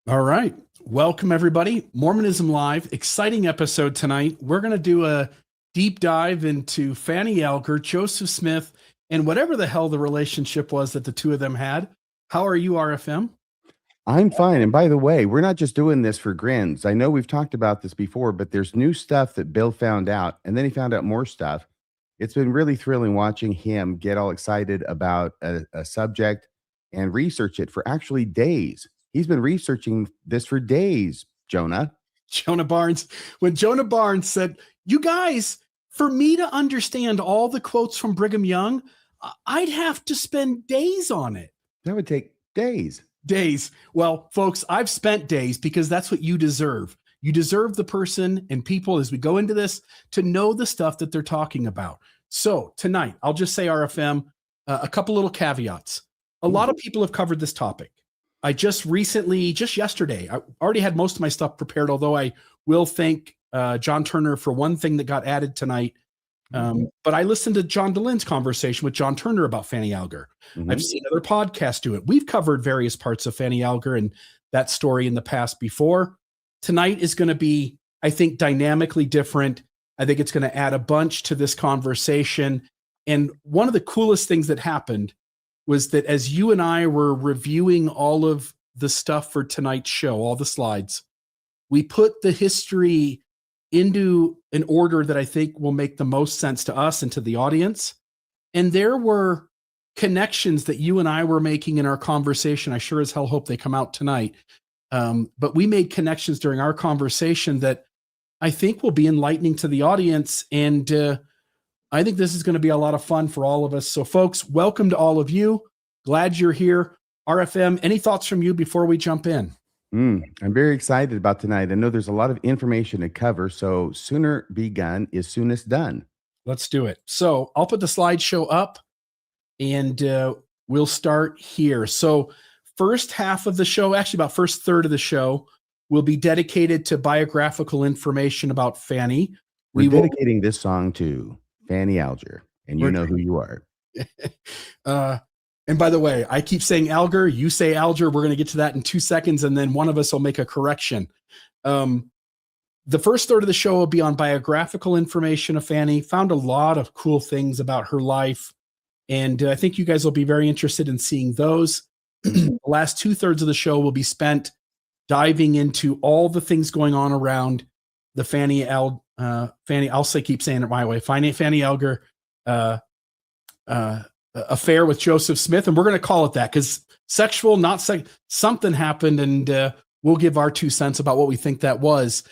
All right. Welcome, everybody. Mormonism Live. Exciting episode tonight. We're going to do a deep dive into Fanny Alger, Joseph Smith, and whatever the hell the relationship was that the two of them had. How are you, RFM? I'm fine. And by the way, we're not just doing this for grins. I know we've talked about this before, but there's new stuff that Bill found out, and then he found out more stuff. It's been really thrilling watching him get all excited about a subject and research it for actually days. He's been researching this for days, Jonah. Jonah Barnes. When Jonah Barnes said, you guys, for me to understand all the quotes from Brigham Young, I'd have to spend days on it. That would take days. Days. Well, folks, I've spent days because that's what you deserve. You deserve the person and people as we go into this to know the stuff that they're talking about. So tonight, I'll just say RFM, a couple little caveats. A lot of people have covered this topic. I just yesterday, I already had most of my stuff prepared, although I will thank John Turner for one thing that got added tonight. But I listened to John DeLynne's conversation with John Turner about Fanny Alger. I've seen other podcasts do it. We've covered various parts of Fanny Alger and that story in the past before. Tonight is going to be, I think, dynamically different. I think it's going to add a bunch to this conversation. And one of the coolest things that happened was that as you and I were reviewing all of the stuff for tonight's show, all the slides, we put the history into an order that I think will make the most sense to us and to the audience. And there were connections that you and I were making in our conversation. I sure as hell hope they come out tonight. But we made connections during our conversation that I think will be enlightening to the audience. And I think this is going to be a lot of fun for all of us. So folks, welcome to all of you. Glad you're here. RFM, any thoughts from you before we jump in? I'm very excited about tonight. I know there's a lot of information to cover, so sooner begun is soonest done. Let's do it. So I'll put the slideshow up and we'll start here. So first half of the show, actually about first third of the show, will be dedicated to biographical information about Fanny. We're dedicating this song to Fanny Alger, and you know who you are. And by the way, I keep saying Alger, you say Alger. We're going to get to that in 2 seconds, and then one of us will make a correction. The first third of the show will be on biographical information of Fanny. Found a lot of cool things about her life, and I think you guys will be very interested in seeing those. The last 2/3 of the show will be spent diving into all the things going on around the Fanny, I'll keep saying it my way, Fanny Alger affair with Joseph Smith. And we're going to call it that because sexual, not something happened. And we'll give our 2 cents about what we think that was.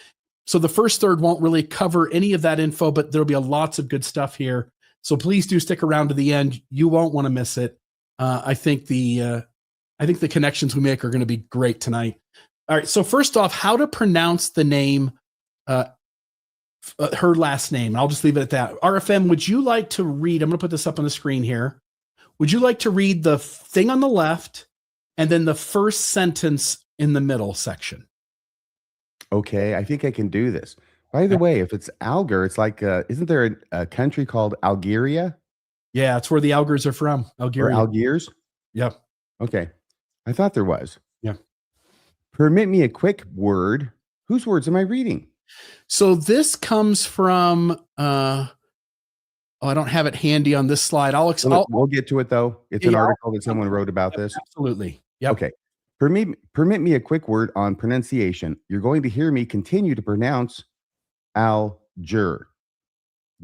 So the first third won't really cover any of that info, but there'll be lots of good stuff here. So please do stick around to the end. You won't want to miss it. I think the connections we make are going to be great tonight. All right. So first off, how to pronounce the name, her last name. I'll just leave it at that. RFM, would you like to read? I'm going to put this up on the screen here. Would you like to read the thing on the left and then the first sentence in the middle section? Okay, I think I can do this. By the way, if it's Alger, it's like, isn't there a country called Algeria? Yeah, it's where the Algers are from. Algeria. Or Algiers? Yep. Okay, I thought there was. Yeah. Permit me a quick word. Whose words am I reading? So this comes from, I don't have it handy on this slide. We'll get to it though. It's an article that someone wrote about this. Absolutely. Yep. Okay. Permit me a quick word on pronunciation. You're going to hear me continue to pronounce Alger.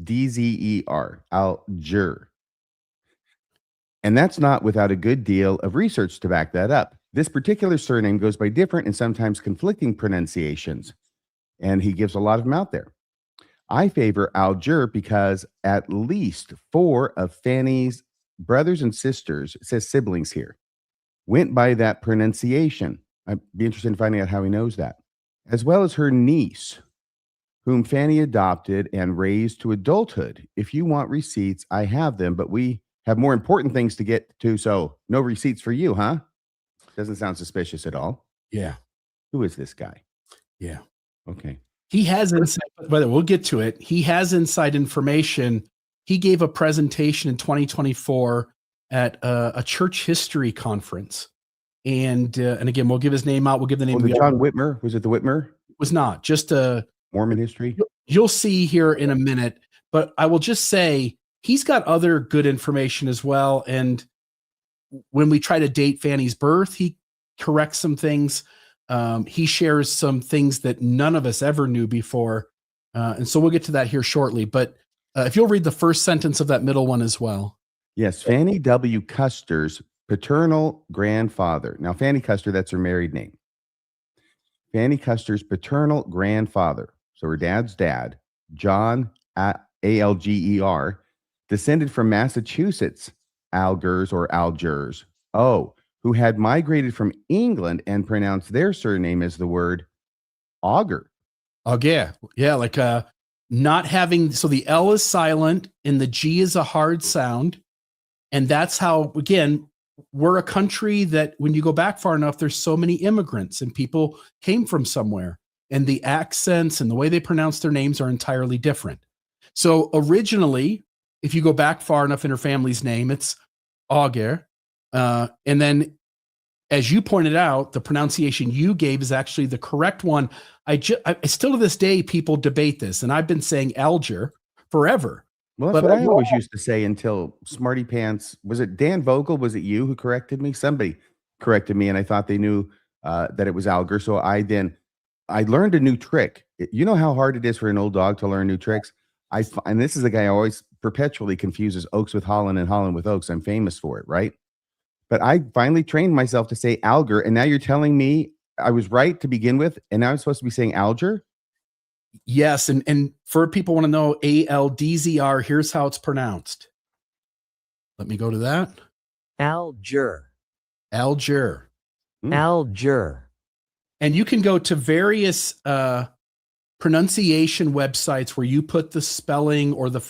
D-Z-E-R. Alger. And that's not without a good deal of research to back that up. This particular surname goes by different and sometimes conflicting pronunciations, and he gives a lot of them out there. I favor Alger because at least 4 of Fanny's brothers and sisters, it says siblings here, went by that pronunciation. I'd be interested in finding out how he knows that. As well as her niece, whom Fanny adopted and raised to adulthood. If you want receipts, I have them, but we have more important things to get to, so no receipts for you, huh? Doesn't sound suspicious at all. Yeah. Who is this guy? Yeah. Okay. He has inside, whether we'll get to it. He has inside information. He gave a presentation in 2024 at a church history conference. And again, we'll give his name out. We'll give the name. The John Whitmer, was it the Whitmer? It was not just a Mormon history. You'll see here in a minute, but I will just say he's got other good information as well. And when we try to date Fanny's birth, he corrects some things. He shares some things that none of us ever knew before. And so we'll get to that here shortly. But if you'll read the first sentence of that middle one as well. Yes, Fanny W. Custer's paternal grandfather. Now, Fanny Custer, that's her married name. Fanny Custer's paternal grandfather, so her dad's dad, John Alger, descended from Massachusetts, Algers or Algers, who had migrated from England and pronounced their surname as the word Auger. Yeah, like not having, so the L is silent and the G is a hard sound. And that's how, again, we're a country that when you go back far enough, there's so many immigrants and people came from somewhere, and the accents and the way they pronounce their names are entirely different. So originally, if you go back far enough in her family's name, it's Auger. And then, as you pointed out, the pronunciation you gave is actually the correct one. I still to this day, people debate this, and I've been saying Alger forever. Well, that's what I always used to say until Smarty Pants, was it Dan Vogel? Was it you who corrected me? Somebody corrected me, and I thought they knew that it was Alger. So I learned a new trick. You know how hard it is for an old dog to learn new tricks? And this is the guy who always perpetually confuses oaks with Holland and Holland with oaks. I'm famous for it, right? But I finally trained myself to say Alger, and now you're telling me I was right to begin with, and now I'm supposed to be saying Alger? Yes, and for people want to know, ALDZR, here's how it's pronounced. Let me go to that. Alger. Alger. Alger. And you can go to various pronunciation websites where you put the spelling or the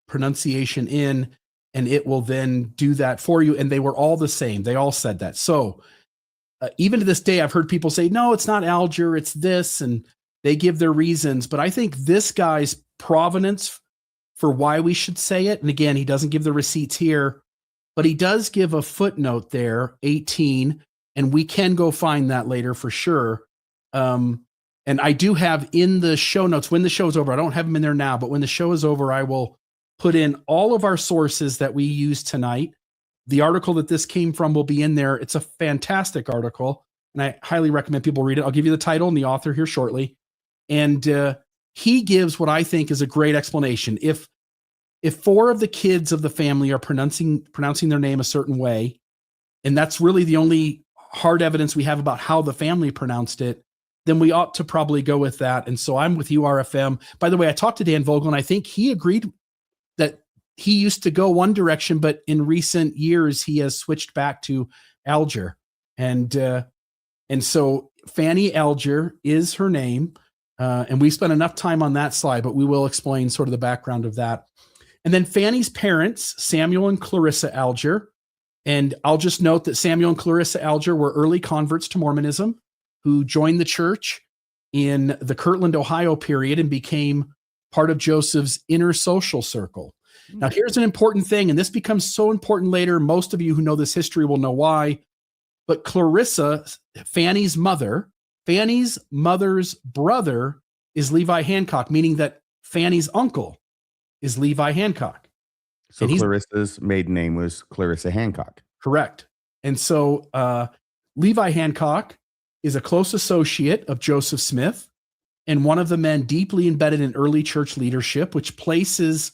pronunciation in, and it will then do that for you. And they were all the same. They all said that. So even to this day, I've heard people say, no, it's not Alger, it's this, and they give their reasons. But I think this guy's provenance for why we should say it, and again, he doesn't give the receipts here, but he does give a footnote there, 18, and we can go find that later for sure. And I do have in the show notes, when the show's over, I don't have them in there now, but when the show is over, I will put in all of our sources that we use tonight. The article that this came from will be in there. It's a fantastic article, and I highly recommend people read it. I'll give you the title and the author here shortly. And he gives what I think is a great explanation. If four of the kids of the family are pronouncing their name a certain way, and that's really the only hard evidence we have about how the family pronounced it, then we ought to probably go with that. And so I'm with you, RFM. By the way, I talked to Dan Vogel, and I think he agreed that he used to go one direction, but in recent years, he has switched back to Alger. And so Fanny Alger is her name. And we spent enough time on that slide, but we will explain sort of the background of that. And then Fanny's parents, Samuel and Clarissa Alger. And I'll just note that Samuel and Clarissa Alger were early converts to Mormonism who joined the church in the Kirtland, Ohio period and became part of Joseph's inner social circle. Now, here's an important thing, and this becomes so important later. Most of you who know this history will know why. But Clarissa, Fanny's mother's brother is Levi Hancock, meaning that Fanny's uncle is Levi Hancock. So Clarissa's maiden name was Clarissa Hancock. Correct. And so Levi Hancock is a close associate of Joseph Smith and one of the men deeply embedded in early church leadership, which places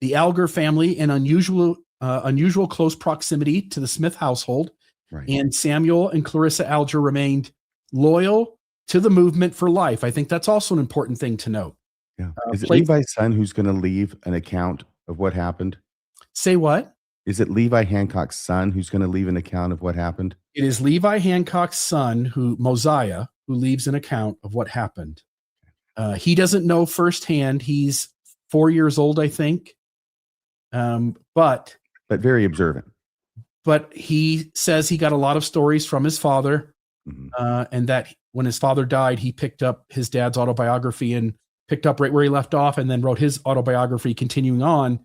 the Alger family in unusual close proximity to the Smith household. Right. And Samuel and Clarissa Alger remained loyal to the movement for life. I think that's also an important thing to note. Yeah. Is it Levi's son who's going to leave an account of what happened? Say what? Is it Levi Hancock's son who's going to leave an account of what happened? It is Levi Hancock's son, Mosiah, who leaves an account of what happened. He doesn't know firsthand. He's 4 years old, I think. But very observant. But he says he got a lot of stories from his father, and that when his father died, he picked up his dad's autobiography and picked up right where he left off, and then wrote his autobiography continuing on,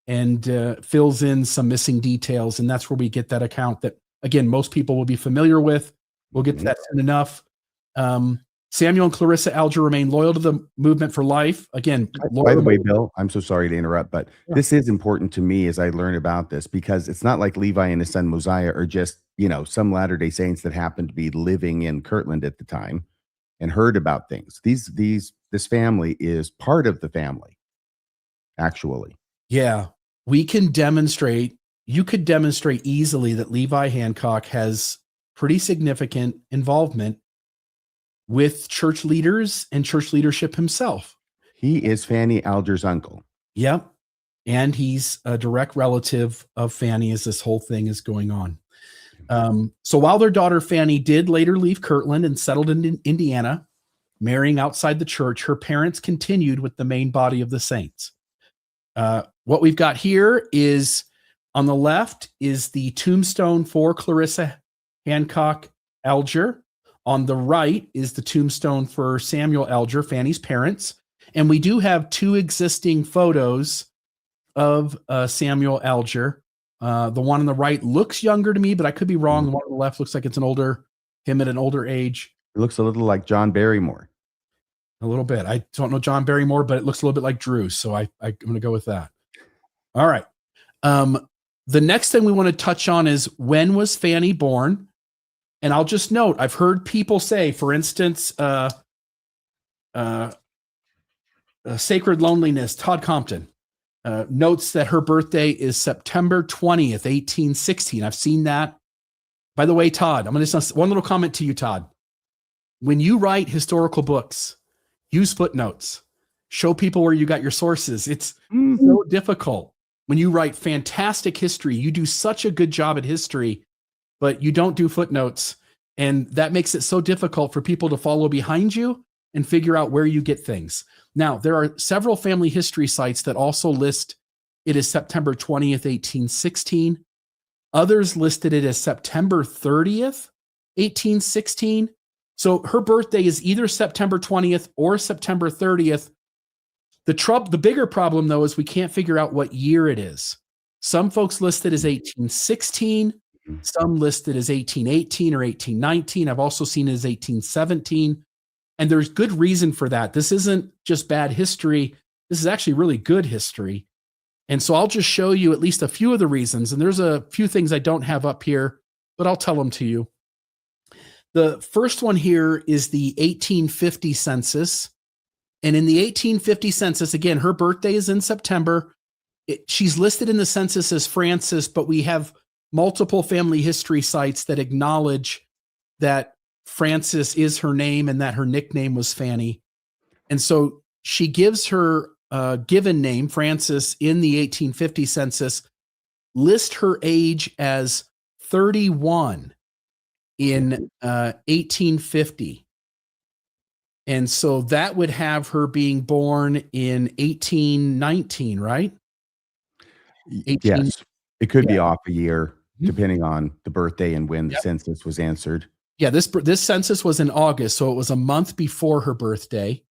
and fills in some missing details. And that's where we get that account that again, most people will be familiar with. We'll get to that soon enough. Samuel and Clarissa Alger remain loyal to the movement for life. Again, by the way, Bill, I'm so sorry to interrupt, but this is important to me as I learn about this, because it's not like Levi and his son Mosiah are just, some Latter-day Saints that happened to be living in Kirtland at the time and heard about things. This family is part of the family, actually. Yeah, we can demonstrate. You could demonstrate easily that Levi Hancock has pretty significant involvement with church leaders and church leadership himself. He is Fanny Alger's uncle. Yep. And he's a direct relative of Fanny as this whole thing is going on. So while their daughter Fanny did later leave Kirtland and settled in Indiana, marrying outside the church, her parents continued with the main body of the saints. What we've got here is, on the left is the tombstone for Clarissa Hancock Alger. On the right is the tombstone for Samuel Alger, Fanny's parents. And we do have two existing photos of Samuel Alger. The one on the right looks younger to me, but I could be wrong. The one on the left looks like it's him at an older age. It looks a little like John Barrymore. A little bit. I don't know John Barrymore, but it looks a little bit like Drew. So I'm going to go with that. All right. The next thing we want to touch on is, when was Fanny born? And I'll just note, I've heard people say, for instance, Sacred Loneliness, Todd Compton, notes that her birthday is September 20th, 1816. I've seen that. By the way, Todd, I'm going to one little comment to you, Todd. When you write historical books, use footnotes. Show people where you got your sources. It's so difficult. When you write fantastic history, you do such a good job at history, but you don't do footnotes. And that makes it so difficult for people to follow behind you and figure out where you get things. Now, there are several family history sites that also list it as September 20th, 1816. Others listed it as September 30th, 1816. So her birthday is either September 20th or September 30th. The bigger problem, though, is we can't figure out what year it is. Some folks list it as 1816. Some listed as 1818 or 1819. I've also seen it as 1817. And there's good reason for that. This isn't just bad history. This is actually really good history. And so I'll just show you at least a few of the reasons. And there's a few things I don't have up here, but I'll tell them to you. The first one here is the 1850 census. And in the 1850 census, again, her birthday is in September. She's listed in the census as Frances, but we have multiple family history sites that acknowledge that Frances is her name and that her nickname was Fanny. And so she gives her given name, Frances, in the 1850 census, list her age as 31 in 1850. And so that would have her being born in 1819, right? 18, yes. It could be off a year, depending on the birthday and when the census was answered. Yeah, this census was in August, so it was a month before her birthday.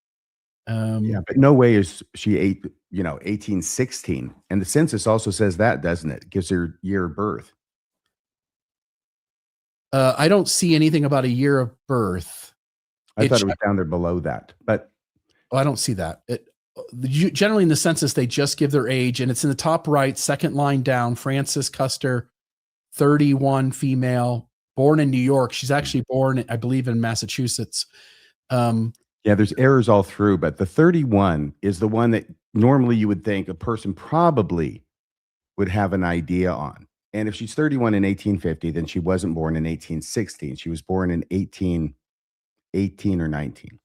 But no way is she 1816. And the census also says that, doesn't it? It gives her year of birth. I don't see anything about a year of birth. I thought it was down there below that, but I don't see that. Generally in the census, they just give their age, and it's in the top right, second line down. Frances Custer, 31, female, born in New York. She's actually born, I believe, in Massachusetts. There's errors all through, but the 31 is the one that normally you would think a person probably would have an idea on. And if she's 31 in 1850, then she wasn't born in 1816. She was born in 1818 or 19.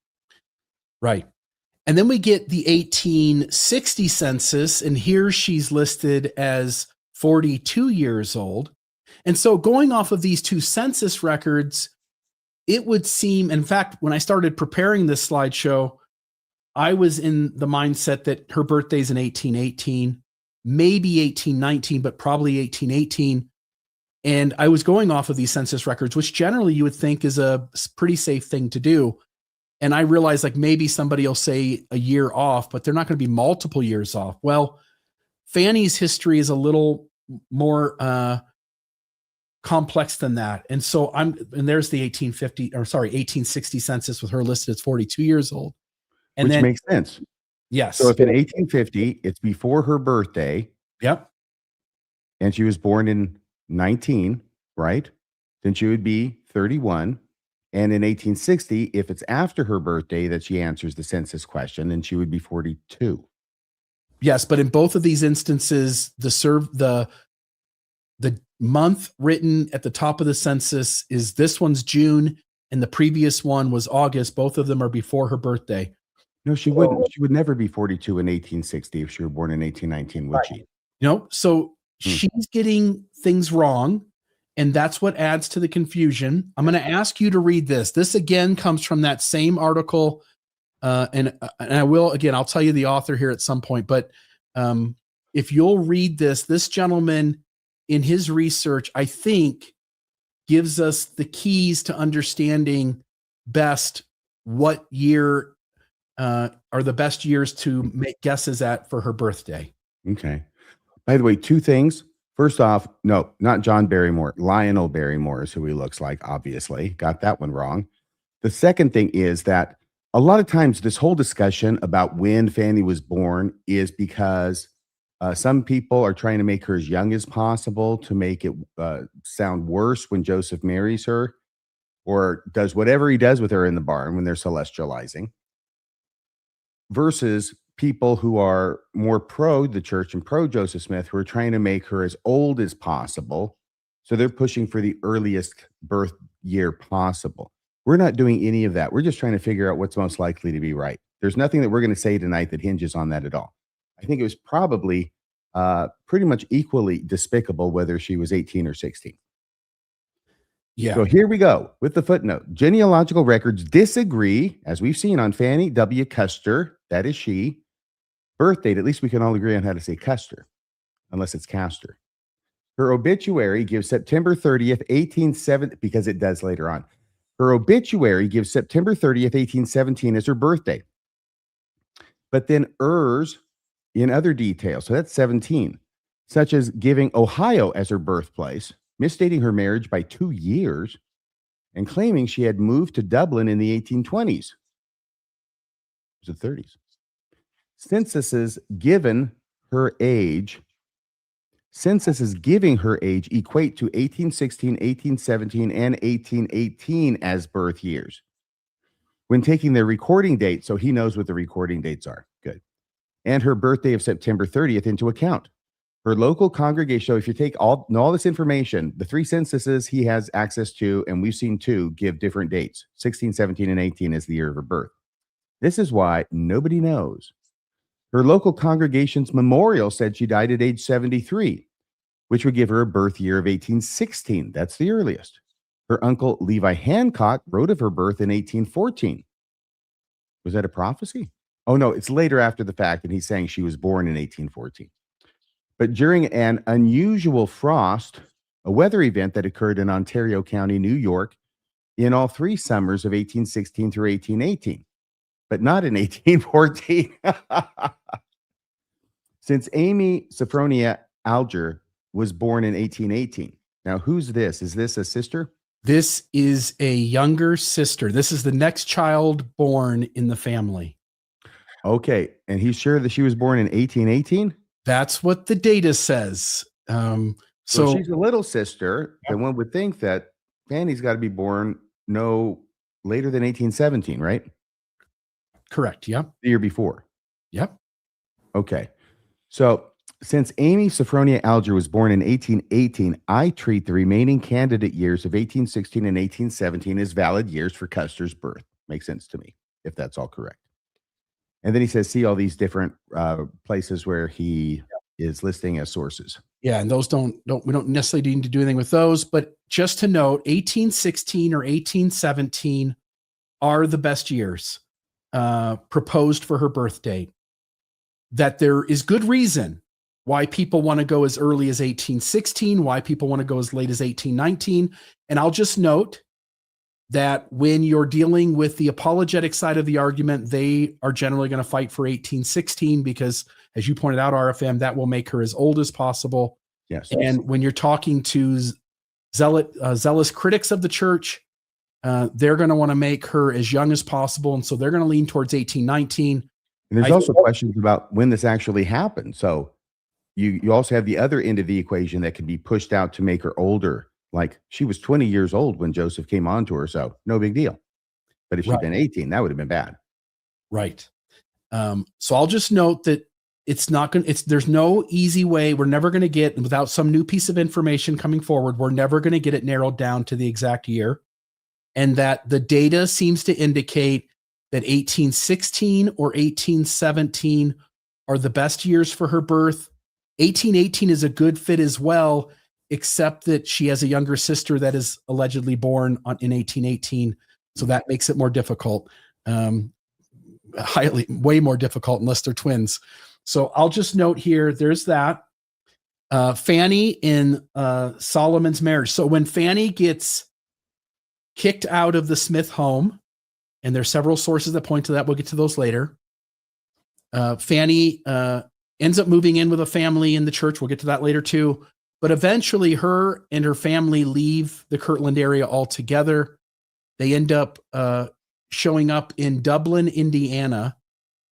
Right. And then we get the 1860 census, and here she's listed as 42 years old. And so going off of these two census records, it would seem, in fact, when I started preparing this slideshow, I was in the mindset that her birthday's in 1818, maybe 1819, but probably 1818. And I was going off of these census records, which generally you would think is a pretty safe thing to do. And I realized, like, maybe somebody will say a year off, but they're not going to be multiple years off. Well, Fanny's history is a little more complex than that. And so there's the 1860 census with her listed as 42 years old. And which then, makes sense. yes. So if in 1850, it's before her birthday. Yep. And she was born in 19, right? Then she would be 31. And in 1860, if it's after her birthday that she answers the census question, then she would be 42. Yes, but in both of these instances, the month written at the top of the census is this one's June, and the previous one was August. Both of them are before her birthday. No, she wouldn't. She would never be 42 in 1860 if she were born in 1819, would she? No, so she's getting things wrong, and that's what adds to the confusion. I'm going to ask you to read this. This again comes from that same article, and I will, again, I'll tell you the author here at some point, but if you'll read this gentleman in his research, I think, gives us the keys to understanding best what year are the best years to make guesses at for her birthday. Okay. By the way, two things. First off, no, not John Barrymore. Lionel Barrymore is who he looks like, obviously. Got that one wrong. The second thing is that a lot of times this whole discussion about when Fanny was born is because some people are trying to make her as young as possible to make it sound worse when Joseph marries her or does whatever he does with her in the barn when they're celestializing, versus people who are more pro the church and pro Joseph Smith, who are trying to make her as old as possible. So they're pushing for the earliest birth year possible. We're not doing any of that. We're just trying to figure out what's most likely to be right. There's nothing that we're going to say tonight that hinges on that at all. I think it was probably pretty much equally despicable whether she was 18 or 16. Yeah. So here we go with the footnote. Genealogical records disagree, as we've seen on Fanny W. Custer, that is she. Birth date, at least we can all agree on how to say Custer, unless it's Castor. Her obituary gives September 30th, 1870, because it does later on. Her obituary gives September 30th, 1817 as her birthday. But then errs in other details, so that's 17, such as giving Ohio as her birthplace, misstating her marriage by 2 years, and claiming she had moved to Dublin in the 1820s. It was the 30s. Censuses giving her age equate to 1816, 1817, and 1818 as birth years. When taking their recording date, so he knows what the recording dates are. Good. And her birthday of September 30th into account. Her local congregation, so if you take all this information, the three censuses he has access to, and we've seen two, give different dates. 16, 17, and 18 is the year of her birth. This is why nobody knows. Her local congregation's memorial said she died at age 73, which would give her a birth year of 1816. That's the earliest. Her uncle Levi Hancock wrote of her birth in 1814. Was that a prophecy? Oh, no, it's later after the fact, and he's saying she was born in 1814. But during an unusual frost, a weather event that occurred in Ontario County, New York, in all three summers of 1816 through 1818, but not in 1814. Since Amy Sophronia Alger was born in 1818. Now, who's this? Is this a sister? This is a younger sister. This is the next child born in the family. Okay. And he's sure that she was born in 1818? That's what the data says. So she's a little sister, and one would think that Fanny's got to be born no later than 1817, right? Correct. Yep. The year before. Yep. Okay. So since Amy Sophronia Alger was born in 1818, I treat the remaining candidate years of 1816 and 1817 as valid years for Custer's birth. Makes sense to me, if that's all correct. And then he says, see all these different places where he is listing as sources. Yeah, and those we don't necessarily need to do anything with those, but just to note, 1816 or 1817 are the best years proposed for her birth date. That there is good reason why people want to go as early as 1816, why people want to go as late as 1819. And I'll just note that when you're dealing with the apologetic side of the argument, they are generally going to fight for 1816 because, as you pointed out, RFM, that will make her as old as possible. Yes. And when you're talking to zealous critics of the church. They're going to want to make her as young as possible, and so they're going to lean towards 1819. And there's also questions about when this actually happened. So you also have the other end of the equation that can be pushed out to make her older. Like she was 20 years old when Joseph came on to her, so no big deal. But if she'd been 18, that would have been bad. Right. So I'll just note that there's no easy way. We're never going to get, without some new piece of information coming forward, we're never going to get it narrowed down to the exact year. And that the data seems to indicate that 1816 or 1817 are the best years for her birth. 1818 is a good fit as well, except that she has a younger sister that is allegedly born in 1818. So that makes it more difficult. Way more difficult unless they're twins. So I'll just note here, there's that. Fanny in Solomon's marriage. So when Fanny gets kicked out of the Smith home, and there's several sources that point to that, we'll get to those later. Fanny ends up moving in with a family in the church. We'll get to that later too. But eventually her and her family leave the Kirtland area altogether. They end up showing up in Dublin, Indiana,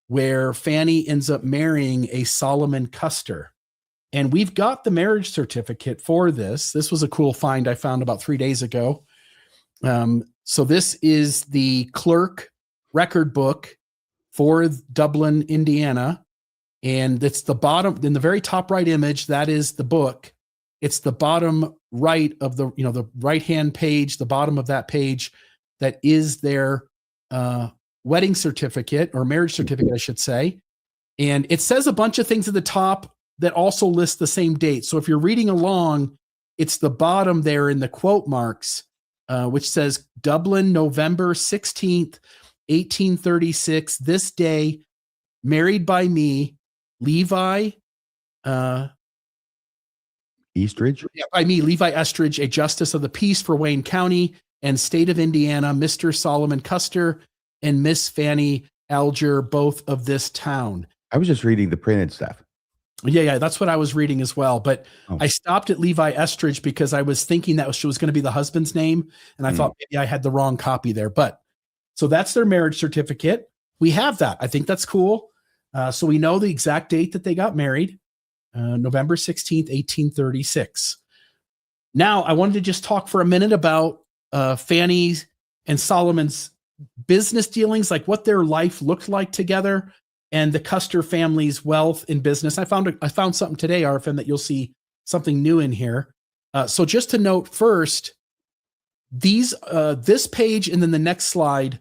where Fanny ends up marrying a Solomon Custer. And we've got the marriage certificate for this. This was a cool find I found about 3 days ago. So this is the clerk record book for Dublin, Indiana. And it's the bottom, in the very top right image, that is the book. It's the bottom right of the right-hand page, the bottom of that page, that is their wedding certificate, or marriage certificate, I should say. And it says a bunch of things at the top that also list the same date. So if you're reading along, it's the bottom there in the quote marks, which says Dublin, November 16th, 1836, this day, married by me, Levi Eastridge? Yeah, by me, Levi Estridge, a justice of the peace for Wayne County and state of Indiana, Mr. Solomon Custer and Miss Fanny Alger, both of this town. I was just reading the printed stuff. Yeah, that's what I was reading as well. But I stopped at Levi Estridge because I was thinking that was going to be the husband's name. And I thought maybe I had the wrong copy there. But so that's their marriage certificate. We have that. I think that's cool. So we know the exact date that they got married, November 16th, 1836. Now, I wanted to just talk for a minute about Fanny's and Solomon's business dealings, like what their life looked like together, and the Custer family's wealth in business. I found something today, RFM, that you'll see something new in here. So just to note first, this page and then the next slide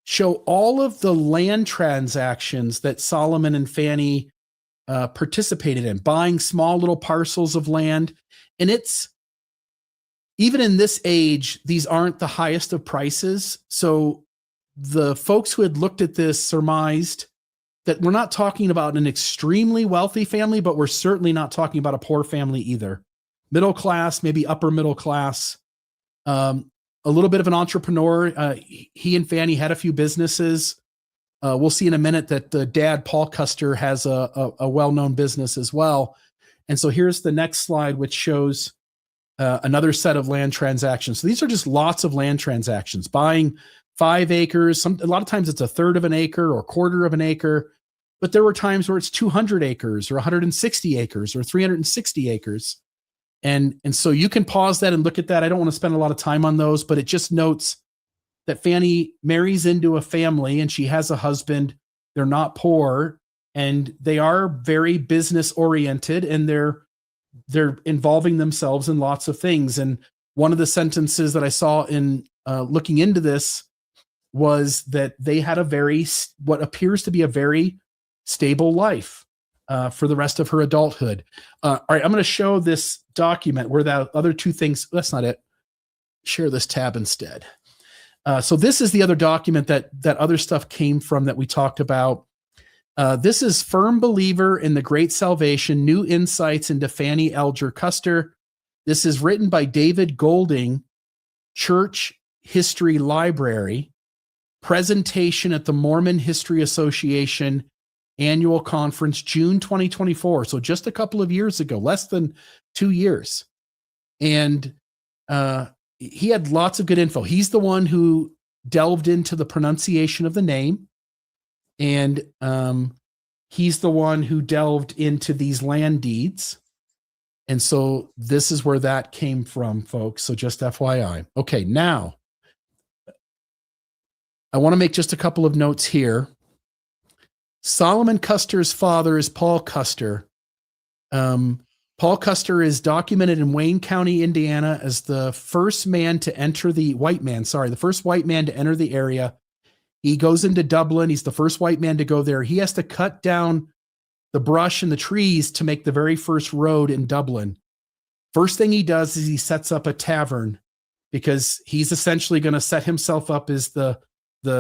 show all of the land transactions that Solomon and Fanny participated in, buying small little parcels of land. And it's, even in this age, these aren't the highest of prices. So the folks who had looked at this surmised that we're not talking about an extremely wealthy family, but we're certainly not talking about a poor family either. Middle class, maybe upper middle class, a little bit of an entrepreneur. He and Fanny had a few businesses. We'll see in a minute that the dad, Paul Custer, has a well-known business as well. And so here's the next slide, which shows another set of land transactions. So these are just lots of land transactions, buying 5 acres. A lot of times it's a third of an acre or quarter of an acre, but there were times where it's 200 acres or 160 acres or 360 acres. And so you can pause that and look at that. I don't want to spend a lot of time on those, but it just notes that Fanny marries into a family and she has a husband. They're not poor and they are very business oriented, and they're involving themselves in lots of things. And one of the sentences that I saw in looking into this was that they had what appears to be a very stable life for the rest of her adulthood. All right, I'm going to show this document where the other two things, that's not it. Share this tab instead. So this is the other document that other stuff came from that we talked about. This is Firm Believer in the Great Salvation, New Insights into Fanny Alger Custer. This is written by David Golding, Church History Library, presentation at the Mormon History Association Annual Conference, June 2024. So just a couple of years ago, less than 2 years. And he had lots of good info. He's the one who delved into the pronunciation of the name, and he's the one who delved into these land deeds. And so this is where that came from, folks. So just FYI. Okay, now I want to make just a couple of notes here. Solomon Custer's father is Paul Custer. Paul Custer is documented in Wayne County, Indiana, as the first man to enter the first white man to enter the area. He goes into Dublin. He's the first white man to go there. He has to cut down the brush and the trees to make the very first road in Dublin. First thing he does is he sets up a tavern, because he's essentially going to set himself up as the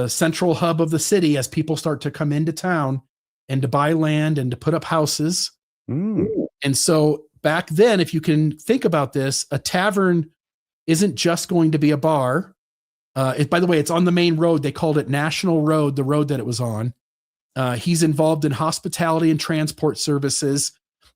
central hub of the city as people start to come into town and to buy land and to put up houses. And so back then, if you can think about this, a tavern isn't just going to be a bar. By the way, it's on the main road. They called it National Road, the road that it was on. He's involved in hospitality and transport services.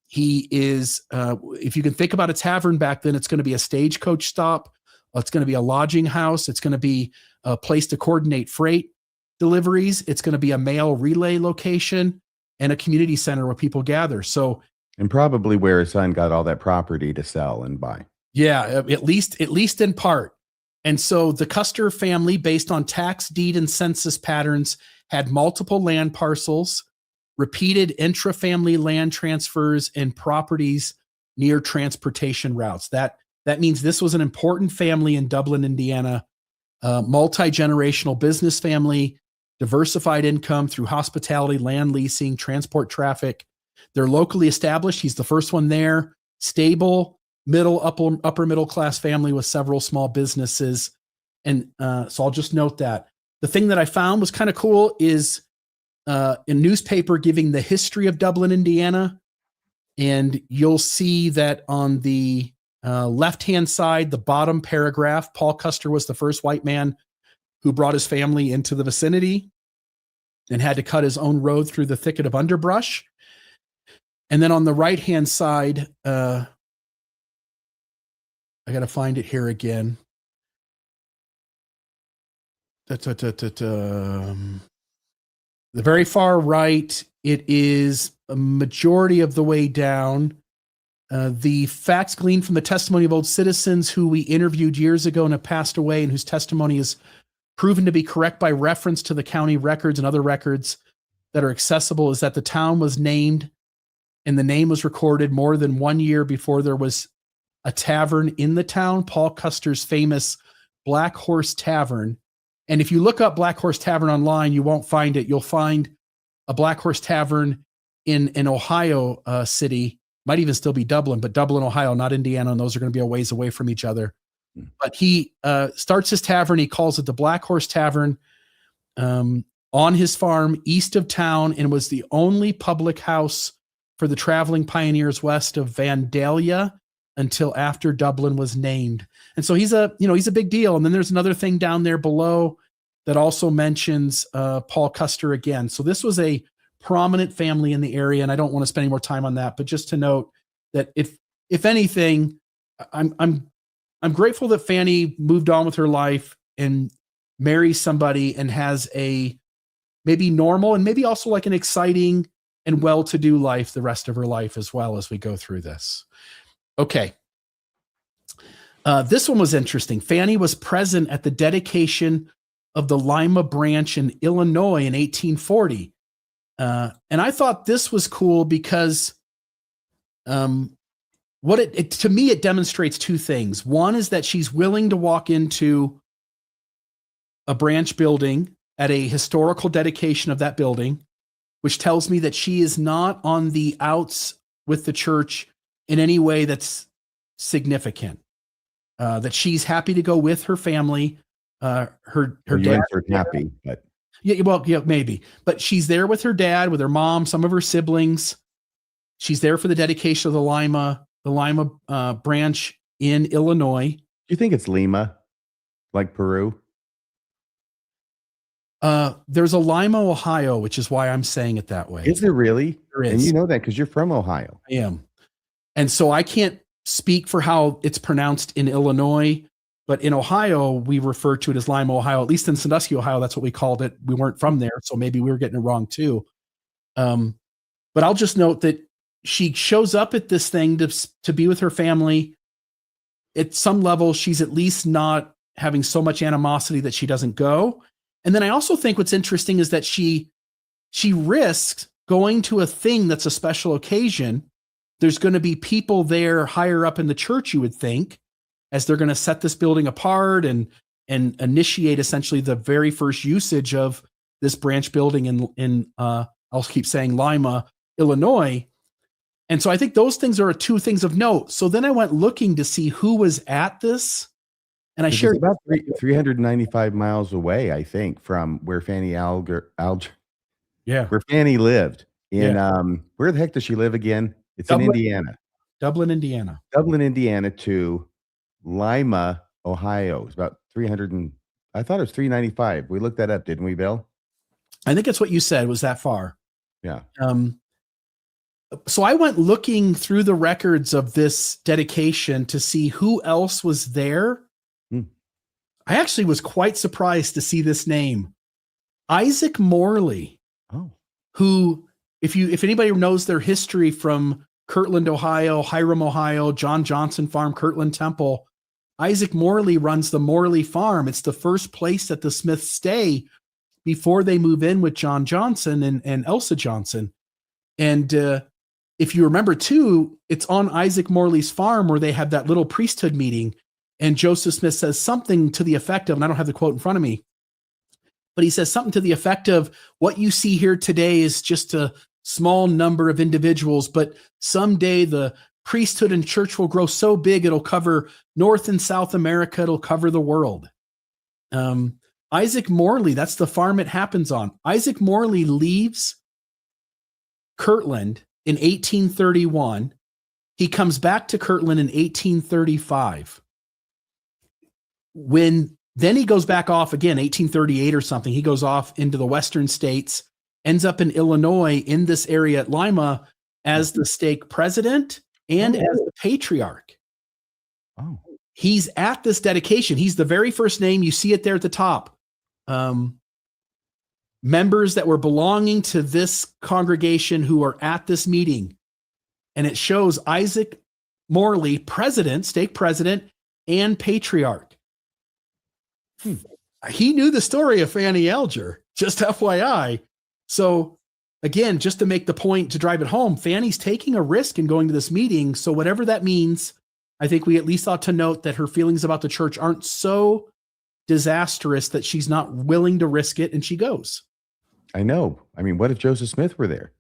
He is, if you can think about a tavern back then, it's going to be a stagecoach stop. It's going to be a lodging house. It's going to be a place to coordinate freight deliveries. It's going to be a mail relay location and a community center where people gather. So, and probably where his son got all that property to sell and buy. Yeah, at least in part. And so the Custer family, based on tax deed and census patterns, had multiple land parcels, repeated intra-family land transfers, and properties near transportation routes. That means this was an important family in Dublin, Indiana, multi-generational business family, diversified income through hospitality, land leasing, transport traffic. They're locally established. He's the first one there. Stable, upper middle class family with several small businesses. And so I'll just note that. The thing that I found was kind of cool is a newspaper giving the history of Dublin, Indiana. And you'll see that on the left-hand side, the bottom paragraph, Paul Custer was the first white man who brought his family into the vicinity and had to cut his own road through the thicket of underbrush. And then on the right-hand side, I got to find it here again. The very far right, it is a majority of the way down. The facts gleaned from the testimony of old citizens who we interviewed years ago and have passed away, and whose testimony is proven to be correct by reference to the county records and other records that are accessible, is that the town was named and the name was recorded more than 1 year before there was a tavern in the town, Paul Custer's famous Black Horse Tavern. And if you look up Black Horse Tavern online, you won't find it. You'll find a Black Horse Tavern in Ohio city, might even still be Dublin, but Dublin, Ohio, not Indiana, and those are going to be a ways away from each other. But he starts his tavern. He calls it the Black Horse Tavern on his farm east of town, and was the only public house for the traveling pioneers west of Vandalia until after Dublin was named. And so he's a big deal. And then there's another thing down there below that also mentions Paul Custer again. So this was a prominent family in the area, and I don't want to spend any more time on that, but just to note that if anything, I'm grateful that Fanny moved on with her life and marries somebody and has a maybe normal and maybe also like an exciting and well-to-do life the rest of her life as well as we go through this. Okay. This one was interesting. Fanny was present at the dedication of the Lima Branch in Illinois in 1840. And I thought this was cool because to me, it demonstrates two things. One is that she's willing to walk into a branch building at a historical dedication of that building, which tells me that she is not on the outs with the church in any way that's significant. That she's happy to go with her family. Her dad. Happy, but yeah, maybe. But she's there with her dad, with her mom, some of her siblings. She's there for the dedication of the Lima branch in Illinois. Do you think it's Lima, like Peru? There's a Lima, Ohio, which is why I'm saying it that way. Is there really? There is. And you know that because you're from Ohio. I am. And so I can't speak for how it's pronounced in Illinois, but in Ohio, we refer to it as Lima, Ohio. At least in Sandusky, Ohio, that's what we called it. We weren't from there, so maybe we were getting it wrong too. But I'll just note that she shows up at this thing to be with her family. At some level, she's at least not having so much animosity that she doesn't go. And then I also think what's interesting is that she risks going to a thing that's a special occasion. There's going to be people there higher up in the church, you would think, as they're going to set this building apart and initiate essentially the very first usage of this branch building in I'll keep saying Lima, Illinois. And so I think those things are two things of note. So then I went looking to see who was at this. And I shared about 395 miles away, I think, from where Fanny Alger, where Fanny lived. Where the heck does she live again? It's Dublin, in Indiana. Dublin, Indiana. Dublin, Indiana to Lima, Ohio. It's about 300 I thought it was 395. We looked that up, didn't we, Bill? I think it's what you said was that far. Yeah. So I went looking through the records of this dedication to see who else was there. I actually was quite surprised to see this name, Isaac Morley. Oh, who, if anybody knows their history from Kirtland, Ohio, Hiram, Ohio, John Johnson Farm, Kirtland Temple, Isaac Morley runs the Morley Farm. It's the first place that the Smiths stay before they move in with John Johnson and Elsa Johnson. And if you remember too, it's on Isaac Morley's farm where they have that little priesthood meeting. And Joseph Smith says something to the effect of, and I don't have the quote in front of me, but he says something to the effect of, what you see here today is just a small number of individuals, but someday the priesthood and church will grow so big it'll cover North and South America, it'll cover the world. Isaac Morley, that's the farm it happens on. Isaac Morley leaves Kirtland in 1831. He comes back to Kirtland in 1835. Then he goes back off again, 1838 or something. He goes off into the western states, ends up in Illinois in this area at Lima as the stake president and as the patriarch. Oh. He's at this dedication. He's the very first name. You see it there at the top. Members that were belonging to this congregation who are at this meeting. And it shows Isaac Morley, president, stake president, and patriarch. He knew the story of Fanny Alger, just FYI. So again, just to make the point, to drive it home, Fanny's taking a risk in going to this meeting. So whatever that means, I think we at least ought to note that her feelings about the church aren't so disastrous that she's not willing to risk it, and she goes. I know. I mean, what if Joseph Smith were there?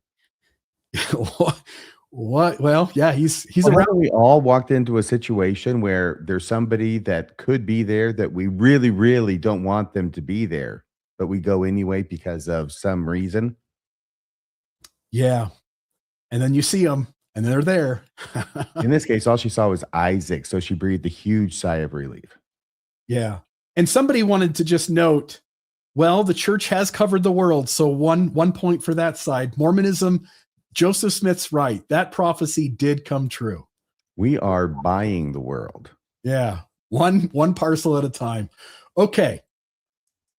What? Well, yeah, he's around. We all walked into a situation where there's somebody that could be there that we really, really don't want them to be there, but we go anyway because of some reason. Yeah. And then you see them and they're there. In this case, all she saw was Isaac. So she breathed a huge sigh of relief. Yeah. And somebody wanted to just note, well, the church has covered the world. So one point for that side. Mormonism, Joseph Smith's right. That prophecy did come true. We are buying the world. Yeah. One parcel at a time. Okay.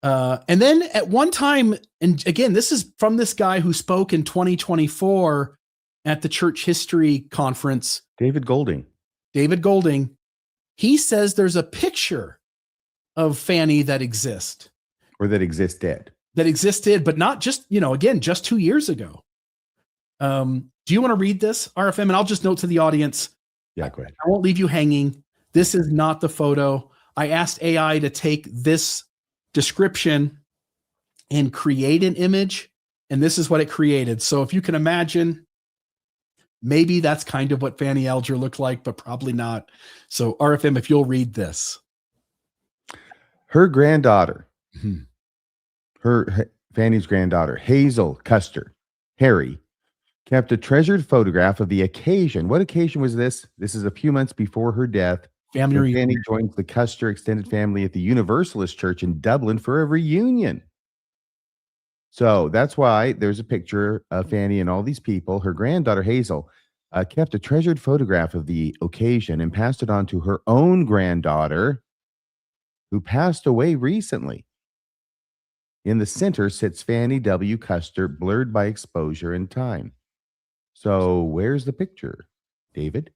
And then at one time, and again, this is from this guy who spoke in 2024 at the Church History Conference. David Golding. He says there's a picture of Fanny that exists. Or that existed. But not just, again, just 2 years ago. Do you want to read this, RFM? And I'll just note to the audience. Yeah, go ahead. I won't leave you hanging. This is not the photo. I asked AI to take this description and create an image, and this is what it created. So if you can imagine, maybe that's kind of what Fanny Alger looked like, but probably not. So RFM, if you'll read this. Her granddaughter, Fanny's granddaughter, Hazel Custer, Harry, kept a treasured photograph of the occasion. What occasion was this? This is a few months before her death. Fanny joins the Custer extended family at the Universalist Church in Dublin for a reunion. So that's why there's a picture of Fanny and all these people. Her granddaughter, Hazel, kept a treasured photograph of the occasion and passed it on to her own granddaughter, who passed away recently. In the center sits Fanny W. Custer, blurred by exposure and time. So where's the picture, David?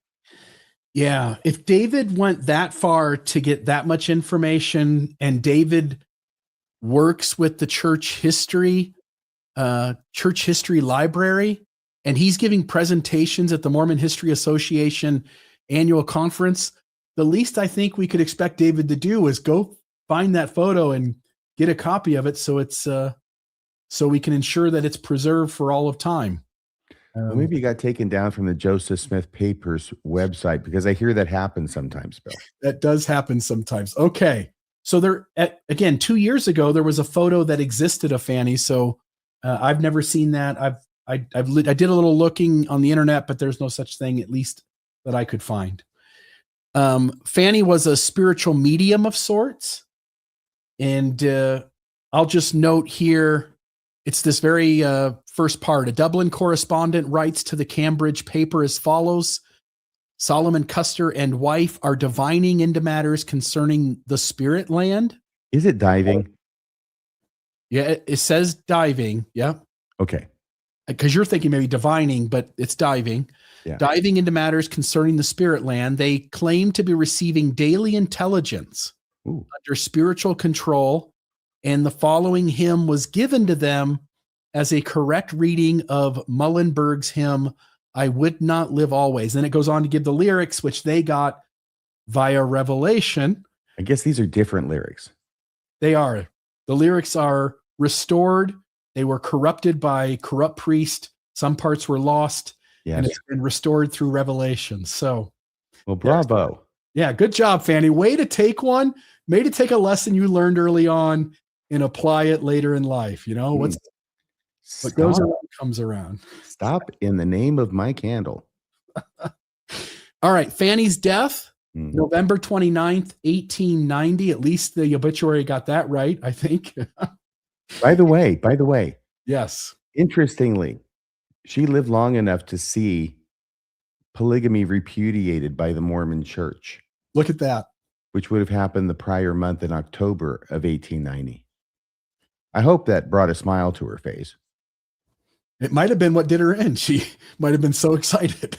Yeah, if David went that far to get that much information, and David works with the church history library, and he's giving presentations at the Mormon History Association annual conference, the least I think we could expect David to do is go find that photo and get a copy of it, so it's so we can ensure that it's preserved for all of time. Well, maybe it got taken down from the Joseph Smith Papers website, because I hear that happens sometimes, Bill. That does happen sometimes. Okay. So again, 2 years ago, there was a photo that existed of Fanny. So I've never seen that. I did a little looking on the internet, but there's no such thing, at least that I could find. Fanny was a spiritual medium of sorts. And I'll just note here, it's this very first part. A Dublin correspondent writes to the Cambridge paper as follows: Solomon Custer and wife are divining into matters concerning the spirit land. Is it diving? Yeah, it says diving. Yeah. Okay. Because you're thinking maybe divining, but it's diving. Yeah. Diving into matters concerning the spirit land. They claim to be receiving daily intelligence under spiritual control, and the following hymn was given to them as a correct reading of Muhlenberg's hymn, I Would Not Live Always. Then it goes on to give the lyrics, which they got via revelation. I guess these are different lyrics. They are. The lyrics are restored. They were corrupted by corrupt priest. Some parts were lost, and it's been restored through revelation. So, well, bravo. Yeah, good job, Fanny. Way to take one. Way to take a lesson you learned early on and apply it later in life. You know, what goes around comes around. Stop in the name of my candle. All right. Fanny's death, November 29th, 1890. At least the obituary got that right, I think. By the way. Yes. Interestingly, she lived long enough to see polygamy repudiated by the Mormon Church. Look at that. Which would have happened the prior month in October of 1890. I hope that brought a smile to her face. It might have been what did her in. She might have been so excited.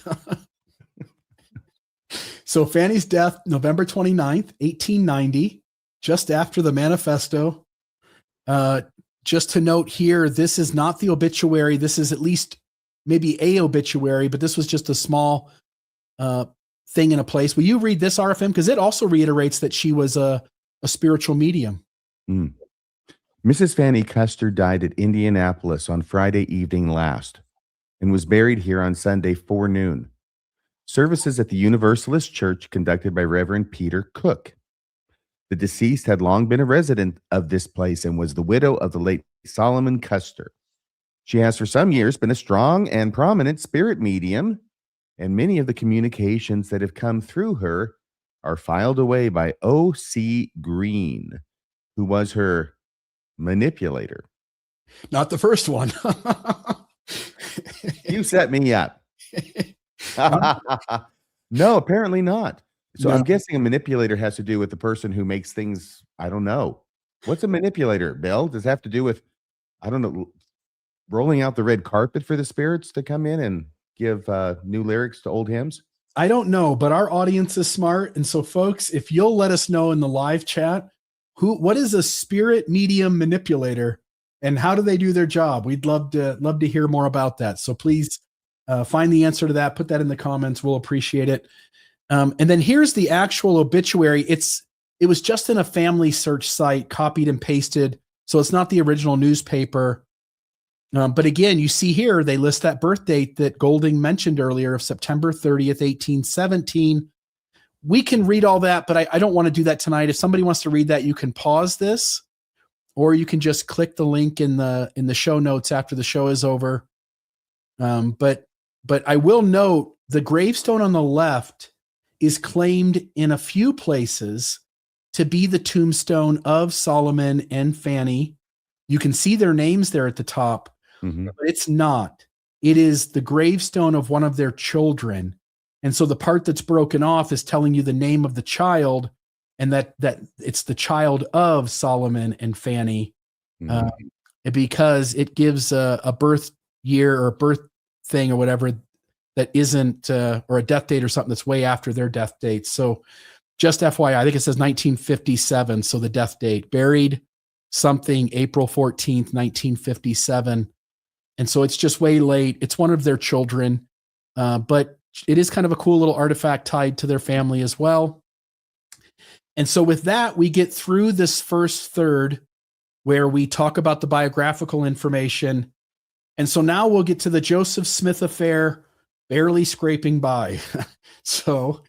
So Fanny's death, November 29th, 1890, just after the manifesto. Just to note here, this is not the obituary. This is at least maybe a obituary, but this was just a small thing in a place. Will you read this, RFM? Because it also reiterates that she was a spiritual medium. Mrs. Fanny Custer died at Indianapolis on Friday evening last and was buried here on Sunday forenoon. Services at the Universalist Church conducted by Reverend Peter Cook. The deceased had long been a resident of this place and was the widow of the late Solomon Custer. She has for some years been a strong and prominent spirit medium, and many of the communications that have come through her are filed away by O.C. Green, who was her manipulator. Not the first one. You set me up. No, apparently not. So I'm guessing a manipulator has to do with the person who makes things, I don't know. What's a manipulator, Bill? Does it have to do with, I don't know, rolling out the red carpet for the spirits to come in and give new lyrics to old hymns? I don't know, but our audience is smart. And so folks, if you'll let us know in the live chat, what is a spirit medium manipulator and how do they do their job? We'd love to hear more about that. So please find the answer to that. Put that in the comments. We'll appreciate it. And then here's the actual obituary. It was just in a family search site, copied and pasted. So it's not the original newspaper. But again, you see here, they list that birth date that Golding mentioned earlier of September 30th, 1817. We can read all that, but I don't want to do that tonight. If somebody wants to read that, you can pause this, or you can just click the link in the show notes after the show is over. But I will note the gravestone on the left is claimed in a few places to be the tombstone of Solomon and Fanny. You can see their names there at the top, but it's not. it is the gravestone of one of their children. And so the part that's broken off is telling you the name of the child, and that it's the child of Solomon and Fanny, because it gives a birth year or a birth thing or whatever that isn't, or a death date or something that's way after their death date. So just FYI, I think it says 1957. So the death date, buried something April 14th, 1957. And so it's just way late. It's one of their children, but it is kind of a cool little artifact tied to their family as well. And so with that, we get through this first third where we talk about the biographical information. And so now we'll get to the Joseph Smith affair, barely scraping by. So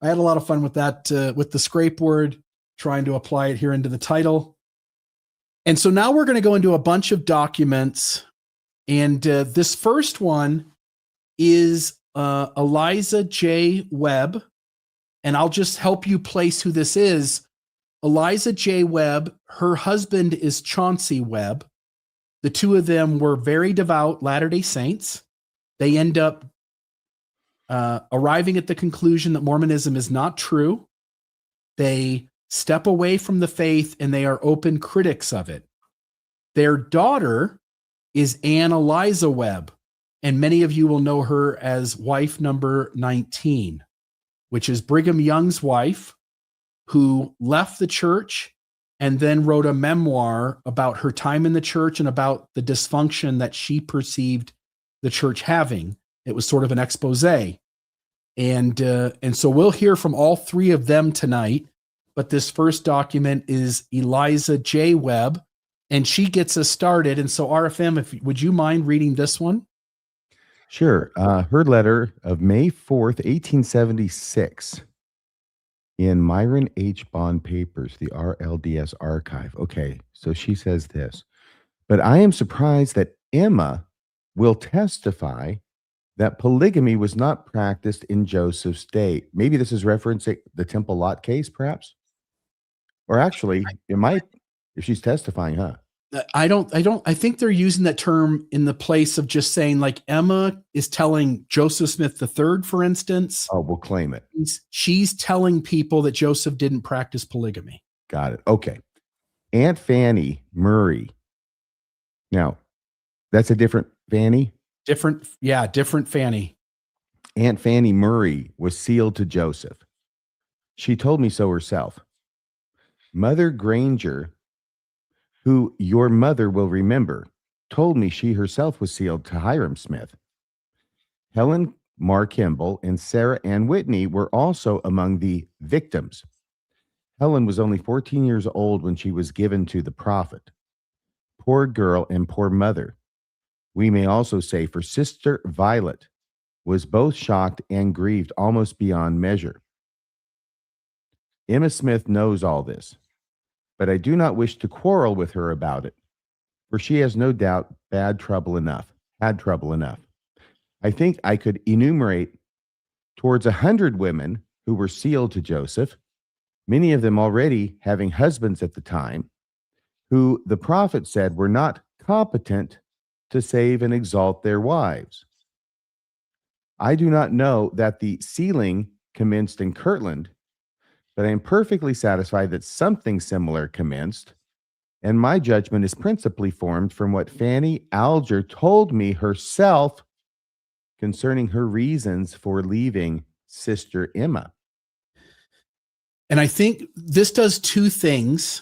I had a lot of fun with that, with the scrape word, trying to apply it here into the title. And so now we're going to go into a bunch of documents. And this first one is Eliza J. Webb. And I'll just help you place who this is. Eliza J. Webb, her husband is Chauncey Webb. The two of them were very devout Latter-day Saints. They end up arriving at the conclusion that Mormonism is not true. They step away from the faith and they are open critics of it. Their daughter is Ann Eliza Webb, and many of you will know her as wife number 19, which is Brigham Young's wife, who left the church and then wrote a memoir about her time in the church and about the dysfunction that she perceived the church having. It was sort of an expose. And so we'll hear from all three of them tonight. But this first document is Eliza J. Webb, and she gets us started. And so RFM, would you mind reading this one? Sure. Her letter of May 4th, 1876 in Myron H. Bond Papers, the RLDS archive. Okay, so she says this, but I am surprised that Emma will testify that polygamy was not practiced in Joseph's day. Maybe this is referencing the Temple Lot case, perhaps? Or actually, it might, if she's testifying, huh? I think they're using that term in the place of just saying, like, Emma is telling Joseph Smith III, for instance. Oh, we'll claim it. She's telling people that Joseph didn't practice polygamy. Got it. Okay. Aunt Fanny Murray. Now, that's a different Fanny? Different Fanny. Aunt Fanny Murray was sealed to Joseph. She told me so herself. Mother Granger, who your mother will remember, told me she herself was sealed to Hiram Smith. Helen Mar Kimball and Sarah Ann Whitney were also among the victims. Helen was only 14 years old when she was given to the prophet. Poor girl and poor mother. We may also say, for Sister Violet was both shocked and grieved almost beyond measure. Emma Smith knows all this, but I do not wish to quarrel with her about it, for she has no doubt had trouble enough. I think I could enumerate towards 100 women who were sealed to Joseph, many of them already having husbands at the time, who the prophet said were not competent to save and exalt their wives. I do not know that the sealing commenced in Kirtland, but I am perfectly satisfied that something similar commenced, and my judgment is principally formed from what Fanny Alger told me herself concerning her reasons for leaving Sister Emma. And I think this does two things.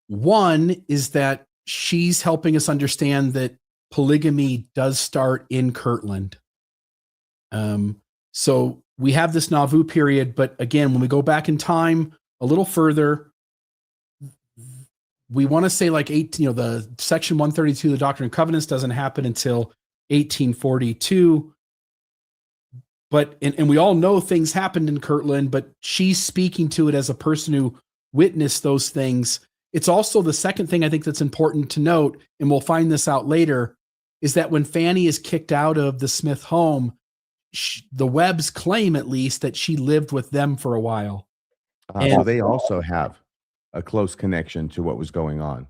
One is that she's helping us understand that polygamy does start in Kirtland. So we have this Nauvoo period, but again, when we go back in time a little further, we want to say like the section 132, the Doctrine and Covenants, doesn't happen until 1842. But, and we all know things happened in Kirtland, but she's speaking to it as a person who witnessed those things. It's also the second thing I think that's important to note, and we'll find this out later, is that when Fanny is kicked out of the Smith home, the Webbs claim at least that she lived with them for a while. So they also have a close connection to what was going on.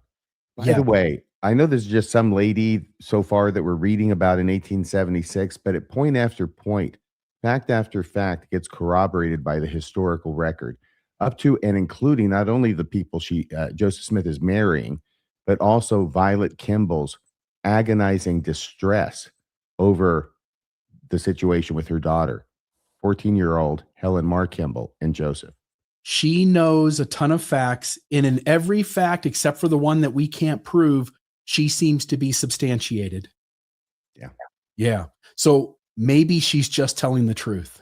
By the way, I know this is just some lady so far that we're reading about in 1876, but at point after point, fact after fact gets corroborated by the historical record, up to and including not only the people Joseph Smith is marrying, but also Violet Kimball's agonizing distress over the situation with her daughter, 14-year-old Helen Mar Kimball and Joseph. She knows a ton of facts, and in every fact, except for the one that we can't prove, she seems to be substantiated. Yeah. Yeah. So maybe she's just telling the truth.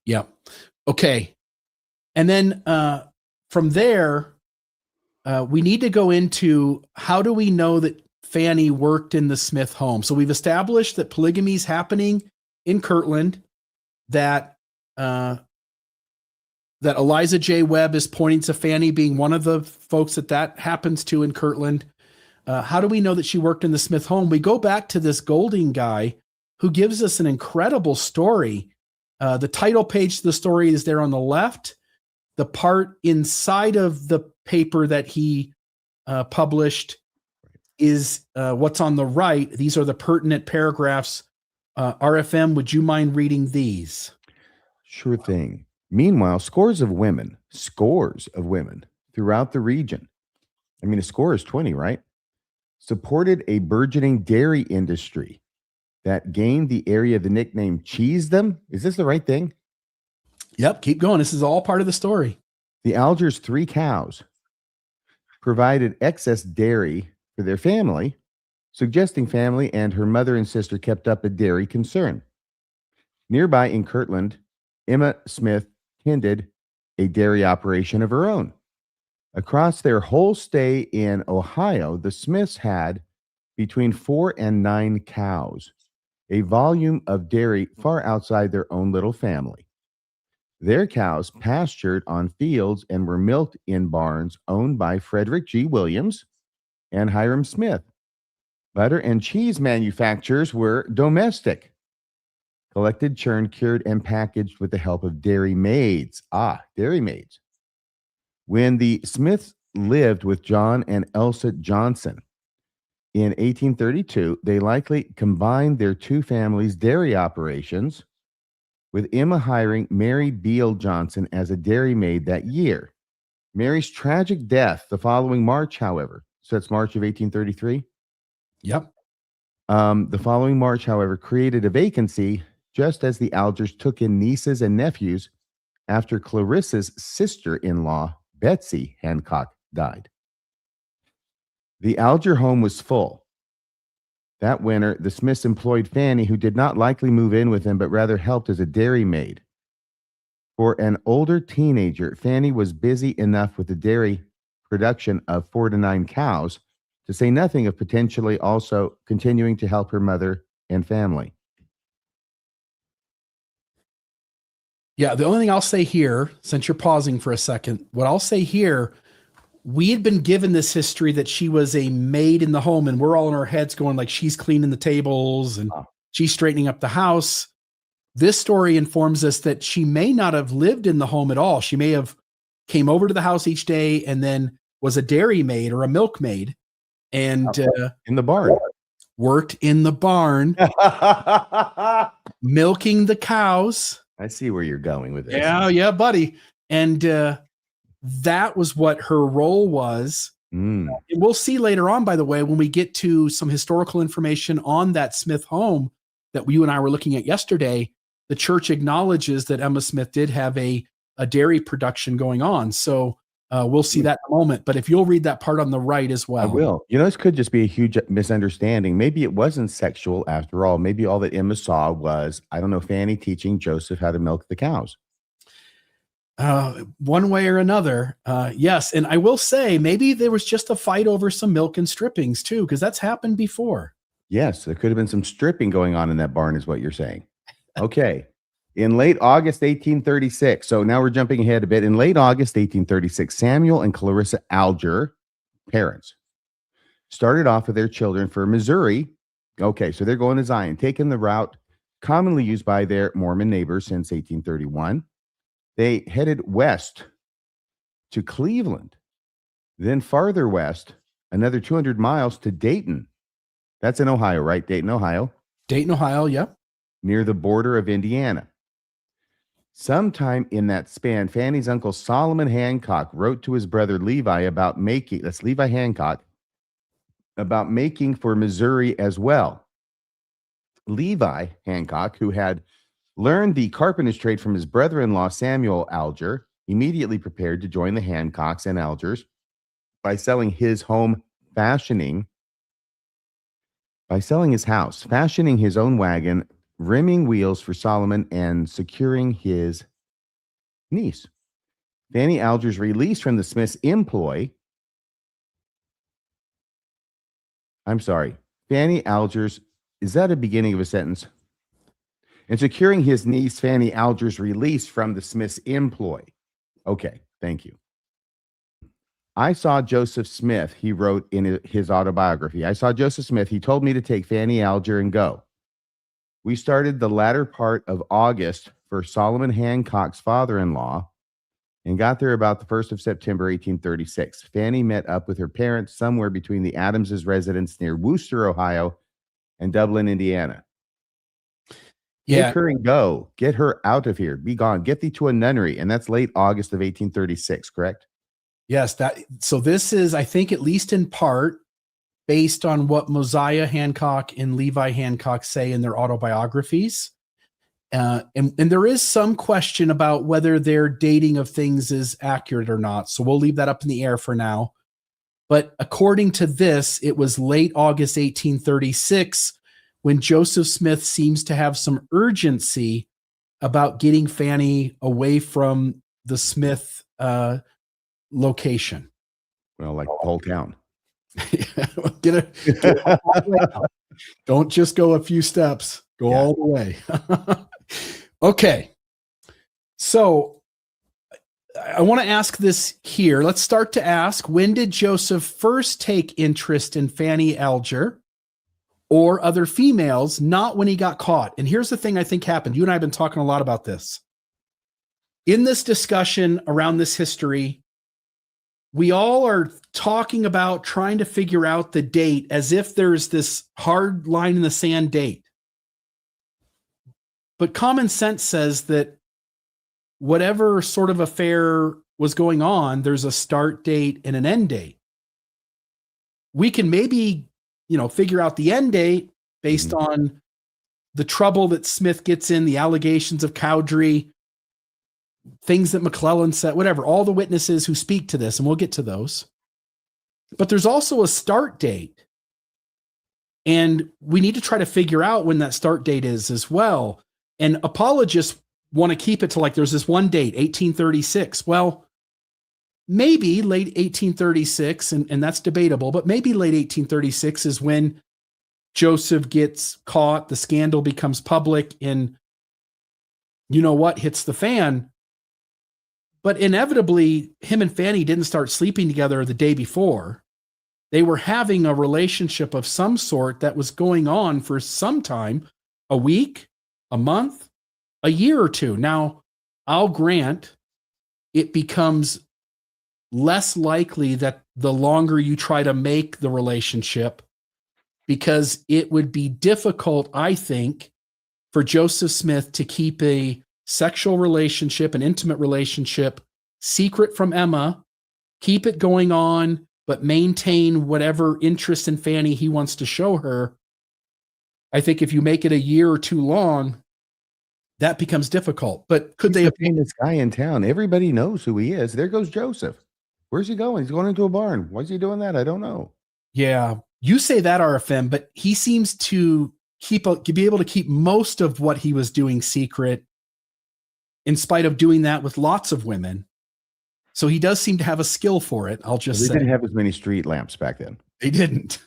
Yeah. Okay. And then from there, we need to go into how do we know that Fanny worked in the Smith home? So we've established that polygamy is happening in Kirtland, that Eliza J. Webb is pointing to Fanny being one of the folks that happens to in Kirtland. How do we know that she worked in the Smith home? We go back to this Golding guy who gives us an incredible story. The title page of the story is there on the left. The part inside of the paper that he published is what's on the right. These are the pertinent paragraphs. RFM, would you mind reading these? Sure thing. Meanwhile, scores of women throughout the region, I mean, a score is 20, right? Supported a burgeoning dairy industry that gained the area the nickname Cheesedom. Is this the right thing? Yep, keep going. This is all part of the story. The Algers' 3 cows provided excess dairy for their family, suggesting family and her mother and sister kept up a dairy concern. Nearby in Kirtland, Emma Smith tended a dairy operation of her own. Across their whole stay in Ohio, the Smiths had between 4 and 9 cows, a volume of dairy far outside their own little family. Their cows pastured on fields and were milked in barns owned by Frederick G. Williams and Hiram Smith. Butter and cheese manufacturers were domestic, collected, churned, cured, and packaged with the help of dairy maids. Dairy maids. When the Smiths lived with John and Elsa Johnson in 1832, they likely combined their 2 families' dairy operations, with Emma hiring Mary Beale Johnson as a dairy maid that year. Mary's tragic death the following March, however, so that's March of 1833? Yep. The following March, however, created a vacancy just as the Algers took in nieces and nephews after Clarissa's sister-in-law, Betsy Hancock, died. The Alger home was full. That winter, the Smiths employed Fanny, who did not likely move in with them, but rather helped as a dairy maid. For an older teenager, Fanny was busy enough with the dairy production of 4 to 9 cows, to say nothing of potentially also continuing to help her mother and family. Yeah, the only thing I'll say here, since you're pausing for a second, what I'll say here, we had been given this history that she was a maid in the home, and we're all in our heads going like she's cleaning the tables and she's straightening up the house. This story informs us that she may not have lived in the home at all. She may have came over to the house each day and then was a dairy maid or a milkmaid and in the barn. Worked in the barn, milking the cows. I see where you're going with this. Yeah, buddy. And that was what her role was. And we'll see later on, by the way, when we get to some historical information on that Smith home that you and I were looking at yesterday, the church acknowledges that Emma Smith did have a dairy production going on. So we'll see that in a moment. But if you'll read that part on the right as well. I will. You know, this could just be a huge misunderstanding. Maybe it wasn't sexual after all. Maybe all that Emma saw was, I don't know, Fanny teaching Joseph how to milk the cows. One way or another. Yes. And I will say, maybe there was just a fight over some milk and strippings too, because that's happened before. Yes, there could have been some stripping going on in that barn is what you're saying. Okay. In late August 1836, so now we're jumping ahead a bit. In late August 1836, Samuel and Clarissa Alger, parents, started off with their children for Missouri. Okay, so they're going to Zion, taking the route commonly used by their Mormon neighbors since 1831. They headed west to Cleveland, then farther west another 200 miles to Dayton. That's in Ohio, right? Dayton, Ohio. Dayton, Ohio, yep. Near the border of Indiana. Sometime in that span, Fanny's uncle Solomon Hancock wrote to his brother Levi about making, that's Levi Hancock, about making for Missouri as well. Levi Hancock, who had learned the carpenter's trade from his brother-in-law Samuel Alger, immediately prepared to join the Hancocks and Algers by selling his house, fashioning his own wagon, rimming wheels for Solomon, and securing his niece. Fanny Alger's release from the Smith's employ. Fanny Alger's, is that a beginning of a sentence? And securing his niece Fanny Alger's release from the Smith's employ. Okay, thank you. I saw Joseph Smith, he wrote in his autobiography. I saw Joseph Smith. He told me to take Fanny Alger and go. We started the latter part of August for Solomon Hancock's father-in-law and got there about the 1st of September, 1836. Fanny met up with her parents somewhere between the Adamses' residence near Wooster, Ohio, and Dublin, Indiana. Yeah. Take her and go. Get her out of here. Be gone. Get thee to a nunnery. And that's late August of 1836, correct? Yes. So this is, I think, at least in part, based on what Mosiah Hancock and Levi Hancock say in their autobiographies. And there is some question about whether their dating of things is accurate or not. So we'll leave that up in the air for now. But according to this, it was late August 1836 when Joseph Smith seems to have some urgency about getting Fanny away from the Smith location. Well, like the whole town. Don't just go a few steps. Go all the way. Okay. So I want to ask this here. Let's start to ask, when did Joseph first take interest in Fanny Alger or other females, not when he got caught? And here's the thing I think happened. You and I have been talking a lot about this. In this discussion around this history, we all are talking about trying to figure out the date as if there's this hard line in the sand date. But common sense says that whatever sort of affair was going on, there's a start date and an end date. We can maybe, figure out the end date based on the trouble that Smith gets in, the allegations of Cowdery, things that McLellin said, whatever, all the witnesses who speak to this, and we'll get to those. But there's also a start date. And we need to try to figure out when that start date is as well. And apologists want to keep it to like, there's this one date, 1836. Well, maybe late 1836, and that's debatable, but maybe late 1836 is when Joseph gets caught, the scandal becomes public, and hits the fan. But inevitably, him and Fanny didn't start sleeping together the day before. They were having a relationship of some sort that was going on for some time, a week, a month, a year or two. Now, I'll grant it becomes less likely that the longer you try to make the relationship, because it would be difficult, I think, for Joseph Smith to keep a sexual relationship, an intimate relationship, secret from Emma, keep it going on, but maintain whatever interest in Fanny he wants to show her. I think if you make it a year or too long, that becomes difficult. But could they have been this guy in town? Everybody knows who he is. There goes Joseph. Where's he going? He's going into a barn. Why is he doing that? I don't know. Yeah, you say that, RFM, but he seems to be able to keep most of what he was doing secret, in spite of doing that with lots of women. So he does seem to have a skill for it. I'll just say. They didn't have as many street lamps back then. They didn't.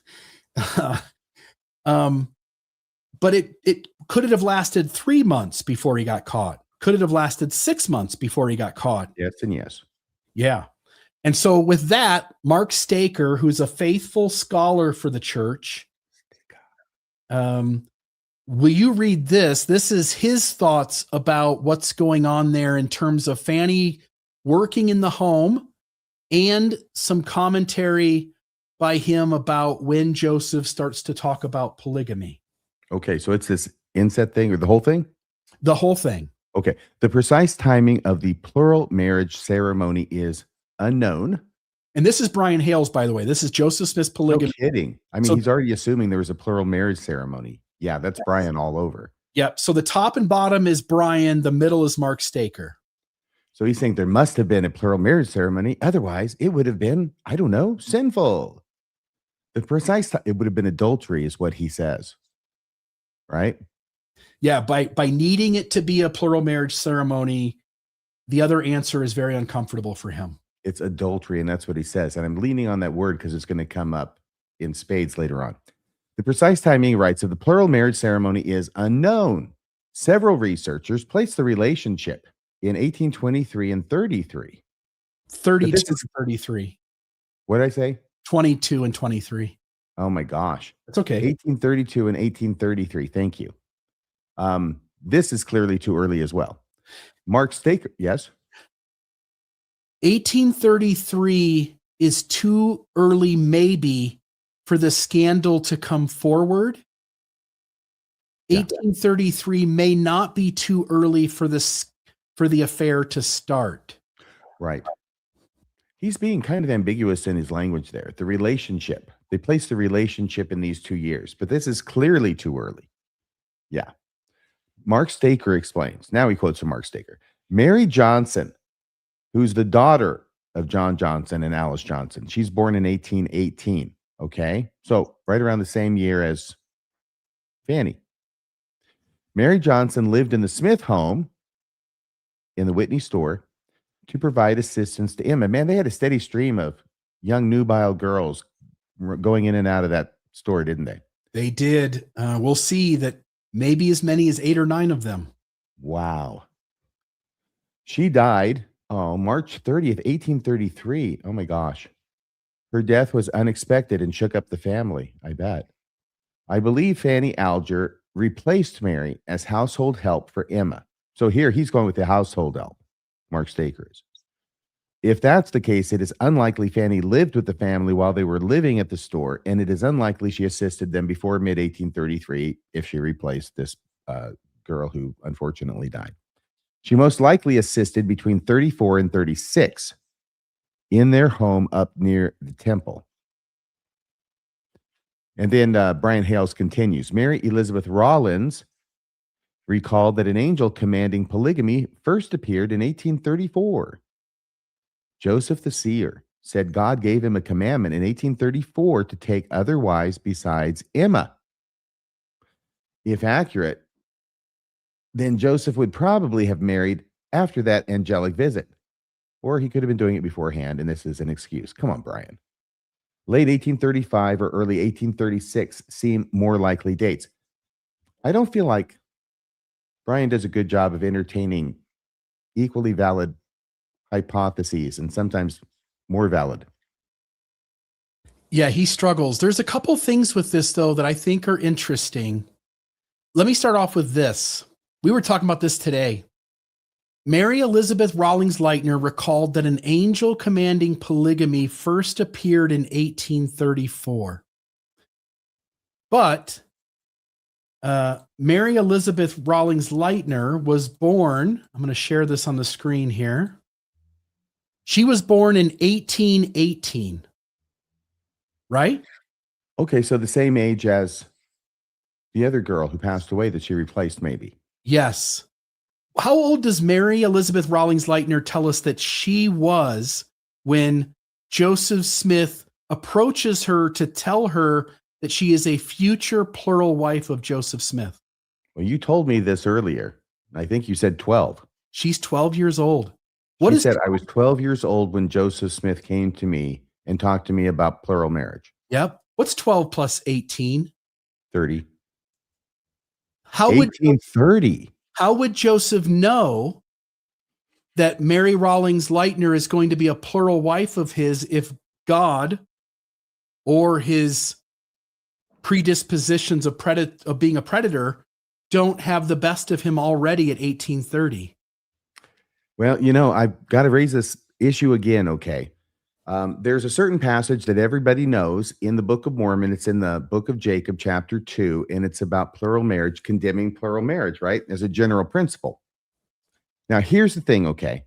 But it could it have lasted 3 months before he got caught? Could it have lasted 6 months before he got caught? Yes and yes. Yeah. And so with that, Mark Staker, who's a faithful scholar for the church, will you read this? This is his thoughts about what's going on there in terms of Fanny working in the home, and some commentary by him about when Joseph starts to talk about polygamy. Okay, so it's this inset thing or the whole thing? The whole thing. Okay. The precise timing of the plural marriage ceremony is unknown. And this is Brian Hales, by the way. This is Joseph Smith's polygamy. No kidding. I mean, he's already assuming there was a plural marriage ceremony. Yeah, that's Brian all over. Yep. So the top and bottom is Brian. The middle is Mark Staker. So he's saying there must have been a plural marriage ceremony. Otherwise, it would have been, I don't know, sinful. The precise time, it would have been adultery is what he says. Right? Yeah. By needing it to be a plural marriage ceremony, the other answer is very uncomfortable for him. It's adultery, and that's what he says. And I'm leaning on that word because it's going to come up in spades later on. The precise timing, rights of the plural marriage ceremony is unknown. Several researchers place the relationship in 1823 and 33. 32 and 33. What did I say? 22 and 23. Oh my gosh. It's okay. 1832 and 1833. Thank you. This is clearly too early as well. Mark Staker, yes? 1833 is too early, maybe, for the scandal to come forward. Yeah. 1833 may not be too early for the affair to start. Right. He's being kind of ambiguous in his language there. The relationship. They place the relationship in these 2 years, but this is clearly too early. Yeah. Mark Staker explains. Now he quotes from Mark Staker. Mary Johnson, who's the daughter of John Johnson and Alice Johnson. She's born in 1818. Okay. So right around the same year as Fanny. Mary Johnson lived in the Smith home in the Whitney store to provide assistance to Emma. Man, they had a steady stream of young nubile girls going in and out of that store, didn't they? They did. We'll see that maybe as many as 8 or 9 of them. Wow. She died March 30th, 1833. Oh my gosh. Her death was unexpected and shook up the family, I bet. I believe Fanny Alger replaced Mary as household help for Emma. So here he's going with the household help, Mark Staker is. If that's the case, it is unlikely Fanny lived with the family while they were living at the store, and it is unlikely she assisted them before mid-1833 if she replaced this girl who unfortunately died. She most likely assisted between 34 and 36 in their home up near the temple. And then Brian Hales continues. Mary Elizabeth Rollins recalled that an angel commanding polygamy first appeared in 1834. Joseph the seer said God gave him a commandment in 1834 to take other wives besides Emma. If accurate, then Joseph would probably have married after that angelic visit. Or he could have been doing it beforehand, and this is an excuse. Come on, Brian. Late 1835 or early 1836 seem more likely dates. I don't feel like Brian does a good job of entertaining equally valid hypotheses and sometimes more valid. Yeah, he struggles. There's a couple things with this, though, that I think are interesting. Let me start off with this. We were talking about this today. Mary Elizabeth Rawlings Lightner recalled that an angel commanding polygamy first appeared in 1834. But Mary Elizabeth Rawlings Lightner was born, I'm going to share this on the screen here. She was born in 1818, right? Okay, so the same age as the other girl who passed away that she replaced, maybe. Yes. How old does Mary Elizabeth Rawlings Lightner tell us that she was when Joseph Smith approaches her to tell her that she is a future plural wife of Joseph Smith? Well, you told me this earlier. I think you said 12. She's 12 years old. She said, I was 12 years old when Joseph Smith came to me and talked to me about plural marriage. Yep. What's 12 plus 18? 30. How would 1830? How would Joseph know that Mary Rawlings Lightner is going to be a plural wife of his if God or his predispositions of being a predator don't have the best of him already at 1830? Well, I've got to raise this issue again, okay? There's a certain passage that everybody knows in the Book of Mormon. It's in the Book of Jacob, chapter 2, and it's about plural marriage, condemning plural marriage, right? As a general principle. Now, here's the thing, okay?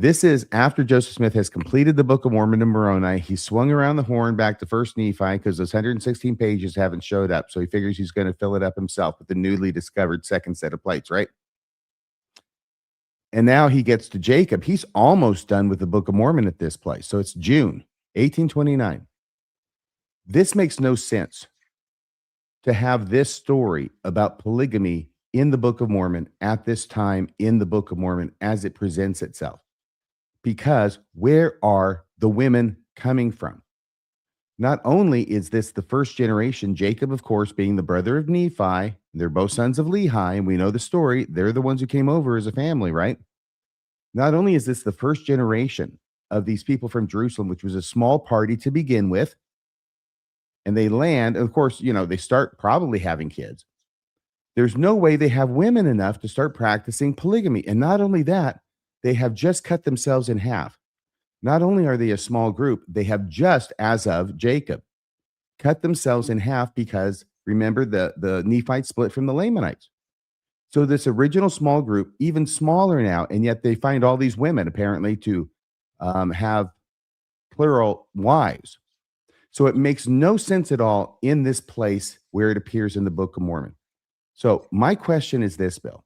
This is after Joseph Smith has completed the Book of Mormon and Moroni. He swung around the horn back to First Nephi because those 116 pages haven't showed up. So he figures he's going to fill it up himself with the newly discovered second set of plates, right? And now he gets to Jacob. He's almost done with the Book of Mormon at this place. So it's June 1829. This makes no sense to have this story about polygamy in the Book of Mormon at this time in the Book of Mormon as it presents itself. Because where are the women coming from? Not only is this the first generation, Jacob, of course, being the brother of Nephi, they're both sons of Lehi, and we know the story. They're the ones who came over as a family, right? Not only is this the first generation of these people from Jerusalem, which was a small party to begin with, and they land, of course, they start probably having kids. There's no way they have women enough to start practicing polygamy. And not only that, they have just cut themselves in half. Not only are they a small group, they have just, as of Jacob, cut themselves in half because, remember, the Nephites split from the Lamanites. So this original small group, even smaller now, and yet they find all these women apparently to have plural wives. So it makes no sense at all in this place where it appears in the Book of Mormon. So my question is this, Bill.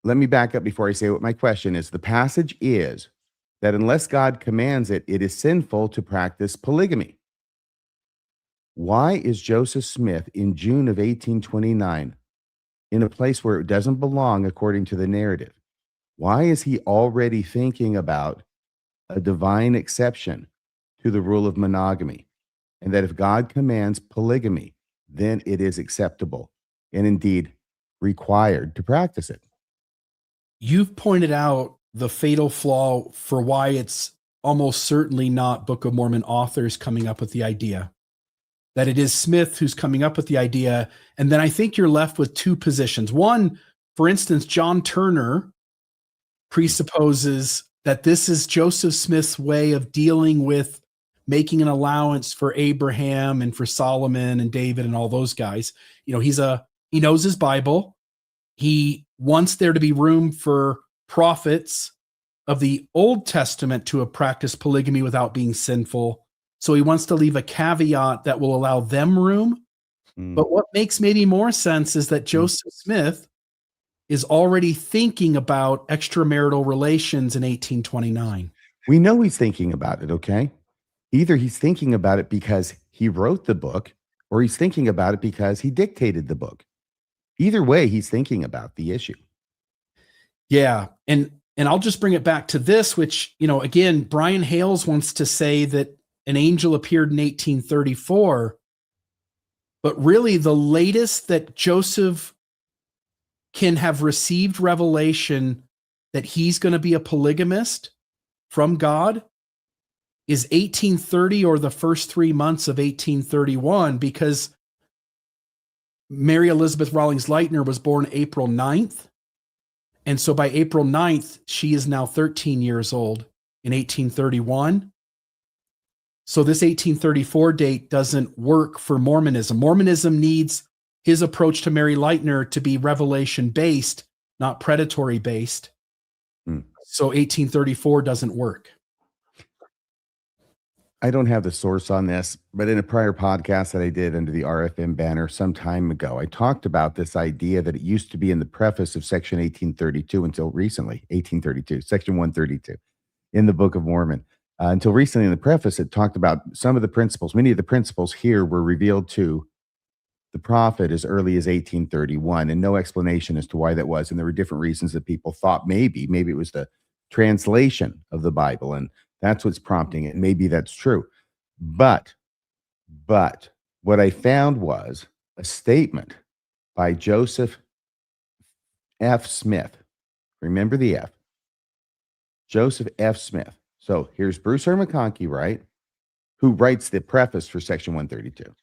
Let me back up before I say what my question is. The passage is that unless God commands it, it is sinful to practice polygamy. Why is Joseph Smith in June of 1829 in a place where it doesn't belong according to the narrative? Why is he already thinking about a divine exception to the rule of monogamy? And that if God commands polygamy, then it is acceptable and indeed required to practice it. You've pointed out the fatal flaw for why it's almost certainly not Book of Mormon authors coming up with the idea, that it is Smith who's coming up with the idea. And then I think you're left with two positions. One, for instance, John Turner presupposes that this is Joseph Smith's way of dealing with making an allowance for Abraham and for Solomon and David and all those guys. He knows his Bible. He wants there to be room for prophets of the Old Testament to have practiced polygamy without being sinful. So he wants to leave a caveat that will allow them room. But what makes maybe more sense is that Joseph Smith is already thinking about extramarital relations in 1829. We know he's thinking about it, okay? Either he's thinking about it because he wrote the book, or he's thinking about it because he dictated the book. Either way, he's thinking about the issue. Yeah. And I'll just bring it back to this, which, again, Brian Hales wants to say that an angel appeared in 1834, but really the latest that Joseph can have received revelation that he's going to be a polygamist from God is 1830 or the first 3 months of 1831, because Mary Elizabeth Rawlings Lightner was born April 9th. And so by April 9th, she is now 13 years old in 1831. So this 1834 date doesn't work for Mormonism. Mormonism needs his approach to Mary Lightner to be revelation-based, not predatory-based. So 1834 doesn't work. I don't have the source on this, but in a prior podcast that I did under the RFM banner some time ago, I talked about this idea that it used to be in the preface of section 1832 until recently, 1832, section 132 in the Book of Mormon. Until recently in the preface, it talked about some of the principles. Many of the principles here were revealed to the prophet as early as 1831, and no explanation as to why that was. And there were different reasons that people thought maybe it was the translation of the Bible, and that's what's prompting it. Maybe that's true. But what I found was a statement by Joseph F. Smith. Remember the F. Joseph F. Smith. So here's Bruce R. McConkie, right? Who writes the preface for section 132.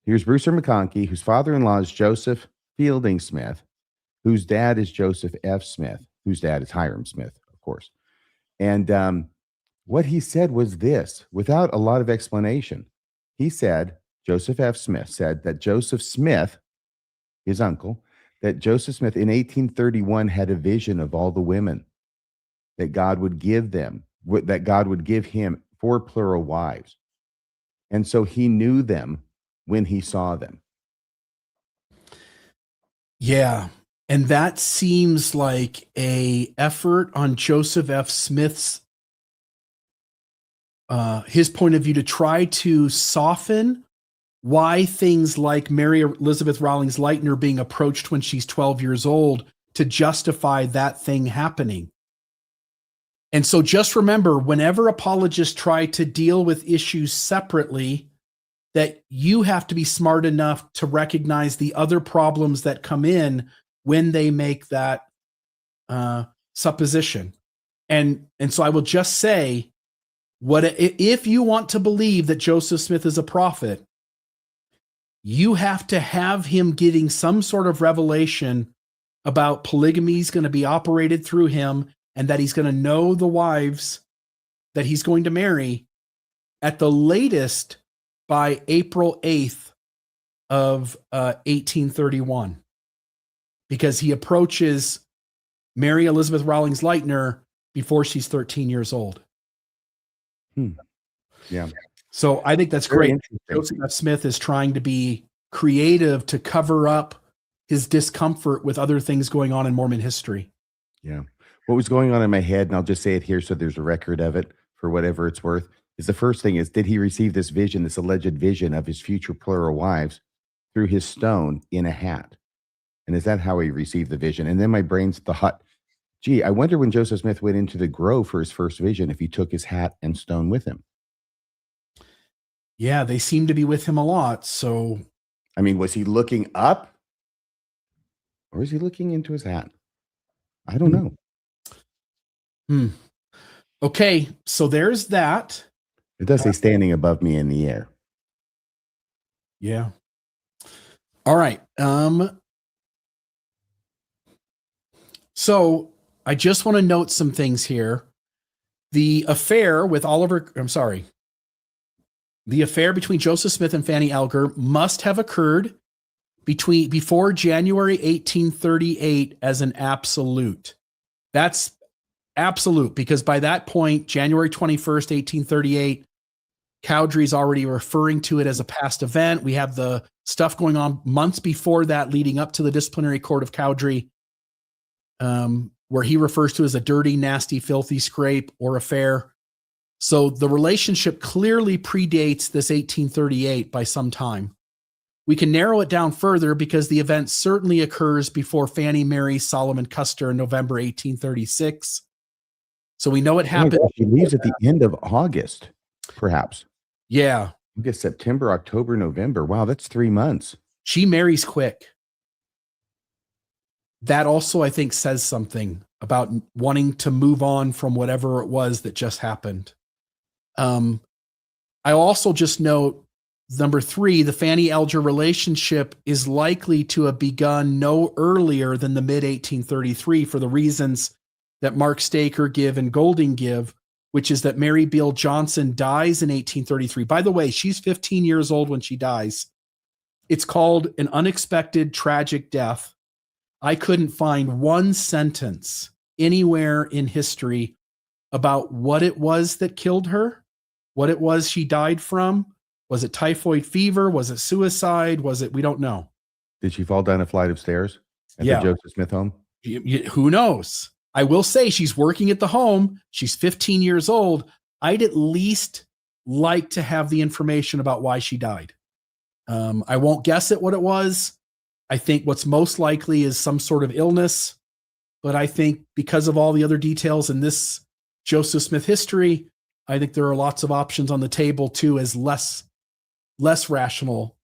Here's Bruce R. McConkie, whose father-in-law is Joseph Fielding Smith, whose dad is Joseph F. Smith, whose dad is Hiram Smith, of course. And What he said was this, without a lot of explanation. He said, Joseph F. Smith said that Joseph Smith, his uncle, that Joseph Smith in 1831 had a vision of all the women that God would give them, that God would give him 4 plural wives. And so he knew them when he saw them. Yeah. And that seems like a effort on Joseph F. Smith's his point of view to try to soften why things like Mary Elizabeth Rawlings Lightner being approached when she's 12 years old to justify that thing happening. And so just remember, whenever apologists try to deal with issues separately, that you have to be smart enough to recognize the other problems that come in when they make that supposition. And so I will just say, if you want to believe that Joseph Smith is a prophet, you have to have him getting some sort of revelation about polygamy is going to be operated through him, and that he's going to know the wives that he's going to marry at the latest by April 8th of 1831, because he approaches Mary Elizabeth Rawlings Lightner before she's 13 years old. Yeah. So I think that's Very great. Joseph F. Smith is trying to be creative to cover up his discomfort with other things going on in Mormon history. Yeah. What was going on in my head, and I'll just say it here so there's a record of it for whatever it's worth, is the first thing is, did he receive this vision, this alleged vision of his future plural wives through his stone in a hat? And is that how he received the vision? And then my brain's thought, gee, I wonder when Joseph Smith went into the grove for his first vision, if he took his hat and stone with him. Yeah, they seem to be with him a lot. So, I mean, was he looking up or is he looking into his hat? I don't know. Okay, so there's that. It does say standing above me in the air. Yeah. All right. So I just want to note some things here. The affair between Joseph Smith and Fanny Alger must have occurred before January 1838 as an absolute. That's absolute, because by that point, January 21st, 1838, Cowdery's already referring to it as a past event. We have the stuff going on months before that leading up to the disciplinary court of Cowdery, where he refers to as a dirty, nasty, filthy scrape or affair. So the relationship clearly predates this 1838 by some time. We can narrow it down further because the event certainly occurs before Fanny marries Solomon Custer in November 1836. So we know it happened. She leaves at the end of August, perhaps. Yeah. August, September, October, November. Wow, that's 3 months. She marries quick. That also, I think, says something about wanting to move on from whatever it was that just happened. I also just note, number 3, the Fanny Alger relationship is likely to have begun no earlier than the mid-1833 for the reasons that Mark Staker give and Golding give, which is that Mary Beale Johnson dies in 1833. By the way, she's 15 years old when she dies. It's called an unexpected tragic death. I couldn't find one sentence anywhere in history about what it was that killed her, what it was she died from. Was it typhoid fever? Was it suicide? We don't know. Did she fall down a flight of stairs at the Joseph Smith home? Who knows? I will say she's working at the home. She's 15 years old. I'd at least like to have the information about why she died. I won't guess at what it was. I think what's most likely is some sort of illness. But I think because of all the other details in this Joseph Smith history, I think there are lots of options on the table too as less rational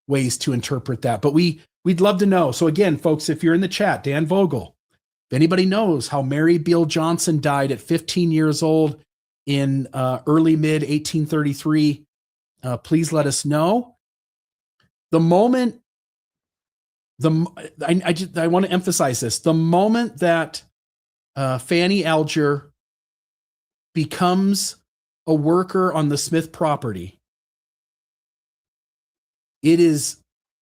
ways to interpret that. But we'd love to know. So again, folks, if you're in the chat, Dan Vogel, if anybody knows how Mary Beale Johnson died at 15 years old in early mid 1833, please let us know. The moment, I want to emphasize this, the moment that Fanny Alger becomes a worker on the Smith property, it is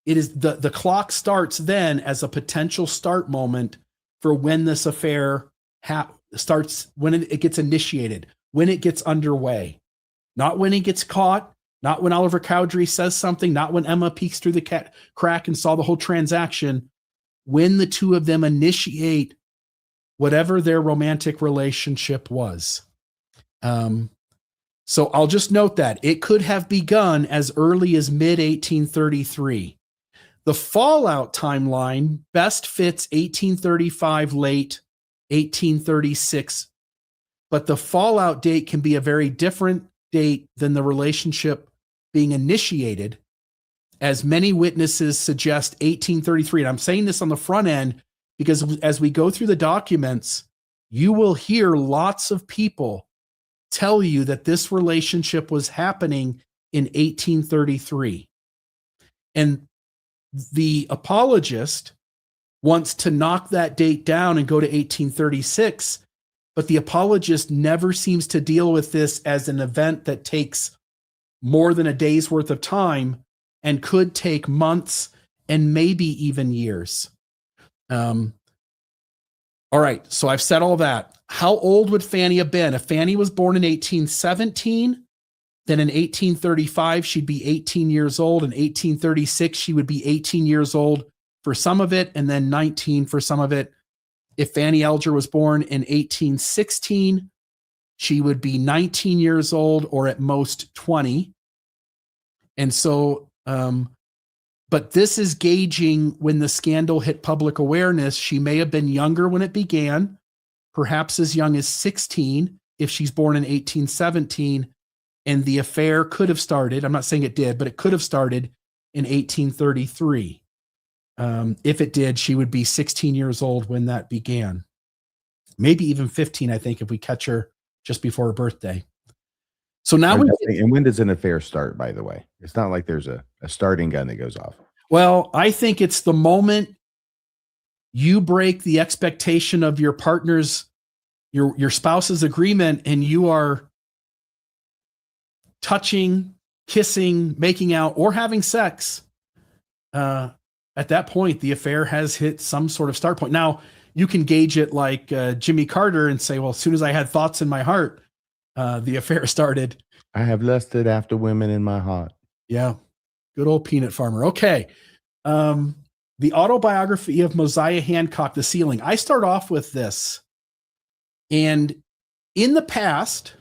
the clock starts then as a potential start moment for when this affair starts, when it gets initiated, when it gets underway. Not when he gets caught, not when Oliver Cowdery says something, not when Emma peeks through the crack and saw the whole transaction. When the two of them initiate whatever their romantic relationship was. So I'll just note that it could have begun as early as mid-1833. The fallout timeline best fits 1835 late, 1836, but the fallout date can be a very different date than the relationship being initiated, as many witnesses suggest 1833. And I'm saying this on the front end because as we go through the documents, you will hear lots of people tell you that this relationship was happening in 1833. And the apologist wants to knock that date down and go to 1836, but the apologist never seems to deal with this as an event that takes more than a day's worth of time and could take months and maybe even years. All right, so I've said all that. How old would Fanny have been? If Fanny was born in 1817, then in 1835, she'd be 18 years old. In 1836, she would be 18 years old for some of it, and then 19 for some of it. If Fanny Alger was born in 1816, she would be 19 years old or at most 20. And so, but this is gauging when the scandal hit public awareness. She may have been younger when it began, perhaps as young as 16 if she's born in 1817. And the affair could have started, I'm not saying it did, but it could have started in 1833. If it did, she would be 16 years old when that began. Maybe even 15, I think, if we catch her just before her birthday. So now, and when does an affair start, by the way? It's not like there's a starting gun that goes off. Well, I think it's the moment you break the expectation of your partner's, your spouse's agreement, and you are touching, kissing, making out, or having sex. At that point, the affair has hit some sort of start point. Now, you can gauge it like Jimmy Carter and say, well, as soon as I had thoughts in my heart, the affair started. I have lusted after women in my heart. Yeah. Good old peanut farmer. Okay. The autobiography of Mosiah Hancock, The Sealing. I start off with this. And in the past,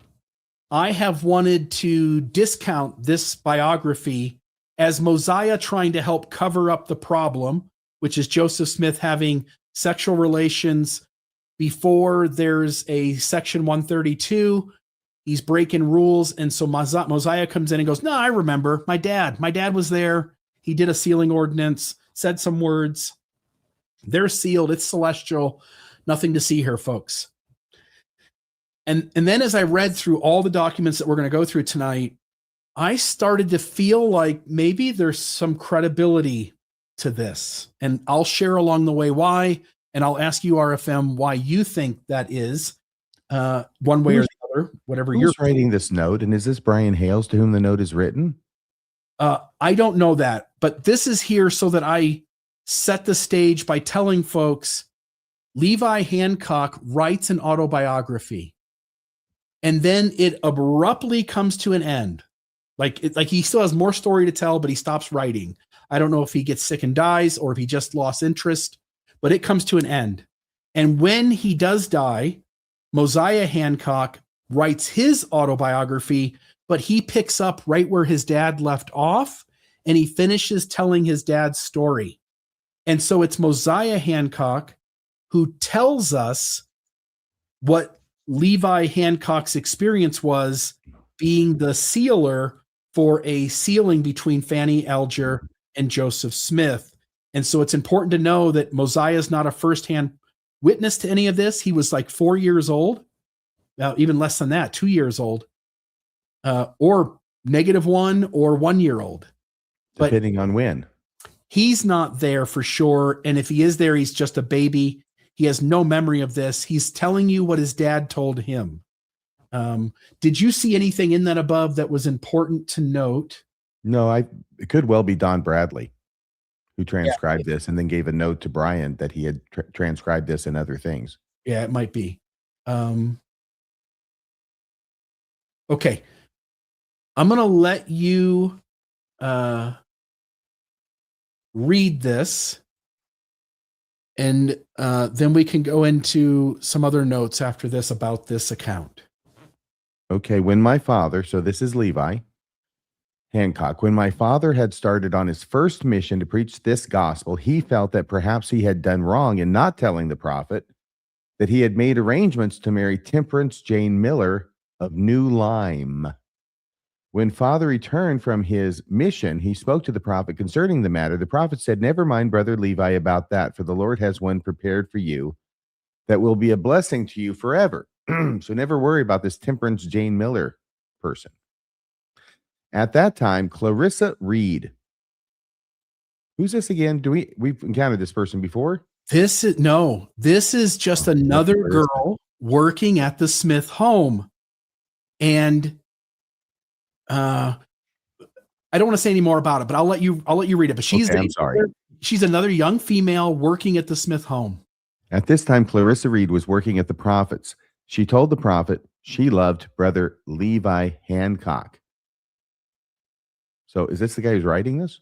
I have wanted to discount this biography as Mosiah trying to help cover up the problem, which is Joseph Smith having sexual relations before there's a section 132. He's breaking rules. And so Mosiah comes in and goes, no, I remember my dad was there. He did a sealing ordinance, said some words. They're sealed. It's celestial. Nothing to see here, folks. And then as I read through all the documents that we're going to go through tonight, I started to feel like maybe there's some credibility to this. And I'll share along the way why, and I'll ask you, RFM, why you think that is, one way or the other, whatever you're writing this note. And is this Brian Hales to whom the note is written? I don't know that, but this is here so that I set the stage by telling folks Levi Hancock writes an autobiography. And then it abruptly comes to an end. Like he still has more story to tell, but he stops writing. I don't know if he gets sick and dies or if he just lost interest, but it comes to an end. And when he does die, Mosiah Hancock writes his autobiography, but he picks up right where his dad left off, and he finishes telling his dad's story. And so it's Mosiah Hancock who tells us what Levi Hancock's experience was being the sealer for a sealing between Fanny Alger and Joseph Smith. And so it's important to know that Mosiah is not a firsthand witness to any of this. He was like 4 years old, even less than that, 2 years old, or -1 or 1 year old. Depending on when. He's not there for sure. And if he is there, he's just a baby. He has no memory of this. He's telling you what his dad told him. Did you see anything in that above that was important to note? No, it could well be Don Bradley who transcribed this and then gave a note to Brian that he had transcribed this and other things. Yeah, it might be. Okay. I'm going to let you read this, and then we can go into some other notes after this about this account. Okay, when my father, so this is Levi Hancock, when my father had started on his first mission to preach this gospel, he felt that perhaps he had done wrong in not telling the prophet that he had made arrangements to marry Temperance Jane Miller of New Lyme. When father returned from his mission, he spoke to the prophet concerning the matter. The prophet said, "Never mind, brother Levi, about that, for the Lord has one prepared for you that will be a blessing to you forever." So never worry about this Temperance Jane Miller person. At that time, Clarissa Reed. Who's this again? We've encountered this person before? This is just another girl working at the Smith home. And I don't want to say any more about it, but I'll let you read it. But she's another young female working at the Smith home. At this time, Clarissa Reed was working at the prophet's. She told the prophet she loved brother Levi Hancock. So is this the guy who's writing this?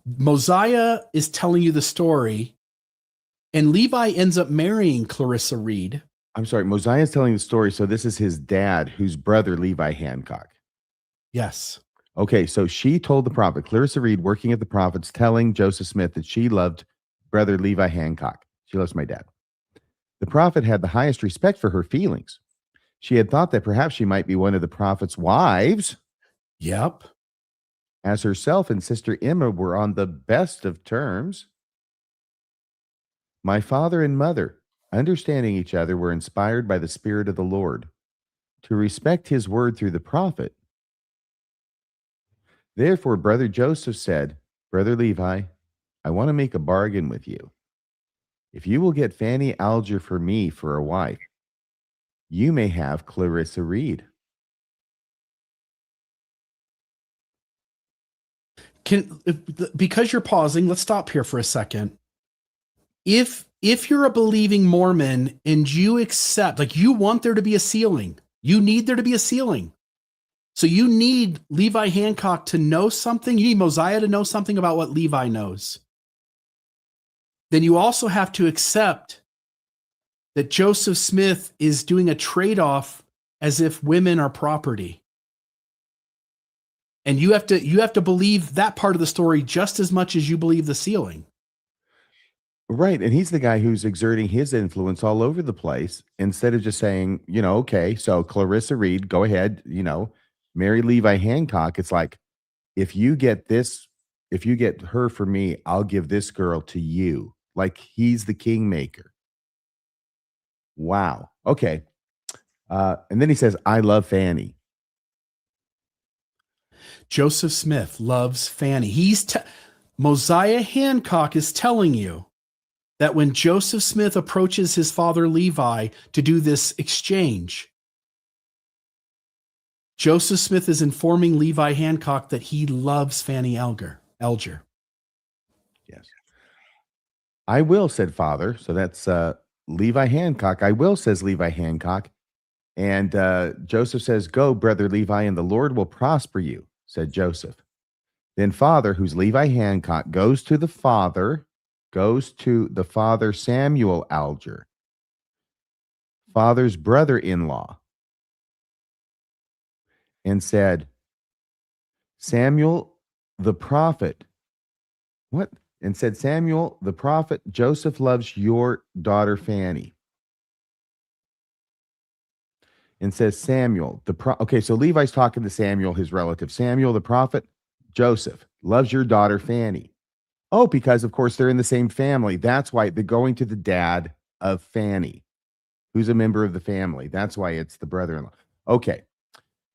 Mosiah is telling you the story, and Levi ends up marrying Clarissa Reed. I'm sorry, Mosiah is telling the story. So this is his dad, who's brother Levi Hancock. Yes. Okay, so she told the prophet, Clarissa Reed, working at the prophet's, telling Joseph Smith that she loved brother Levi Hancock. She loves my dad. The prophet had the highest respect for her feelings. She had thought that perhaps she might be one of the prophet's wives. Yep. As herself and sister Emma were on the best of terms. My father and mother, understanding each other, were inspired by the Spirit of the Lord to respect his word through the prophet. Therefore, brother Joseph said, "Brother Levi, I want to make a bargain with you. If you will get Fanny Alger for me for a wife, you may have Clarissa Reed." Because you're pausing, let's stop here for a second. If you're a believing Mormon and you accept, like, you want there to be a sealing, you need there to be a sealing. So you need Levi Hancock to know something. You need Mosiah to know something about what Levi knows. Then you also have to accept that Joseph Smith is doing a trade-off as if women are property. And you have to believe that part of the story just as much as you believe the sealing. Right. And he's the guy who's exerting his influence all over the place instead of just saying, okay, so Clarissa Reed, go ahead, marry Levi Hancock. It's like, if you get her for me, I'll give this girl to you. Like, he's the kingmaker. Wow. Okay. And then he says, "I love Fanny." Joseph Smith loves Fanny. Mosiah Hancock is telling you that when Joseph Smith approaches his father Levi to do this exchange, Joseph Smith is informing Levi Hancock that he loves Fanny Alger. Yes. "I will," said father. So that's Levi Hancock. "I will," says Levi Hancock. And Joseph says, "Go, brother Levi, and the Lord will prosper you," said Joseph. Then father, who's Levi Hancock, goes to the father Samuel Alger, father's brother-in-law, and said, "Samuel the prophet," what? And said, "Samuel the prophet, Joseph loves your daughter Fanny." And says, "Samuel okay, so Levi's talking to Samuel, his relative. "Samuel the prophet, Joseph loves your daughter Fanny." Oh, because of course they're in the same family. That's why they're going to the dad of Fanny, who's a member of the family. That's why it's the brother-in-law. Okay.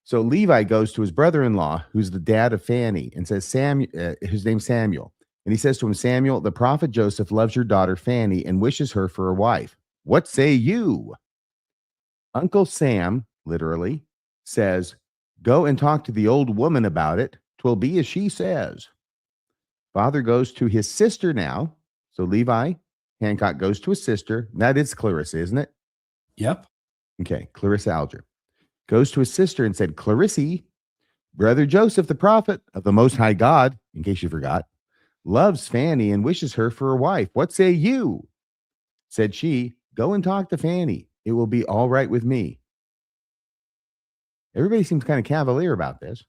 So Levi goes to his brother-in-law, who's the dad of Fanny, and says, his name's Samuel. And he says to him, "Samuel, the prophet Joseph loves your daughter Fanny and wishes her for a wife. What say you?" Uncle Sam, literally, says, "Go and talk to the old woman about it. 'Twill be as she says." Father goes to his sister now. So Levi Hancock goes to his sister. That is Clarissa, isn't it? Yep. Okay, Clarissa Alger. Goes to his sister and said, "Clarissa, Brother Joseph, the prophet of the Most High God," in case you forgot, "loves Fanny and wishes her for a wife. What say you?" Said she, "Go and talk to Fanny. It will be all right with me." Everybody seems kind of cavalier about this.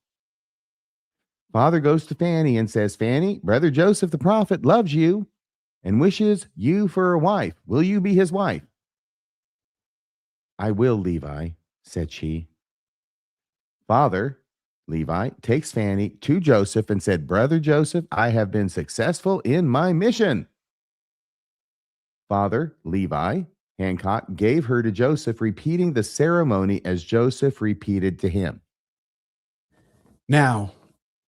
Father goes to Fanny and says, "Fanny, Brother Joseph, the prophet, loves you and wishes you for a wife. Will you be his wife?" "I will, Levi," said she. Father, Levi, takes Fanny to Joseph and said, "Brother Joseph, I have been successful in my mission." Father, Levi Hancock, gave her to Joseph, repeating the ceremony as Joseph repeated to him. Now,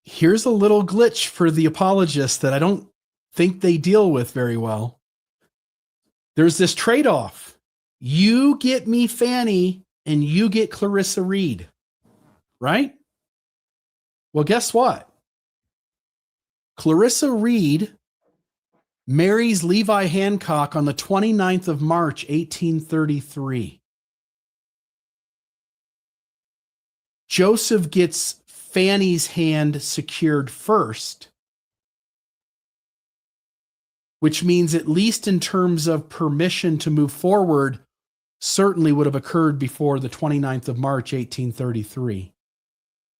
here's a little glitch for the apologists that I don't think they deal with very well. There's this trade-off. You get me Fanny and you get Clarissa Reed, right? Well, guess what? Clarissa Reed marries Levi Hancock on the 29th of March, 1833. Joseph gets Fanny's hand secured first, which means, at least in terms of permission to move forward, certainly would have occurred before the 29th of March, 1833.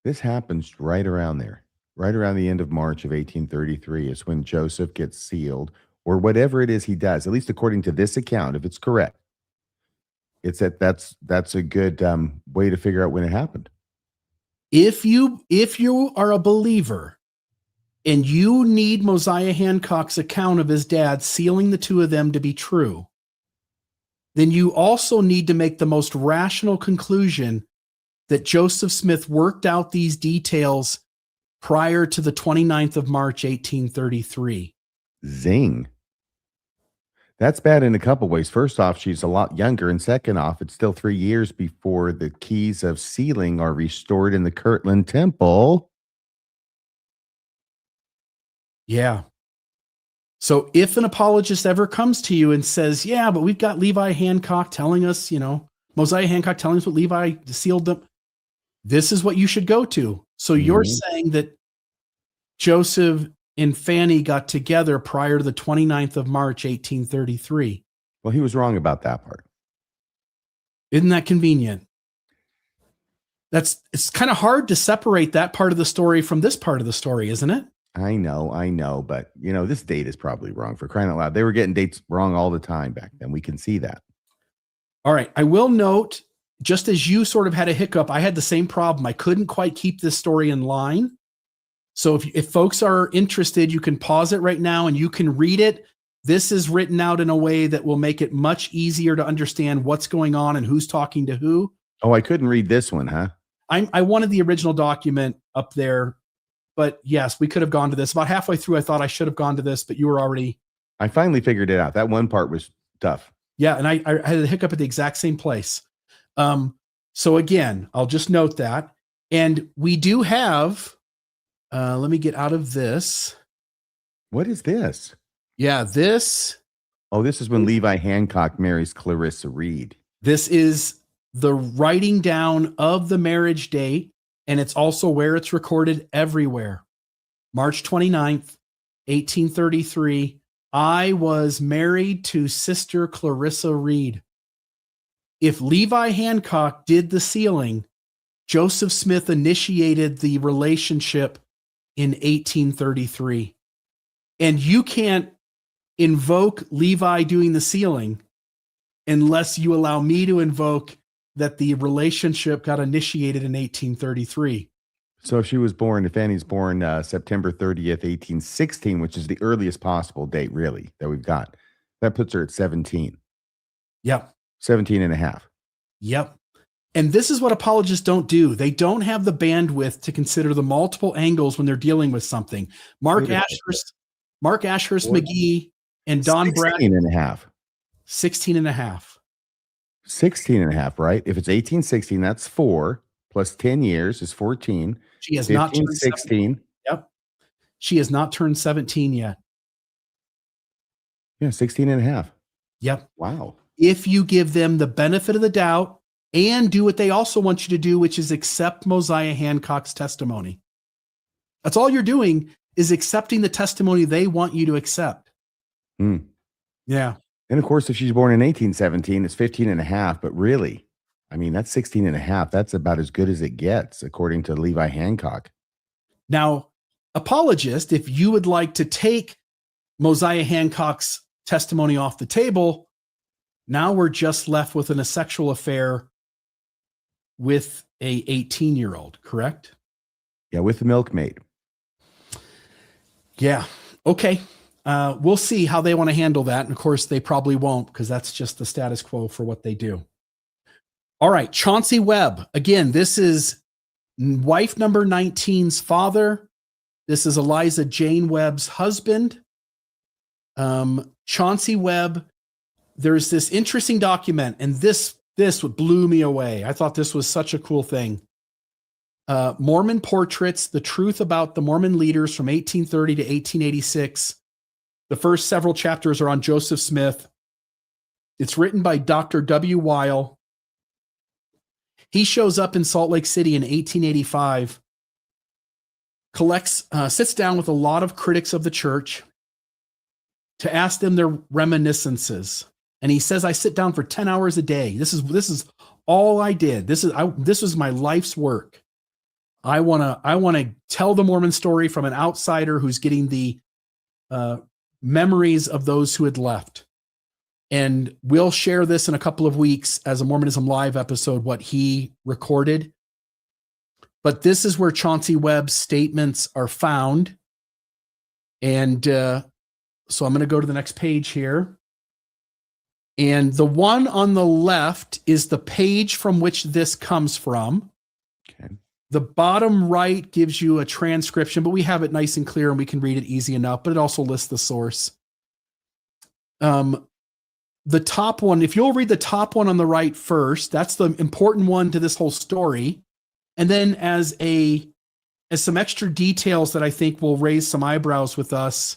This happens right around there. Right around the end of March of 1833 is when Joseph gets sealed, or whatever it is he does, at least according to this account, if it's correct. It's that's a good way to figure out when it happened. If you are a believer and you need Mosiah Hancock's account of his dad sealing the two of them to be true, then you also need to make the most rational conclusion that Joseph Smith worked out these details prior to the 29th of March, 1833. Zing. That's bad in a couple ways. First off, she's a lot younger. And second off, it's still 3 years before the keys of sealing are restored in the Kirtland temple. Yeah. So if an apologist ever comes to you and says, "Yeah, but we've got Levi Hancock telling us, Mosiah Hancock telling us what Levi sealed them," this is what you should go to. So you're saying that Joseph and Fanny got together prior to the 29th of March, 1833. Well, he was wrong about that part. Isn't that convenient? It's kind of hard to separate that part of the story from this part of the story, isn't it? I know, but this date is probably wrong, for crying out loud. They were getting dates wrong all the time back then. We can see that. All right. I will note, just as you sort of had a hiccup, I had the same problem. I couldn't quite keep this story in line. So if folks are interested, you can pause it right now and you can read it. This is written out in a way that will make it much easier to understand what's going on and who's talking to who. Oh, I couldn't read this one, huh? I wanted the original document up there, but yes, we could have gone to this. About halfway through, I thought I should have gone to this, but you were already. I finally figured it out. That one part was tough. Yeah, and I had a hiccup at the exact same place. So again, I'll just note that. And we do have, let me get out of this. What is this? Yeah, this. Oh, this is when Levi Hancock marries Clarissa Reed. This is the writing down of the marriage date, and it's also where it's recorded everywhere. March 29th, 1833. I was married to Sister Clarissa Reed. If Levi Hancock did the sealing, Joseph Smith initiated the relationship in 1833. And you can't invoke Levi doing the sealing unless you allow me to invoke that the relationship got initiated in 1833. So if Fanny's born September 30th, 1816, which is the earliest possible date, really, that we've got, that puts her at 17. Yep. 17 and a half. Yep. And this is what apologists don't do. They don't have the bandwidth to consider the multiple angles when they're dealing with something. Mark Ashurst McGee, and Don Brad. 16 and a half. 16 and a half. 16 and a half, right? If it's 18, 16, that's 4 plus 10 years is 14. She has 15, not turned 16. Yep. She has not turned 17 yet. Yeah, 16 and a half. Yep. Wow. If you give them the benefit of the doubt and do what they also want you to do, which is accept Mosiah Hancock's testimony. That's all you're doing, is accepting the testimony they want you to accept. Yeah. And of course, if she's born in 1817, it's 15 and a half. But really, I mean, that's 16 and a half. That's about as good as it gets, according to Levi Hancock. Now, apologist, if you would like to take Mosiah Hancock's testimony off the table, now we're just left with a sexual affair with a 18-year-old, correct? Yeah, with the milkmaid. Yeah. Okay. We'll see how they want to handle that. And of course, they probably won't, because that's just the status quo for what they do. All right. Chauncey Webb. Again, this is wife number 19's father. This is Eliza Jane Webb's husband. Chauncey Webb, there's this interesting document, and this blew me away. I thought this was such a cool thing. Mormon Portraits, the truth about the Mormon leaders from 1830 to 1886. The first several chapters are on Joseph Smith. It's written by Dr. W. Weil. He shows up in Salt Lake City in 1885, sits down with a lot of critics of the church to ask them their reminiscences. And he says, I sit down for 10 hours a day. This is all I did. This was my life's work. I want to tell the Mormon story from an outsider who's getting the memories of those who had left. And we'll share this in a couple of weeks as a Mormonism Live episode, what he recorded. But this is where Chauncey Webb's statements are found. And so I'm going to go to the next page here. And the one on the left is the page from which this comes from. Okay. The bottom right gives you a transcription, but we have it nice and clear and we can read it easy enough, but it also lists the source. The top one, if you'll read the top one on the right first, that's the important one to this whole story. And then as some extra details that I think will raise some eyebrows with us,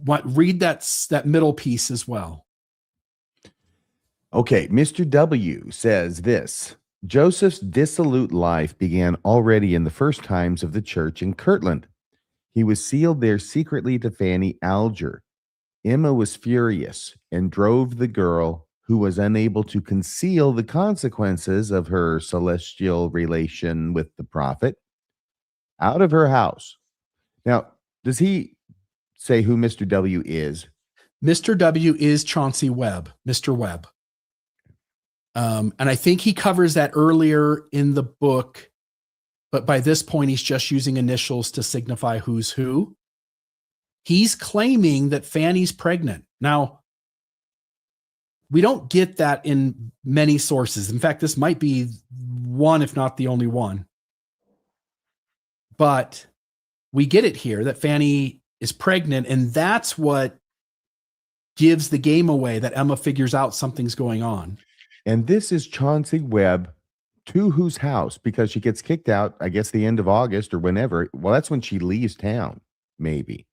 read that middle piece as well. Okay, Mr. W says this. Joseph's dissolute life began already in the first times of the church in Kirtland. He was sealed there secretly to Fanny Alger. Emma was furious and drove the girl, who was unable to conceal the consequences of her celestial relation with the prophet, out of her house. Now, does he say who Mr. W is? Mr. W is Chauncey Webb, Mr. Webb. And I think he covers that earlier in the book, but by this point, he's just using initials to signify who's who. He's claiming that Fanny's pregnant. Now, we don't get that in many sources. In fact, this might be one, if not the only one. But we get it here that Fanny is pregnant, and that's what gives the game away, that Emma figures out something's going on. And this is Chauncey Webb, to whose house? Because she gets kicked out, I guess, the end of August or whenever. Well, that's when she leaves town, maybe.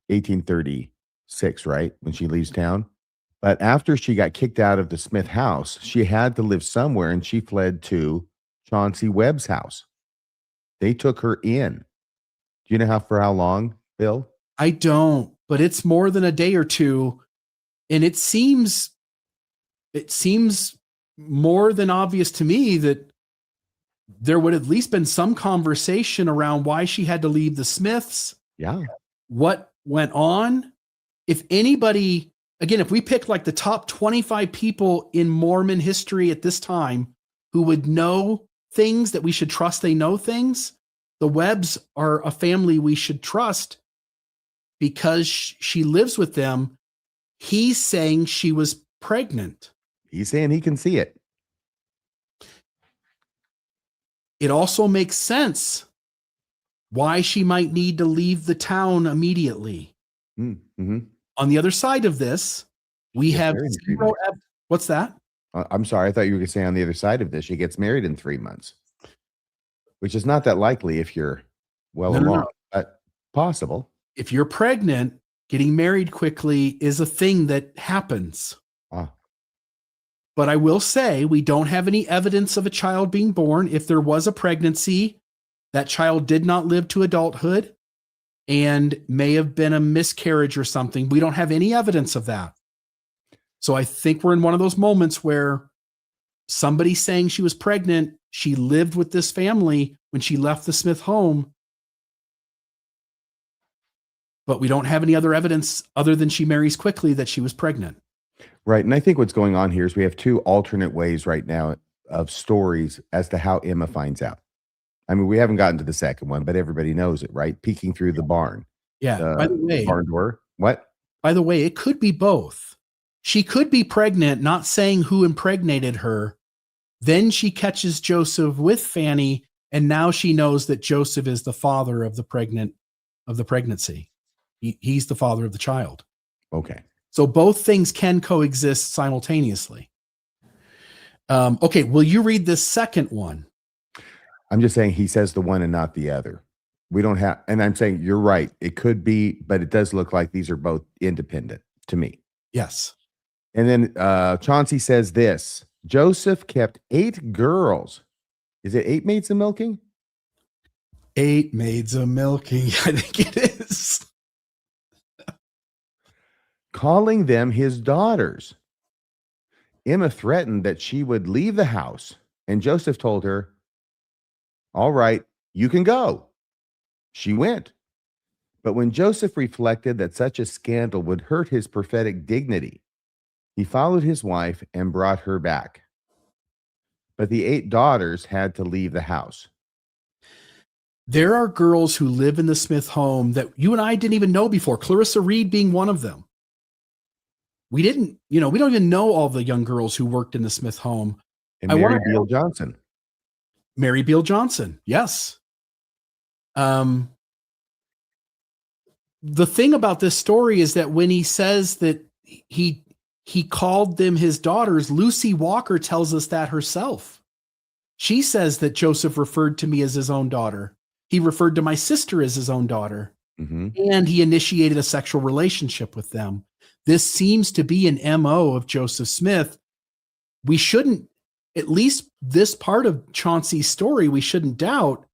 1836, right? When she leaves town. But after she got kicked out of the Smith house, she had to live somewhere, and she fled to Chauncey Webb's house. They took her in. Do you know for how long, Bill? I don't, but it's more than a day or two. And it seems more than obvious to me that there would at least been some conversation around why she had to leave the Smiths. Yeah. What went on? If anybody, again, if we pick like the top 25 people in Mormon history at this time who would know things that we should trust they know things, the Webbs are a family we should trust because she lives with them. He's saying she was pregnant. He's saying he can see it. It also makes sense why she might need to leave the town immediately. Mm-hmm. On the other side of this, we have zero. What's that? I'm sorry. I thought you were going to say on the other side of this, she gets married in 3 months, which is not that likely if you're well No, no, along, no. but possible. If you're pregnant, getting married quickly is a thing that happens. Ah, But I will say we don't have any evidence of a child being born. If there was a pregnancy, that child did not live to adulthood and may have been a miscarriage or something. We don't have any evidence of that. So I think we're in one of those moments where somebody saying she was pregnant, she lived with this family when she left the Smith home, but we don't have any other evidence other than she marries quickly that she was pregnant. right. And I think what's going on here is we have two alternate ways right now of stories as to how Emma finds out. I mean, we haven't gotten to the second one, but everybody knows it, right? Peeking through the barn. Yeah. By the way, barn door. What? By the way, it could be both. She could be pregnant, not saying who impregnated her. Then she catches Joseph with Fanny, and now she knows that Joseph is the father of the pregnancy. He's the father of the child. Okay. So both things can coexist simultaneously. Okay, will you read this second one? I'm just saying he says the one and not the other. We don't have, and I'm saying you're right. It could be, but it does look like these are both independent to me. Yes. And then Chauncey says this: Joseph kept 8 girls. Is it 8 maids of milking? 8 maids of milking. I think it is. Calling them his daughters. Emma threatened that she would leave the house, and Joseph told her, all right, you can go. She went. But when Joseph reflected that such a scandal would hurt his prophetic dignity, he followed his wife and brought her back. But the 8 daughters had to leave the house. There are girls who live in the Smith home that you and I didn't even know before, Clarissa Reed being one of them. We don't even know all the young girls who worked in the Smith home. And Mary Beale Johnson. Mary Beale Johnson, yes. The thing about this story is that when he says that he called them his daughters, Lucy Walker tells us that herself. She says that Joseph referred to me as his own daughter. He referred to my sister as his own daughter. Mm-hmm. And he initiated a sexual relationship with them. This seems to be an MO of Joseph Smith. We shouldn't, at least this part of Chauncey's story, we shouldn't doubt,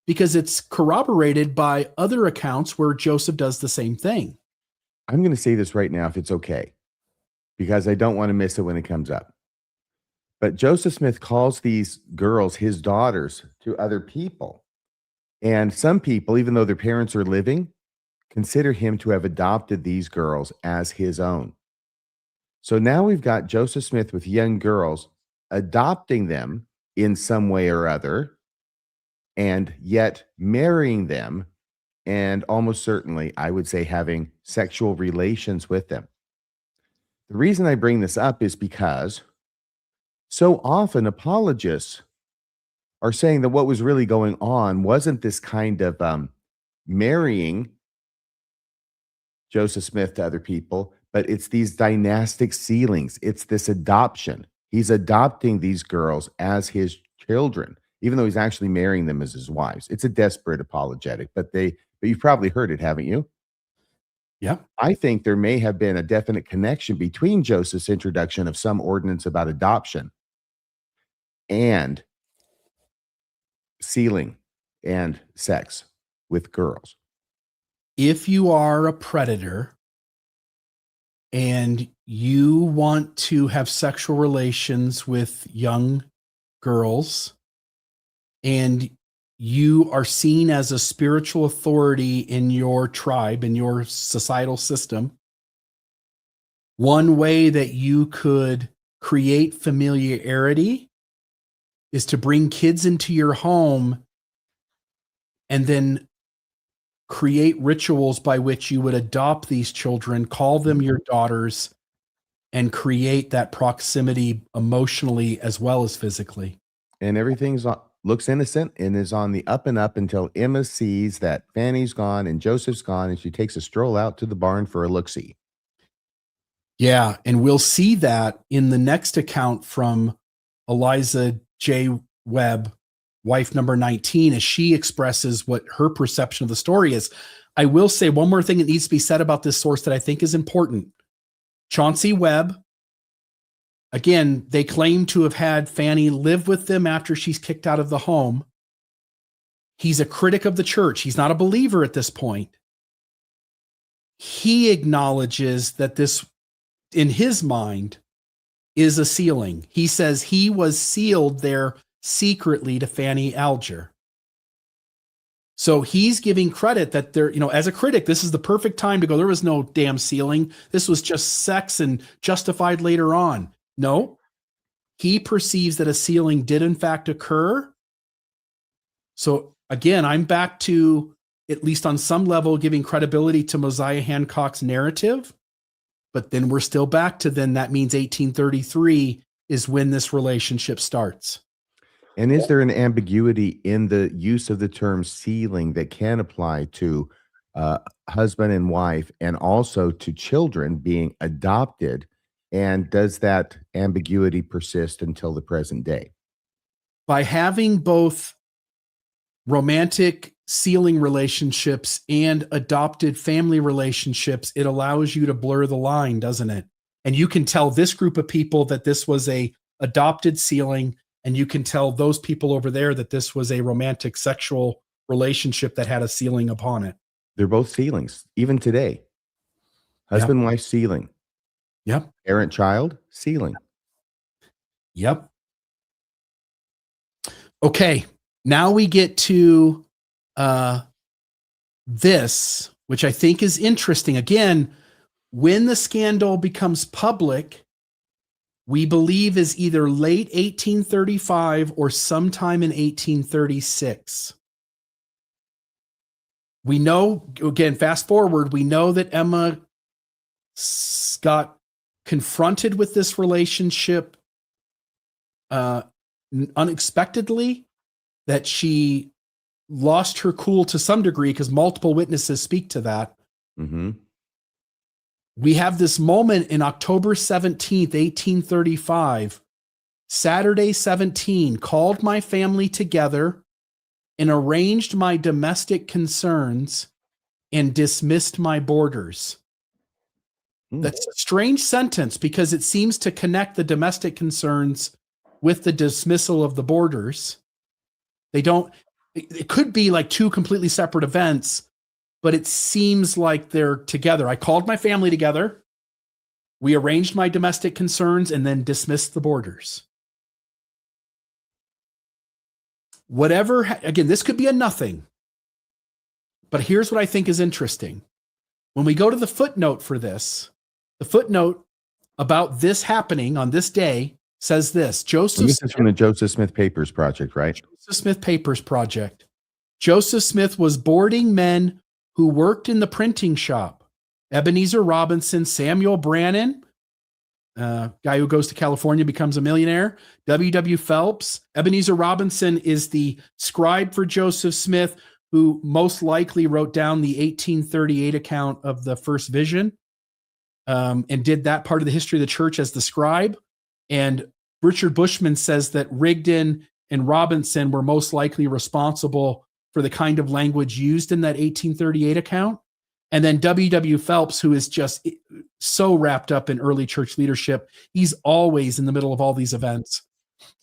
because it's corroborated by other accounts where Joseph does the same thing. I'm going to say this right now, if it's okay, because I don't want to miss it when it comes up. But Joseph Smith calls these girls his daughters to other people. And some people, even though their parents are living, consider him to have adopted these girls as his own. So now we've got Joseph Smith with young girls adopting them in some way or other, and yet marrying them, and almost certainly, I would say, having sexual relations with them. The reason I bring this up is because so often apologists are saying that what was really going on wasn't this kind of marrying Joseph Smith to other people, but it's these dynastic sealings. It's this adoption. He's adopting these girls as his children, even though he's actually marrying them as his wives. It's a desperate apologetic, but you've probably heard it, haven't you? Yeah. I think there may have been a definite connection between Joseph's introduction of some ordinance about adoption and sealing and sex with girls. If you are a predator and you want to have sexual relations with young girls and you are seen as a spiritual authority in your tribe, in your societal system, one way that you could create familiarity is to bring kids into your home and then create rituals by which you would adopt these children, call them your daughters, and create that proximity emotionally as well as physically. And everything's looks innocent and is on the up and up until Emma sees that Fanny's gone and Joseph's gone, and she takes a stroll out to the barn for a look-see. Yeah, and we'll see that in the next account from Eliza Webb, wife number 19, as she expresses what her perception of the story is. I will say one more thing that needs to be said about this source that I think is important. Chauncey Webb, again, they claim to have had Fanny live with them after she's kicked out of the home. He's a critic of the church. He's not a believer at this point. He acknowledges that this, in his mind, is a sealing. He says he was sealed there secretly to Fanny Alger. So he's giving credit that there, as a critic, this is the perfect time to go, there was no damn sealing. This was just sex and justified later on. No, he perceives that a sealing did in fact occur. So again, I'm back to, at least on some level, giving credibility to Mosiah Hancock's narrative. But then we're still back to then that means 1833 is when this relationship starts. And is there an ambiguity in the use of the term sealing that can apply to husband and wife and also to children being adopted? And does that ambiguity persist until the present day? By having both romantic sealing relationships and adopted family relationships, it allows you to blur the line, doesn't it? And you can tell this group of people that this was a adopted sealing, and you can tell those people over there that this was a romantic sexual relationship that had a sealing upon it. They're both sealings, even today. Husband, wife, sealing. Yep. Parent, child, sealing. Yep. Okay. Now we get to this, which I think is interesting. Again, when the scandal becomes public, we believe is either late 1835 or sometime in 1836. We know, again, fast forward, we know that Emma got confronted with this relationship unexpectedly, that she lost her cool to some degree because multiple witnesses speak to that. Mm-hmm. We have this moment in October 17th, 1835, Saturday 17, called my family together and arranged my domestic concerns and dismissed my boarders. That's a strange sentence because it seems to connect the domestic concerns with the dismissal of the boarders. It could be like two completely separate events, but it seems like they're together. I called my family together. We arranged my domestic concerns and then dismissed the boarders. Again, this could be a nothing, but here's what I think is interesting. When we go to the footnote for this, the footnote about this happening on this day says this. This is from the Joseph Smith Papers Project, right? Joseph Smith Papers Project. Joseph Smith was boarding men who worked in the printing shop. Ebenezer Robinson, Samuel Brannan, guy who goes to California, becomes a millionaire. W.W. Phelps. Ebenezer Robinson is the scribe for Joseph Smith, who most likely wrote down the 1838 account of the first vision, and did that part of the history of the church as the scribe. And Richard Bushman says that Rigdon and Robinson were most likely responsible for the kind of language used in that 1838 account. And then W.W. Phelps, who is just so wrapped up in early church leadership, he's always in the middle of all these events.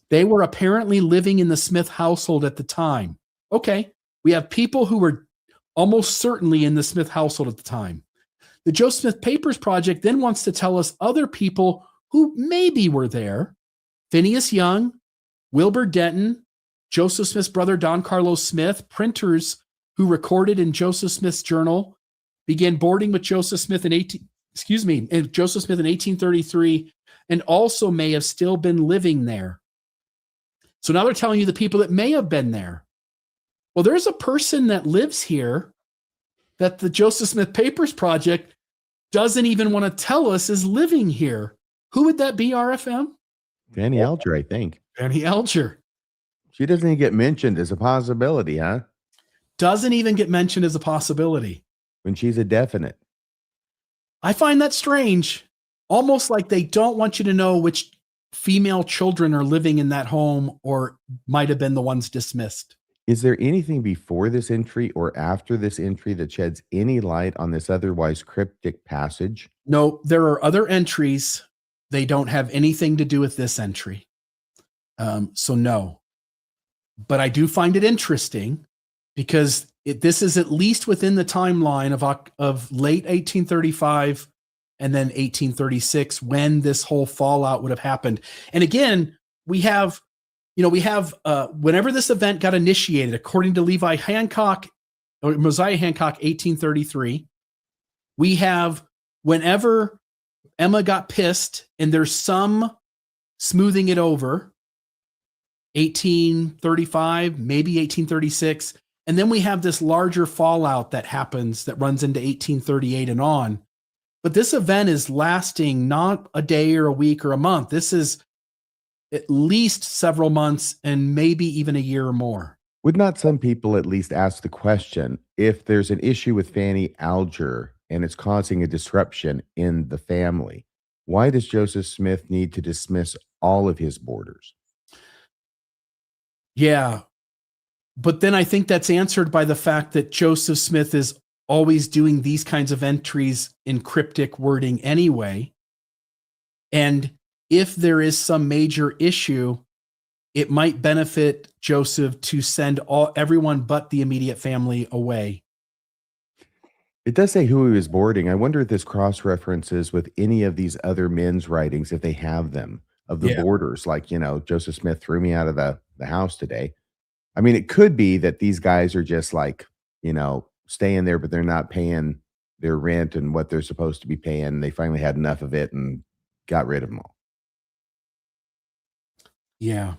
They were apparently living in the Smith household at the time. Okay, we have people who were almost certainly in the Smith household at the time. The Joseph Smith Papers Project then wants to tell us other people who maybe were there. Phineas Young, Wilbur Denton, Joseph Smith's brother Don Carlos Smith, printers who recorded in Joseph Smith's journal, began boarding with Joseph Smith in 1833, and also may have still been living there. So now they're telling you the people that may have been there. Well, there's a person that lives here that the Joseph Smith Papers Project doesn't even want to tell us is living here. Who would that be, RFM? Fanny Alger, I think. Fanny Alger. She doesn't even get mentioned as a possibility, huh? Doesn't even get mentioned as a possibility. When she's a definite. I find that strange. almost like they don't want you to know which female children are living in that home or might have been the ones dismissed. Is there anything before this entry or after this entry that sheds any light on this otherwise cryptic passage? No, there are other entries. They don't have anything to do with this entry. So no. But I do find it interesting because this is at least within the timeline of late 1835 and then 1836 when this whole fallout would have happened. And again, we have whenever this event got initiated, according to Levi Hancock or Mosiah Hancock, 1833, we have whenever Emma got pissed and there's some smoothing it over, 1835, maybe 1836. And then we have this larger fallout that happens that runs into 1838 and on. But this event is lasting not a day or a week or a month. This is at least several months and maybe even a year or more. Would not some people at least ask the question, if there's an issue with Fanny Alger and it's causing a disruption in the family, why does Joseph Smith need to dismiss all of his boarders? Yeah. But then I think that's answered by the fact that Joseph Smith is always doing these kinds of entries in cryptic wording anyway. And if there is some major issue, it might benefit Joseph to send everyone but the immediate family away. It does say who he was boarding. I wonder if this cross-references with any of these other men's writings, if they have them, of the boarders. Like, Joseph Smith threw me out of the house today. I mean, it could be that these guys are just like, staying there, but they're not paying their rent and what they're supposed to be paying. They finally had enough of it and got rid of them all. Yeah.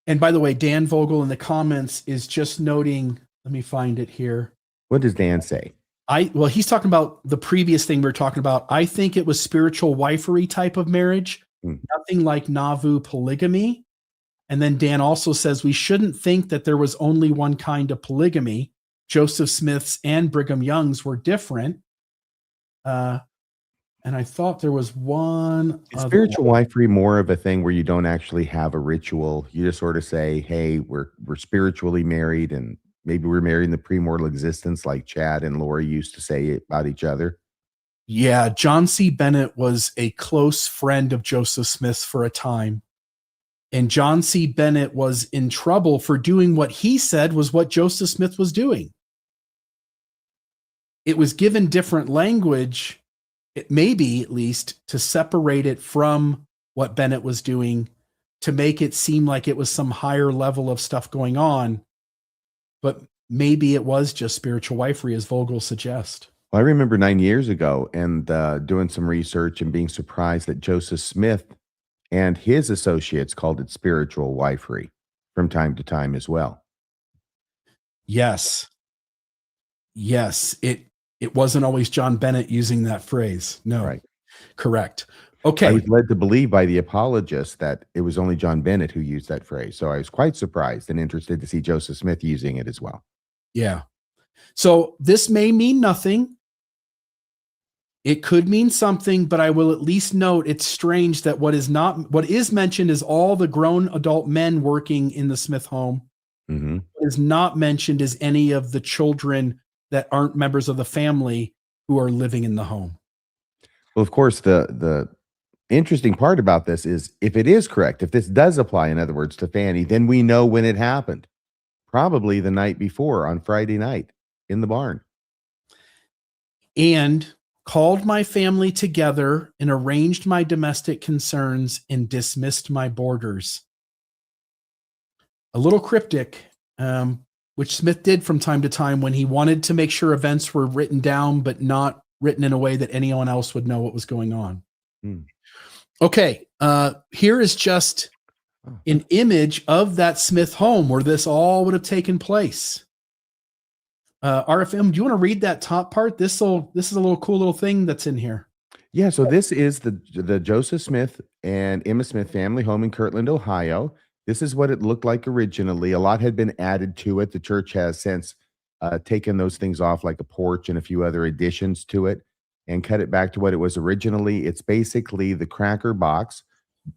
And by the way, Dan Vogel in the comments is just noting, let me find it here. What does Dan say? Well, he's talking about the previous thing we were talking about. I think it was spiritual wifery type of marriage, nothing like Nauvoo polygamy. And then Dan also says we shouldn't think that there was only one kind of polygamy. Joseph Smith's and Brigham Young's were different. And I thought there was one. Is spiritual wifery more of a thing where you don't actually have a ritual? You just sort of say, hey, we're spiritually married, and maybe we're married in the premortal existence, like Chad and Lori used to say about each other. Yeah, John C. Bennett was a close friend of Joseph Smith's for a time. And John C. Bennett was in trouble for doing what he said was what Joseph Smith was doing. It was given different language, it maybe at least, to separate it from what Bennett was doing, to make it seem like it was some higher level of stuff going on. But maybe it was just spiritual wifery, as Vogel suggests. Well, I remember 9 years ago and doing some research and being surprised that Joseph Smith and his associates called it spiritual wifery from time to time as well. Yes. It wasn't always John Bennett using that phrase. No. Right. Correct. Okay. I was led to believe by the apologists that it was only John Bennett who used that phrase. So I was quite surprised and interested to see Joseph Smith using it as well. Yeah. So this may mean nothing. It could mean something, but I will at least note it's strange that what is mentioned is all the grown adult men working in the Smith home. Mm-hmm. What is not mentioned is any of the children that aren't members of the family who are living in the home. Well, of course, the interesting part about this is if it is correct, if this does apply, in other words, to Fanny, then we know when it happened. Probably the night before on Friday night in the barn. And called my family together and arranged my domestic concerns and dismissed my boarders. A little cryptic, which Smith did from time to time when he wanted to make sure events were written down, but not written in a way that anyone else would know what was going on. Okay. Here is just an image of that Smith home where this all would have taken place. RFM, do you want to read that top part? This is a little cool little thing that's in here. Yeah, so this is the Joseph Smith and Emma Smith family home in Kirtland, Ohio. This is what it looked like originally. A lot had been added to it. The church has since taken those things off, like a porch and a few other additions to it. and cut it back to what it was originally. It's basically the cracker box,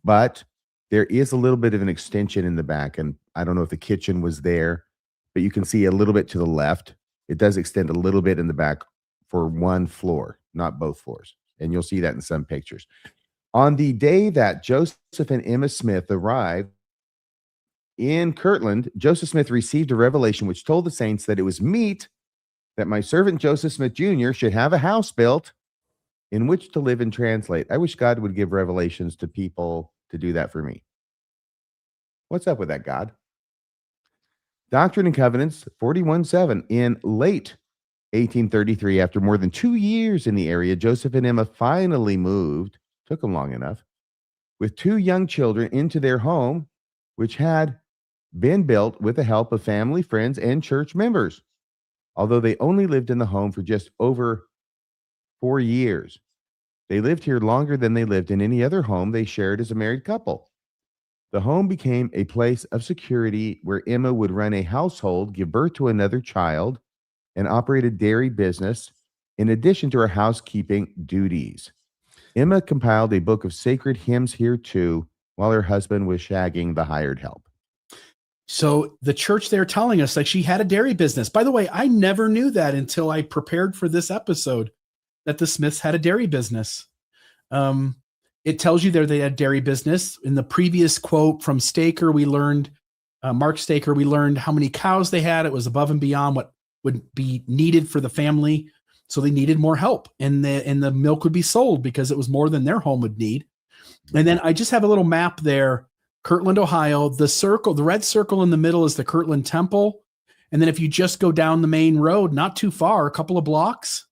but there is a little bit of an extension in the back. And I don't know if the kitchen was there, but you can see a little bit to the left. It does extend a little bit in the back for one floor, not both floors. And you'll see that in some pictures. On the day that Joseph and Emma Smith arrived in Kirtland, Joseph Smith received a revelation which told the saints that it was meet that my servant Joseph Smith Jr. should have a house built in which to live and translate. I wish God would give revelations to people to do that for me. What's up with that, God? Doctrine and Covenants 41:7. In late 1833, after more than 2 years in the area, Joseph and Emma finally moved, took them long enough, with 2 young children into their home, which had been built with the help of family, friends, and church members. Although they only lived in the home for just over 4 years, they lived here longer than they lived in any other home they shared as a married couple. The home became a place of security where Emma would run a household, give birth to another child, and operate a dairy business in addition to her housekeeping duties. Emma compiled a book of sacred hymns here too, while her husband was shagging the hired help. So the church they're telling us like she had a dairy business. By the way, I never knew that until I prepared for this episode that the Smiths had a dairy business. It tells you there they had dairy business. In the previous quote from Staker, we learned, Mark Staker, we learned how many cows they had. It was above and beyond what would be needed for the family. So they needed more help, and the milk would be sold because it was more than their home would need. And then I just have a little map there. Kirtland, Ohio, the red circle in the middle is the Kirtland Temple. And then if you just go down the main road, not too far, a couple of blocks,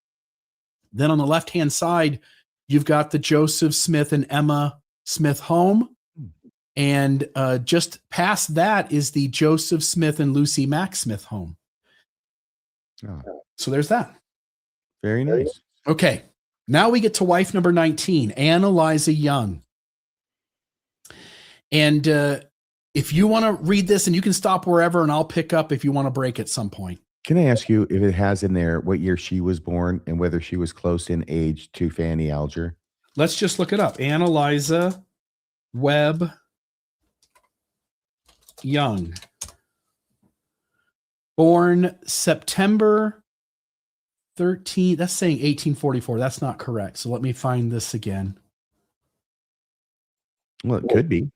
then on the left-hand side, you've got the Joseph Smith and Emma Smith home. And just past that is the Joseph Smith and Lucy Mack Smith home. Oh, So there's that. very nice. Okay. Now we get to wife number 19, Eliza Young. And if you want to read this, and you can stop wherever, and I'll pick up if you want to break at some point. Can I ask you if it has in there what year she was born and whether she was close in age to Fanny Alger? Let's just look it up. Eliza Webb Young. Born September 13th. That's saying 1844. That's not correct. So let me find this again. Well, it could be.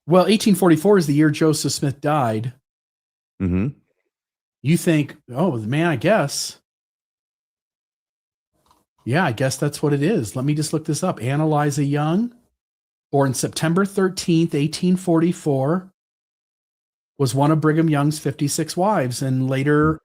Well, 1844 is the year Joseph Smith died. Mm-hmm. You think, oh, man, I guess. Yeah, I guess that's what it is. Let me just look this up. Eliza Young, born September 13th, 1844, was one of Brigham Young's 56 wives, and later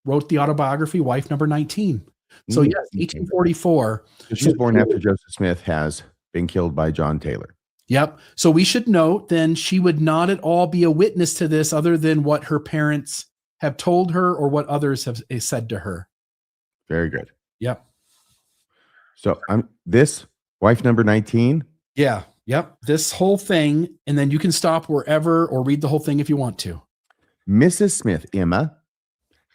wrote the autobiography, Wife Number 19. So yes, 1844. So she's born after Joseph Smith has been killed by John Taylor. Yep. So we should note then she would not at all be a witness to this other than what her parents have told her or what others have said to her. Very good. Yep. So this wife number 19. Yeah. Yep. This whole thing. And then you can stop wherever or read the whole thing if you want to. Mrs. Smith, Emma,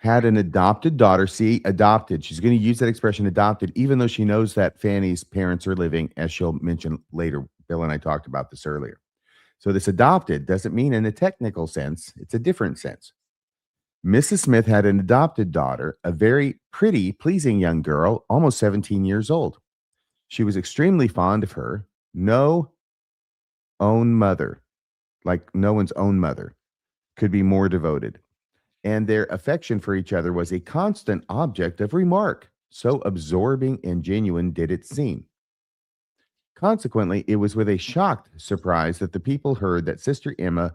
had an adopted daughter. See, adopted. She's going to use that expression adopted, even though she knows that Fanny's parents are living, as she'll mention later. Bill and I talked about this earlier. So this adopted doesn't mean in a technical sense. It's a different sense. Mrs. Smith had an adopted daughter, a very pretty, pleasing young girl, almost 17 years old. She was extremely fond of her. No own mother, like no one's own mother, could be more devoted. And their affection for each other was a constant object of remark. So absorbing and genuine did it seem. Consequently, it was with a shocked surprise that the people heard that Sister Emma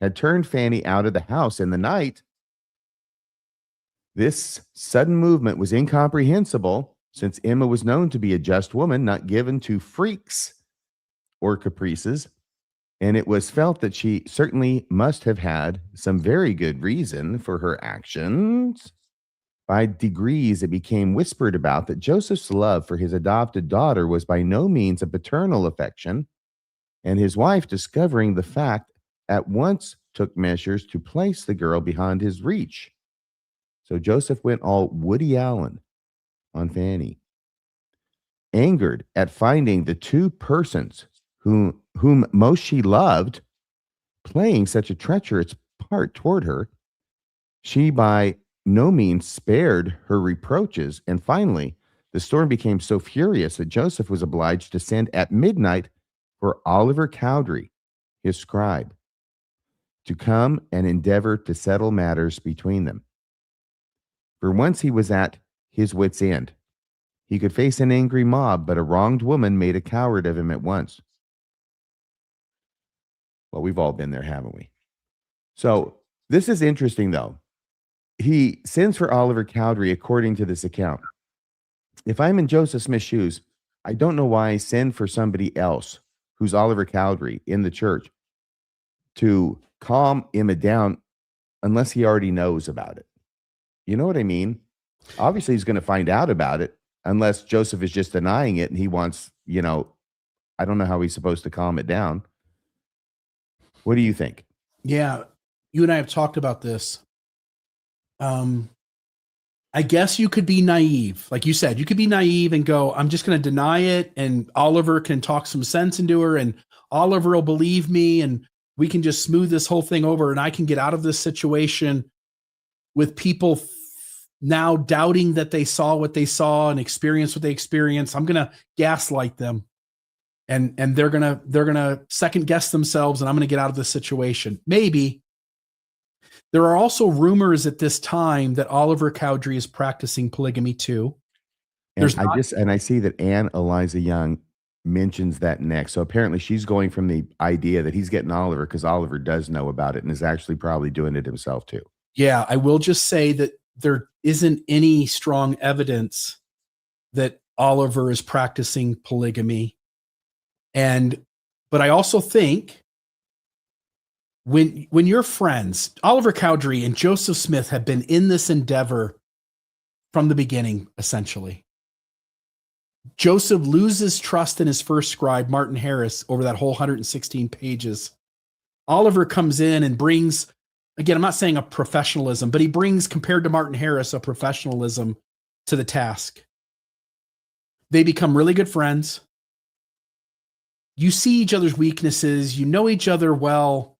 had turned Fanny out of the house in the night. This sudden movement was incomprehensible, since Emma was known to be a just woman, not given to freaks or caprices, and it was felt that she certainly must have had some very good reason for her actions. By degrees, it became whispered about that Joseph's love for his adopted daughter was by no means a paternal affection, and his wife, discovering the fact, at once took measures to place the girl beyond his reach. So Joseph went all Woody Allen. on Fanny. Angered at finding the two persons whom most she loved playing such a treacherous part toward her, she by no means spared her reproaches, and finally the storm became so furious that Joseph was obliged to send at midnight for Oliver Cowdery, his scribe, to come and endeavor to settle matters between them. For once he was at his wit's end. He could face an angry mob, but a wronged woman made a coward of him at once. Well, we've all been there, haven't we? So this is interesting, though. He sends for Oliver Cowdery according to this account. If I'm in Joseph Smith's shoes, I don't know why I send for somebody else who's Oliver Cowdery in the church to calm him down unless he already knows about it. You know what I mean? Obviously, he's going to find out about it unless Joseph is just denying it and he wants, I don't know how he's supposed to calm it down. What do you think? Yeah, you and I have talked about this. I guess you could be naive. Like you said, you could be naive and go, I'm just going to deny it, and Oliver can talk some sense into her, and Oliver will believe me, and we can just smooth this whole thing over, and I can get out of this situation with people now doubting that they saw what they saw and experienced what they experienced. I'm going to gaslight them, and they're going to second guess themselves, and I'm going to get out of this situation. Maybe. There are also rumors at this time that Oliver Cowdery is practicing polygamy too. And I see that Eliza Young mentions that next. So apparently she's going from the idea that he's getting Oliver because Oliver does know about it and is actually probably doing it himself too. Yeah, I will just say that there isn't any strong evidence that Oliver is practicing polygamy. But I also think when your friends, Oliver Cowdery and Joseph Smith, have been in this endeavor from the beginning, essentially. Joseph loses trust in his first scribe, Martin Harris, over that whole 116 pages. Oliver comes in and brings, again, I'm not saying a professionalism, but he brings, compared to Martin Harris, a professionalism to the task. They become really good friends. You see each other's weaknesses. You know each other well.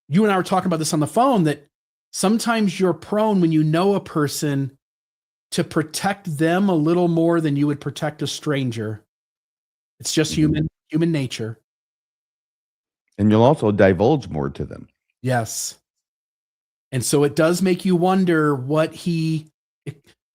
You and I were talking about this on the phone, that sometimes you're prone, when you know a person, to protect them a little more than you would protect a stranger. It's just human nature. And you'll also divulge more to them. Yes. And so it does make you wonder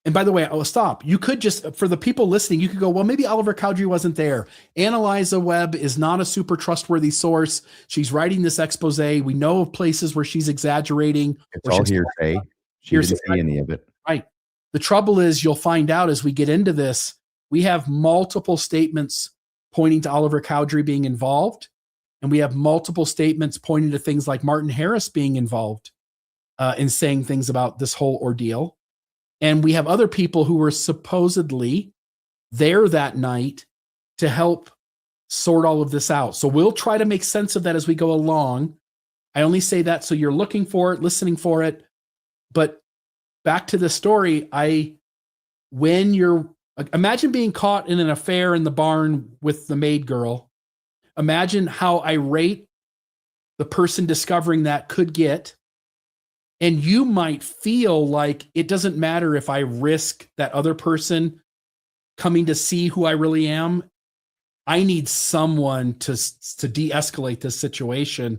and by the way, I'll stop. You could just, for the people listening, you could go, well, maybe Oliver Cowdery wasn't there. Eliza Webb is not a super trustworthy source. She's writing this expose. We know of places where she's exaggerating. It's all hearsay. She didn't see any of it. Right. The trouble is, you'll find out as we get into this, we have multiple statements pointing to Oliver Cowdery being involved. And we have multiple statements pointing to things like Martin Harris being involved in saying things about this whole ordeal. And we have other people who were supposedly there that night to help sort all of this out. So we'll try to make sense of that as we go along. I only say that so you're looking for it, listening for it. But back to the story, imagine being caught in an affair in the barn with the maid girl. Imagine how irate the person discovering that could get. And you might feel like it doesn't matter if I risk that other person coming to see who I really am. I need someone to de-escalate this situation.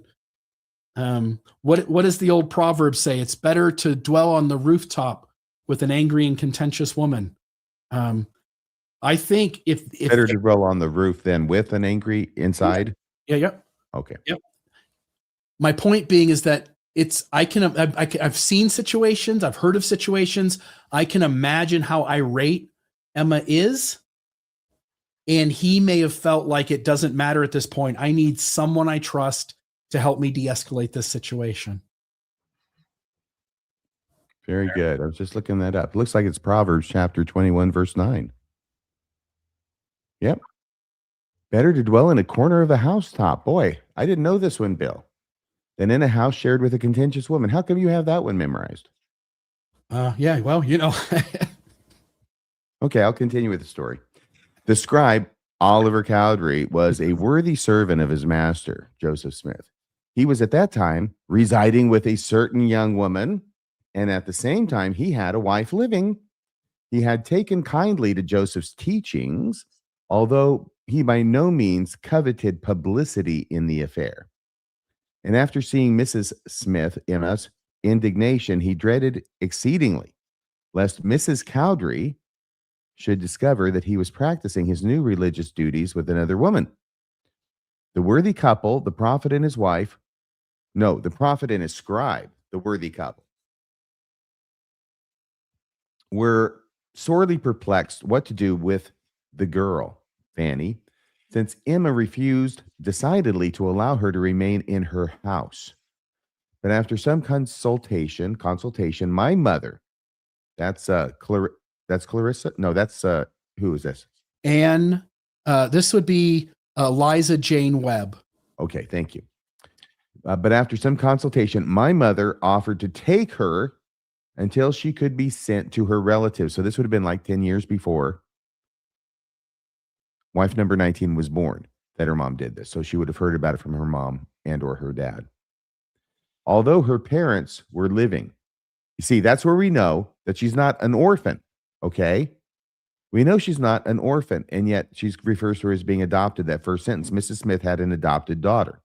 What does the old proverb say? It's better to dwell on the rooftop with an angry and contentious woman. I think if better to dwell on the roof than with an angry inside. Yeah. Yep. Okay. Yep. My point being is that I've seen situations, I've heard of situations. I can imagine how irate Emma is. And he may have felt like it doesn't matter at this point. I need someone I trust to help me de-escalate this situation. Very good. I was just looking that up. It looks like it's Proverbs chapter 21, verse 9. Yep. Better to dwell in a corner of the housetop. Boy, I didn't know this one, Bill. Than in a house shared with a contentious woman. How come you have that one memorized? Yeah, well, Okay, I'll continue with the story. The scribe, Oliver Cowdery, was a worthy servant of his master, Joseph Smith. He was at that time residing with a certain young woman, and at the same time, he had a wife living. He had taken kindly to Joseph's teachings, although he by no means coveted publicity in the affair. And after seeing Mrs. Smith, Emma's indignation, he dreaded exceedingly lest Mrs. Cowdery should discover that he was practicing his new religious duties with another woman. The worthy couple, the prophet and his wife, no, the prophet and his scribe, the worthy couple, were sorely perplexed what to do with the girl, Fanny, since Emma refused decidedly to allow her to remain in her house. But after some consultation, my mother, that's Clarissa. No, that's who is this? And this would be Eliza Jane Webb. Okay, thank you. But after some consultation, my mother offered to take her until she could be sent to her relatives. So this would have been like 10 years before wife number 19 was born that her mom did this. So she would have heard about it from her mom and or her dad. Although her parents were living. You see, that's where we know that she's not an orphan, okay? We know she's not an orphan, and yet she refers to her as being adopted. That first sentence, Mrs. Smith had an adopted daughter,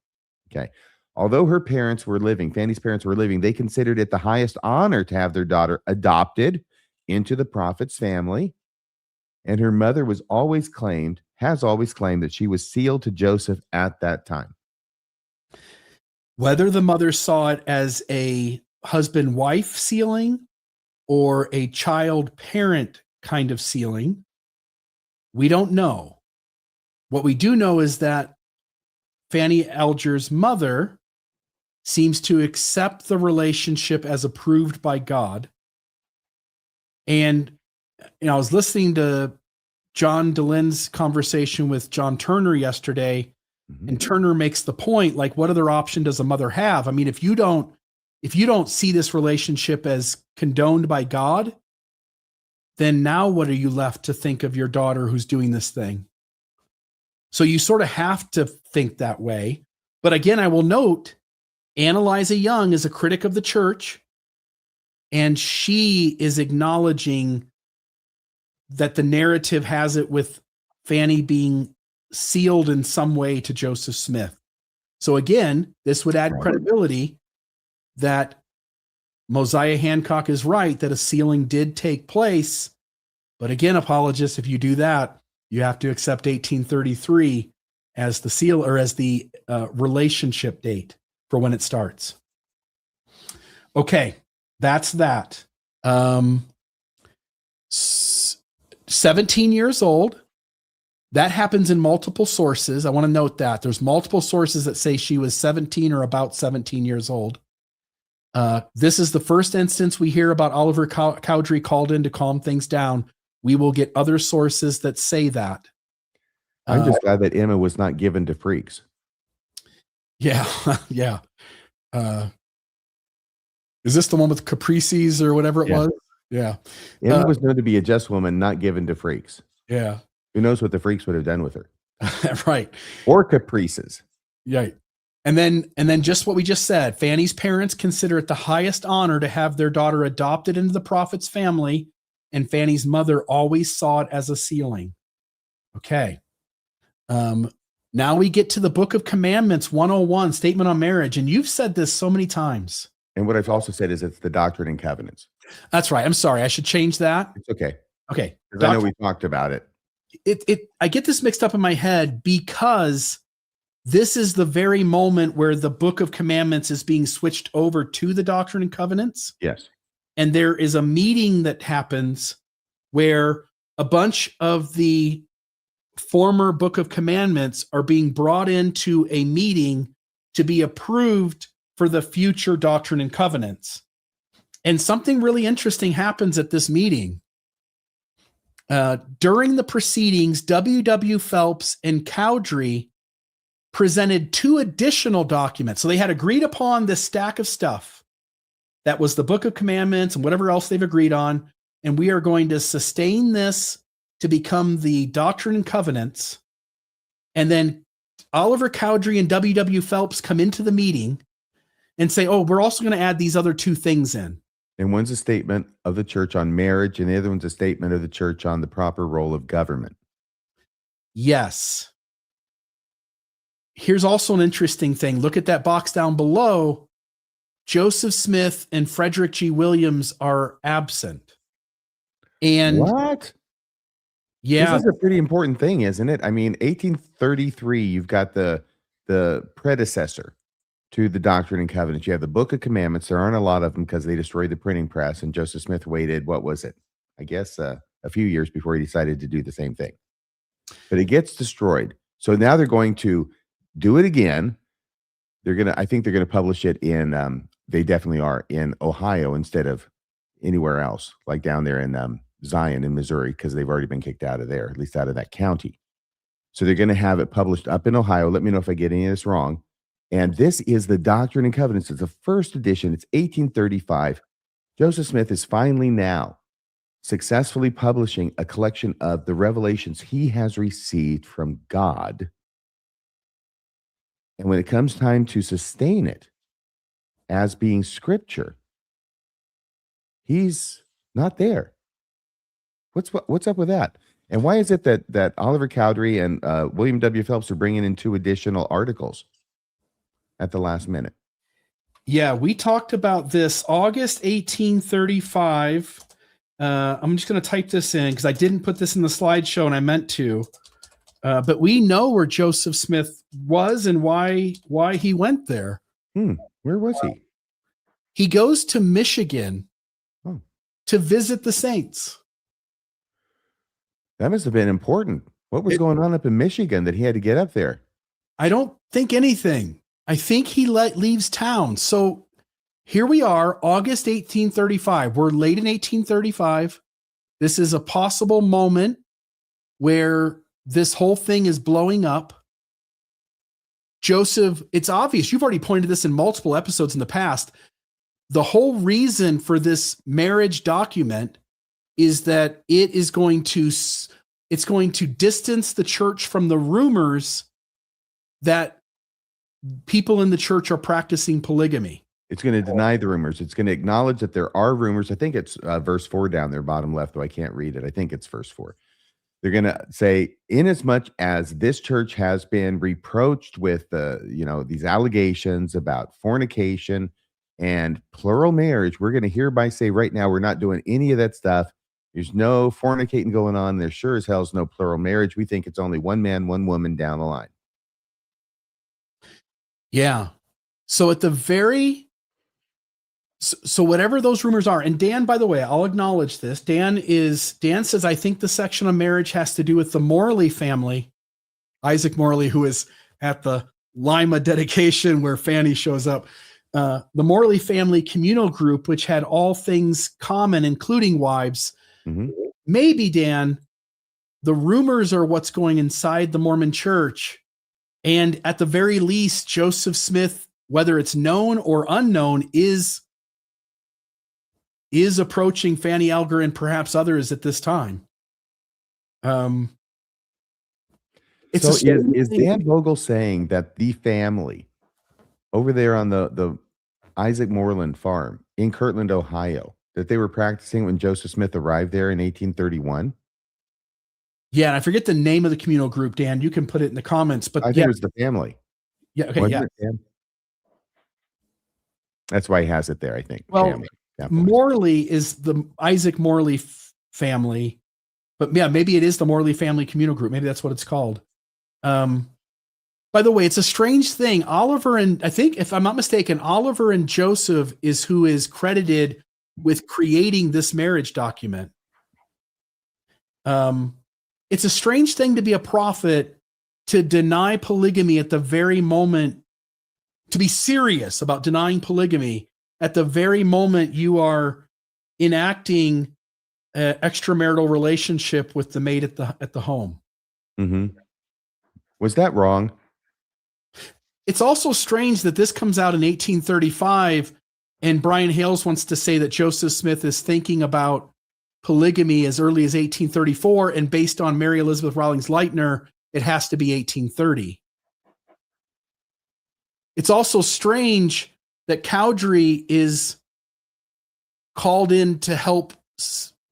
okay? Although her parents were living, Fanny's parents were living, they considered it the highest honor to have their daughter adopted into the prophet's family, and her mother has always claimed that she was sealed to Joseph at that time. Whether the mother saw it as a husband-wife sealing or a child-parent kind of sealing, we don't know. What we do know is that Fanny Alger's mother seems to accept the relationship as approved by God. And I was listening to John DeLynne's conversation with John Turner yesterday, and Turner makes the point, like, what other option does a mother have? I mean, if you don't see this relationship as condoned by God, then now what are you left to think of your daughter who's doing this thing? So you sort of have to think that way. But again, I will note, Eliza Young is a critic of the church, and she is acknowledging that the narrative has it with Fanny being sealed in some way to Joseph Smith. So again, this would add credibility that Mosiah Hancock is right, that a sealing did take place. But again, apologists, if you do that, you have to accept 1833 as the seal or as the relationship date for when it starts. Okay, that's that. 17 years old. That happens in multiple sources. I want to note that there's multiple sources that say she was 17 or about 17 years old. This is the first instance we hear about Oliver Cowdery called in to calm things down. We will get other sources that say that. I'm just glad that Emma was not given to freaks. Yeah, yeah. Is this the one with caprices or whatever it was? Yeah. Emma was known to be a just woman, not given to freaks. Yeah. Who knows what the freaks would have done with her? Right. Or caprices. Right. And then just what we just said, Fanny's parents consider it the highest honor to have their daughter adopted into the prophet's family, and Fanny's mother always saw it as a sealing. Okay. Now we get to the Book of Commandments 101, Statement on Marriage, and you've said this so many times. And what I've also said is it's the Doctrine and Covenants. That's right. I'm sorry. I should change that. It's okay. Okay. Because I know we talked about it. I get this mixed up in my head because this is the very moment where the Book of Commandments is being switched over to the Doctrine and Covenants. Yes. And there is a meeting that happens where a bunch of the former Book of Commandments are being brought into a meeting to be approved for the future Doctrine and Covenants. And something really interesting happens at this meeting. During the proceedings, W.W. Phelps and Cowdery presented two additional documents. So they had agreed upon this stack of stuff that was the Book of Commandments and whatever else they've agreed on. And we are going to sustain this to become the Doctrine and Covenants. And then Oliver Cowdery and W.W. Phelps come into the meeting and say, oh, we're also going to add these other two things in. And one's a statement of the church on marriage, and the other one's a statement of the church on the proper role of government. Yes. Here's also an interesting thing. Look at that box down below. Joseph Smith and Frederick G. Williams are absent. And what? Yeah. This is a pretty important thing, isn't it? I mean, 1833, you've got the predecessor to the Doctrine and Covenants. You have the Book of Commandments. There aren't a lot of them because they destroyed the printing press, and Joseph Smith waited, what was it? I guess a few years before he decided to do the same thing. But it gets destroyed. So now they're going to do it again. I think they're going to publish it in, they definitely are, in Ohio instead of anywhere else, like down there in Zion in Missouri, because they've already been kicked out of there, at least out of that county. So they're going to have it published up in Ohio. Let me know if I get any of this wrong. And this is the Doctrine and Covenants. It's the first edition. It's 1835. Joseph Smith is finally now successfully publishing a collection of the revelations he has received from God. And when it comes time to sustain it as being scripture, he's not there. What's up with that? And why is it that Oliver Cowdery and William W. Phelps are bringing in 2 additional articles at the last minute? Yeah, we talked about this August 1835. I'm just going to type this in because I didn't put this in the slideshow and I meant to. But we know where Joseph Smith was and why he went there. Where was he? He goes to Michigan to visit the saints. That must have been important. What was going on up in Michigan that he had to get up there? I don't think anything. I think he leaves town. So here we are, August 1835. We're late in 1835. This is a possible moment where this whole thing is blowing up. Joseph, it's obvious. You've already pointed this in multiple episodes in the past. The whole reason for this marriage document is that it's going to distance the church from the rumors that people in the church are practicing polygamy. It's going to deny the rumors. It's going to acknowledge that there are rumors. I think it's verse 4 down there, bottom left, though I can't read it. I think it's verse 4. They're going to say, inasmuch as this church has been reproached with these allegations about fornication and plural marriage, we're going to hereby say right now we're not doing any of that stuff. There's no fornicating going on. There sure as hell's no plural marriage. We think it's only one man, one woman down the line. Yeah. So so whatever those rumors are, and Dan, by the way, I'll acknowledge this. Dan says, I think the section on marriage has to do with the Morley family. Isaac Morley, who is at the Lima dedication where Fanny shows up. The Morley family communal group, which had all things common, including wives. Mm-hmm. Maybe, Dan, the rumors are what's going inside the Mormon church. And at the very least, Joseph Smith, whether it's known or unknown, is approaching Fanny Alger and perhaps others at this time. Is Dan Vogel saying that the family over there on the Isaac Moreland farm in Kirtland, Ohio, that they were practicing when Joseph Smith arrived there in 1831? Yeah, and I forget the name of the communal group, Dan. You can put it in the comments. But I think it was the family. Yeah, okay, Wasn't it? That's why he has it there, I think. Well, family. Morley is the Isaac Morley family. But yeah, maybe it is the Morley family communal group. Maybe that's what it's called. By the way, it's a strange thing. Oliver and, I think, if I'm not mistaken, Oliver and Joseph is who is credited with creating this marriage document. It's a strange thing to be a prophet, to deny polygamy at the very moment, to be serious about denying polygamy at the very moment you are enacting an extramarital relationship with the maid at the home. Mm-hmm. Was that wrong? It's also strange that this comes out in 1835, and Brian Hales wants to say that Joseph Smith is thinking about polygamy as early as 1834, and based on Mary Elizabeth Rawlings Lightner, it has to be 1830. It's also strange that Cowdery is called in to help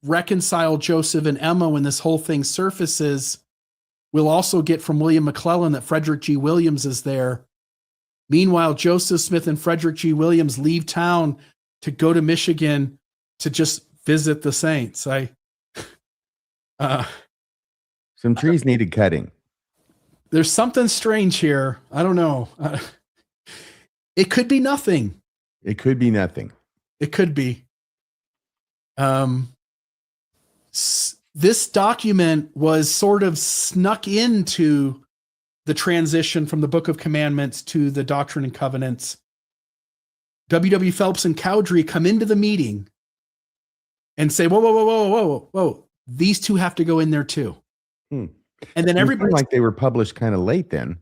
reconcile Joseph and Emma when this whole thing surfaces. We'll also get from William McLellin that Frederick G. Williams is there. Meanwhile, Joseph Smith and Frederick G. Williams leave town to go to Michigan to just visit the saints. Some trees needed cutting. There's something strange here. I don't know. It could be nothing. It could be nothing. It could be. This document was sort of snuck into the transition from the Book of Commandments to the Doctrine and Covenants. W.W. Phelps and Cowdery come into the meeting and say, whoa. These two have to go in there too. And then everybody, like they were published kind of late then.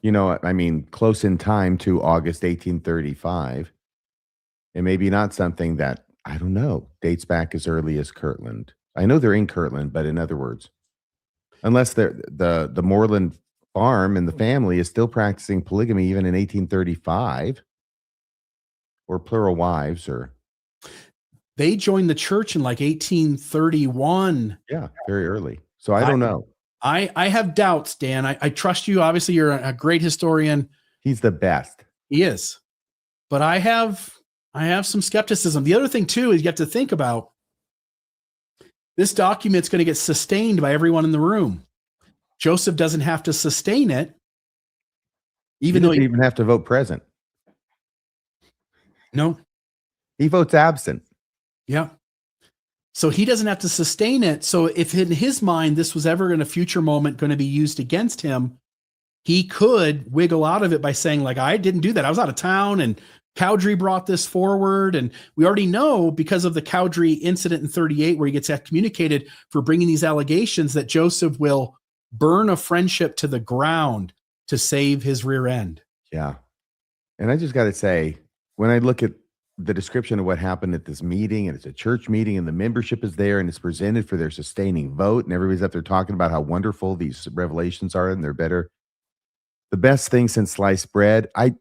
You know, I mean, close in time to August 1835. And maybe not something that, I don't know, dates back as early as Kirtland. I know they're in Kirtland, but in other words, unless the Moreland farm and the family is still practicing polygamy even in 1835, or plural wives, or they joined the church in like 1831. Yeah, very early. So I don't know. I have doubts, Dan. I trust you. Obviously, you're a great historian. He's the best. He is. But I have some skepticism. The other thing, too, is you have to think about this document's going to get sustained by everyone in the room. Joseph doesn't have to sustain it, even though he doesn't even have to vote present. No. He votes absent. Yeah. So he doesn't have to sustain it. So if in his mind this was ever in a future moment going to be used against him, he could wiggle out of it by saying, like, I didn't do that. I was out of town and Cowdery brought this forward. And we already know because of the Cowdery incident in 38, where he gets excommunicated for bringing these allegations, that Joseph will burn a friendship to the ground to save his rear end. Yeah. And I just got to say, when I look at the description of what happened at this meeting, and it's a church meeting and the membership is there and it's presented for their sustaining vote, and everybody's up there talking about how wonderful these revelations are and they're better. The best thing since sliced bread. I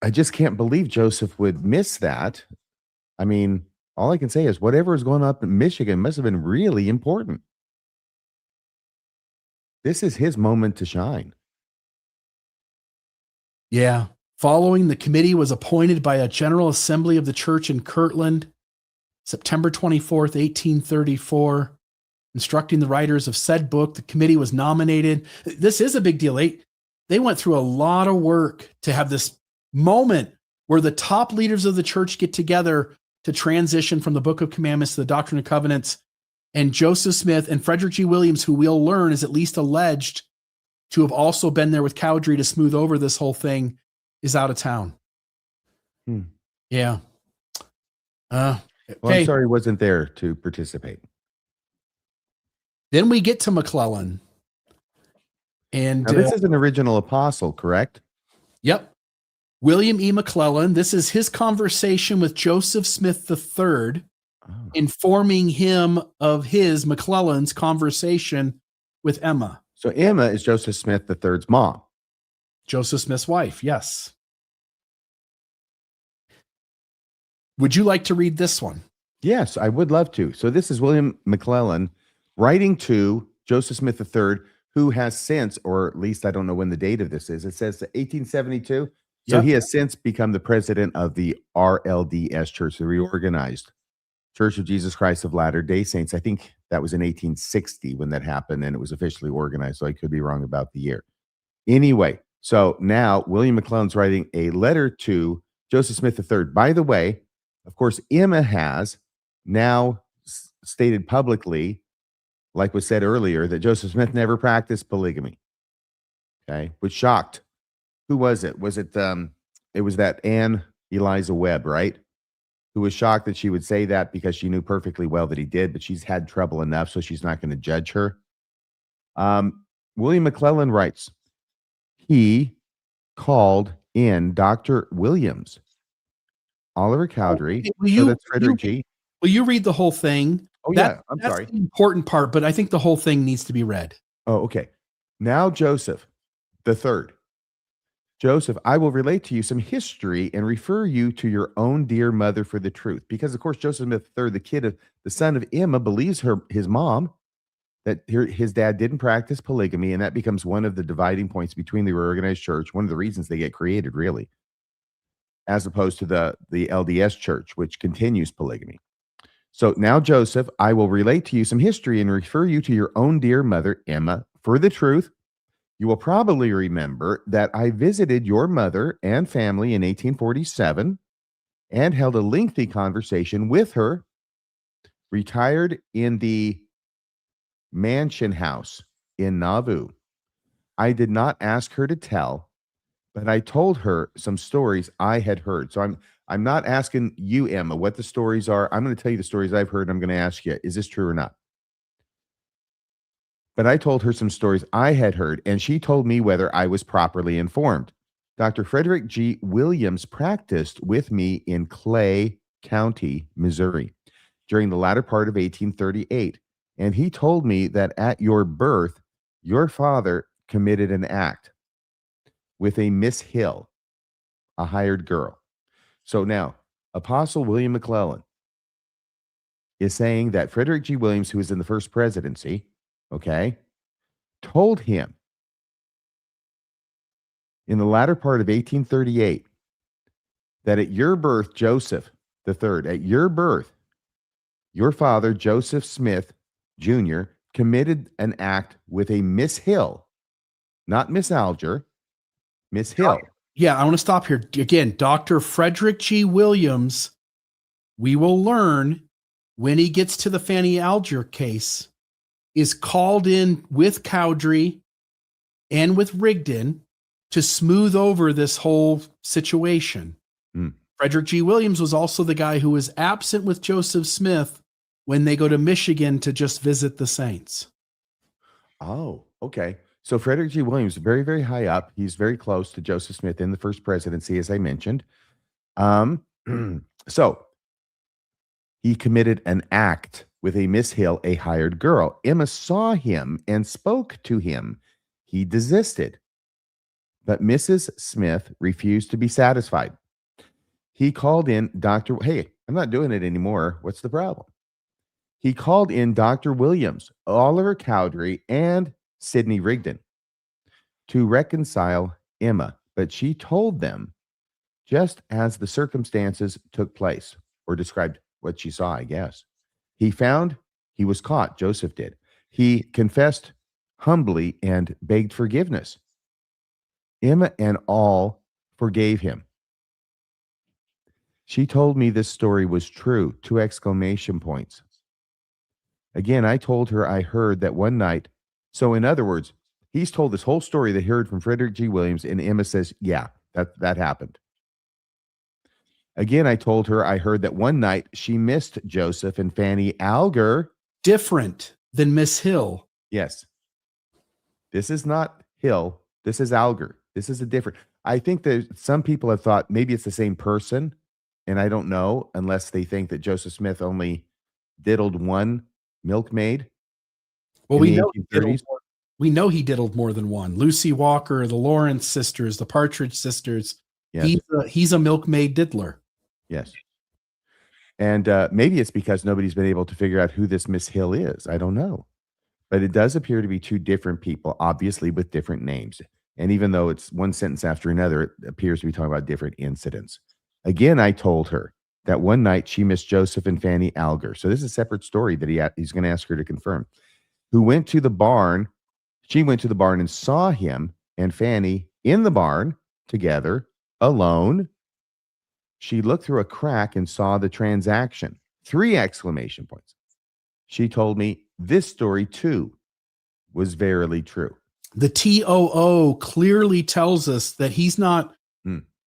just can't believe Joseph would miss that. I mean, all I can say is whatever is going up in Michigan must have been really important. This is his moment to shine. Yeah. Following, the committee was appointed by a General Assembly of the Church in Kirtland, September 24th, 1834, instructing the writers of said book. The committee was nominated. This is a big deal. They went through a lot of work to have this moment where the top leaders of the church get together to transition from the Book of Commandments to the Doctrine and Covenants. And Joseph Smith and Frederick G. Williams, who we'll learn is at least alleged to have also been there with Cowdery to smooth over this whole thing, is out of town. Yeah. Well, I'm sorry he wasn't there to participate. Then we get to McLellin. And now, this is an original apostle, correct? Yep. William E. McLellin. This is his conversation with Joseph Smith III, informing him of his, McLellin's, conversation with Emma. So Emma is Joseph Smith III's mom. Joseph Smith's wife, yes. Would you like to read this one? Yes, I would love to. So this is William McLellin writing to Joseph Smith III, who has since, or at least I don't know when the date of this is, it says 1872. So he has since become the president of the RLDS Church, the Reorganized Church of Jesus Christ of Latter-day Saints. I think that was in 1860 when that happened, and it was officially organized, so I could be wrong about the year. Anyway, so now William McLellin's writing a letter to Joseph Smith III. By the way, of course, Emma has now stated publicly, like was said earlier, that Joseph Smith never practiced polygamy. Okay, which shocked. Who was it? Was it it was that Eliza Webb, right? Who was shocked that she would say that because she knew perfectly well that he did, but she's had trouble enough, so she's not going to judge her. William McLellin writes, he called in Dr. Williams, Oliver Cowdery, so that's Frederick G. Well, you read the whole thing. Oh, That- yeah. I'm that's sorry. the important part, but I think the whole thing needs to be read. Oh, okay. Now, Joseph the third. Joseph, I will relate to you some history and refer you to your own dear mother for the truth. Because, of course, Joseph Smith III, the son of Emma, believes his mom, that his dad didn't practice polygamy, and that becomes one of the dividing points between the organized church, one of the reasons they get created, really, as opposed to the LDS church, which continues polygamy. So now, Joseph, I will relate to you some history and refer you to your own dear mother, Emma, for the truth. You will probably remember that I visited your mother and family in 1847 and held a lengthy conversation with her, retired in the mansion house in Nauvoo. I did not ask her to tell, but I told her some stories I had heard. So I'm not asking you, Emma, what the stories are. I'm going to tell you the stories I've heard. I'm going to ask you, is this true or not? But I told her some stories I had heard, and she told me whether I was properly informed. Dr. Frederick G. Williams practiced with me in Clay County, Missouri, during the latter part of 1838, and he told me that at your birth, your father committed an act with a Miss Hill, a hired girl. So now, Apostle William McLellin is saying that Frederick G. Williams, who was in the first presidency, okay, told him in the latter part of 1838 that at your birth, Joseph the third, at your birth, your father, Joseph Smith Jr., committed an act with a Miss Hill, not Miss Alger, Miss Hill. Yeah, I want to stop here. Again, Dr. Frederick G. Williams, we will learn when he gets to the Fanny Alger case, is called in with Cowdery and with Rigdon to smooth over this whole situation. Frederick G. Williams was also the guy who was absent with Joseph Smith when they go to Michigan to just visit the saints. Oh, okay. So Frederick G. Williams, very, very high up. He's very close to Joseph Smith in the first presidency, as I mentioned. So he committed an act with a Miss Hill, a hired girl. Emma saw him and spoke to him. He desisted, but Mrs. Smith refused to be satisfied. He called in Dr. Hey, I'm not doing it anymore. What's the problem? He called in Dr. Williams, Oliver Cowdery, and Sidney Rigdon to reconcile Emma, but she told them just as the circumstances took place, or described what she saw, I guess. He found he was caught, Joseph did. He confessed humbly and begged forgiveness. Emma and all forgave him. She told me this story was true, 2 exclamation points. Again, I told her I heard that one night. So in other words, he's told this whole story that he heard from Frederick G. Williams, and Emma says, yeah, that happened. Again, I told her I heard that one night she missed Joseph and Fanny Alger. Different than Miss Hill. Yes. This is not Hill. This is Alger. This is a different. I think that some people have thought maybe it's the same person, and I don't know unless they think that Joseph Smith only diddled one milkmaid. Well, we know he diddled more than one. Lucy Walker, the Lawrence sisters, the Partridge sisters. Yes. He's a milkmaid diddler. Yes. And maybe it's because nobody's been able to figure out who this Miss Hill is. I don't know. But it does appear to be 2 different people, obviously with different names. And even though it's one sentence after another, it appears to be talking about different incidents. Again, I told her that one night she missed Joseph and Fanny Alger. So this is a separate story that he's going to ask her to confirm. Who went to the barn. She went to the barn and saw him and Fanny in the barn together, alone. She looked through a crack and saw the transaction. 3 exclamation points. She told me this story too was verily true. The TOO clearly tells us that he's not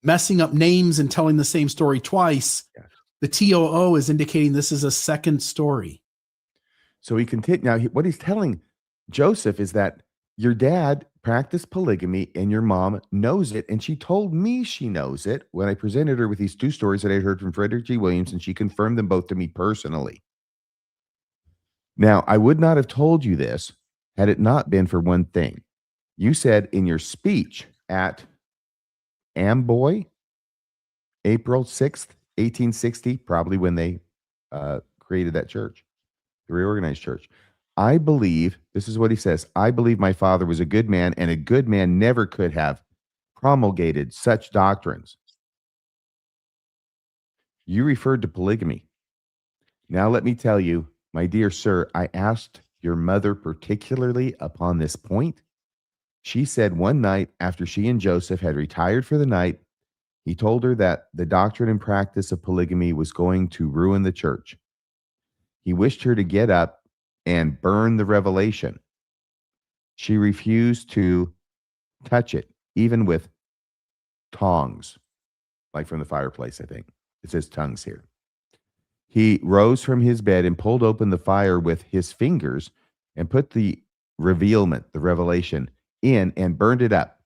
messing up names and telling the same story twice. Yes. The TOO is indicating this is a second story. So he continued. Now, what he's telling Joseph is that your dad practice polygamy, and your mom knows it. And she told me she knows it when I presented her with these two stories that I heard from Frederick G. Williams, and she confirmed them both to me personally. Now, I would not have told you this had it not been for one thing. You said in your speech at Amboy, April 6th, 1860, probably when they created that church, the reorganized church. I believe, this is what he says, I believe my father was a good man, and a good man never could have promulgated such doctrines. You referred to polygamy. Now let me tell you, my dear sir, I asked your mother particularly upon this point. She said one night after she and Joseph had retired for the night, he told her that the doctrine and practice of polygamy was going to ruin the church. He wished her to get up and burn the revelation. She refused to touch it, even with tongs, like from the fireplace, I think. It says tongues here. He rose from his bed and pulled open the fire with his fingers and put the revealment, the revelation, in and burned it up.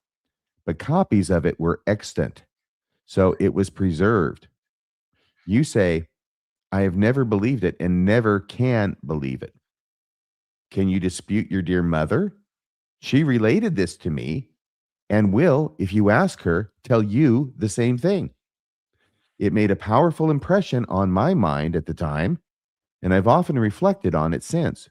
But copies of it were extant, so it was preserved. You say, I have never believed it and never can believe it. Can you dispute your dear mother? She related this to me and will, if you ask her, tell you the same thing. It made a powerful impression on my mind at the time, and I've often reflected on it since.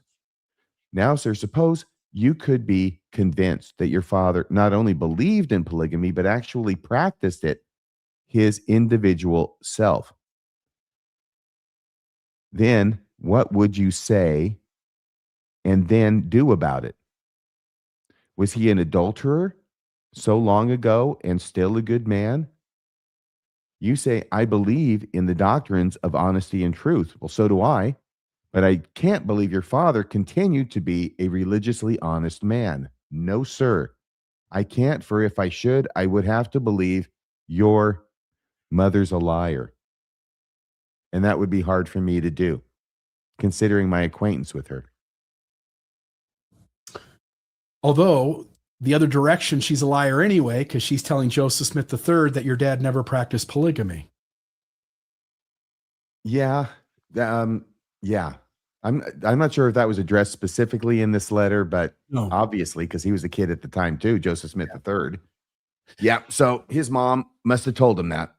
Now, sir, suppose you could be convinced that your father not only believed in polygamy, but actually practiced it his individual self. Then what would you say and then do about it? Was he an adulterer so long ago and still a good man? You say, I believe in the doctrines of honesty and truth. Well, so do I, but I can't believe your father continued to be a religiously honest man. No, sir, I can't, for if I should, I would have to believe your mother's a liar. And that would be hard for me to do, considering my acquaintance with her. Although the other direction, she's a liar anyway, because she's telling Joseph Smith III that your dad never practiced polygamy. Yeah. Yeah. I'm not sure if that was addressed specifically in this letter, but No. Obviously, because he was a kid at the time too, Joseph Smith III. Yeah. So his mom must have told him that.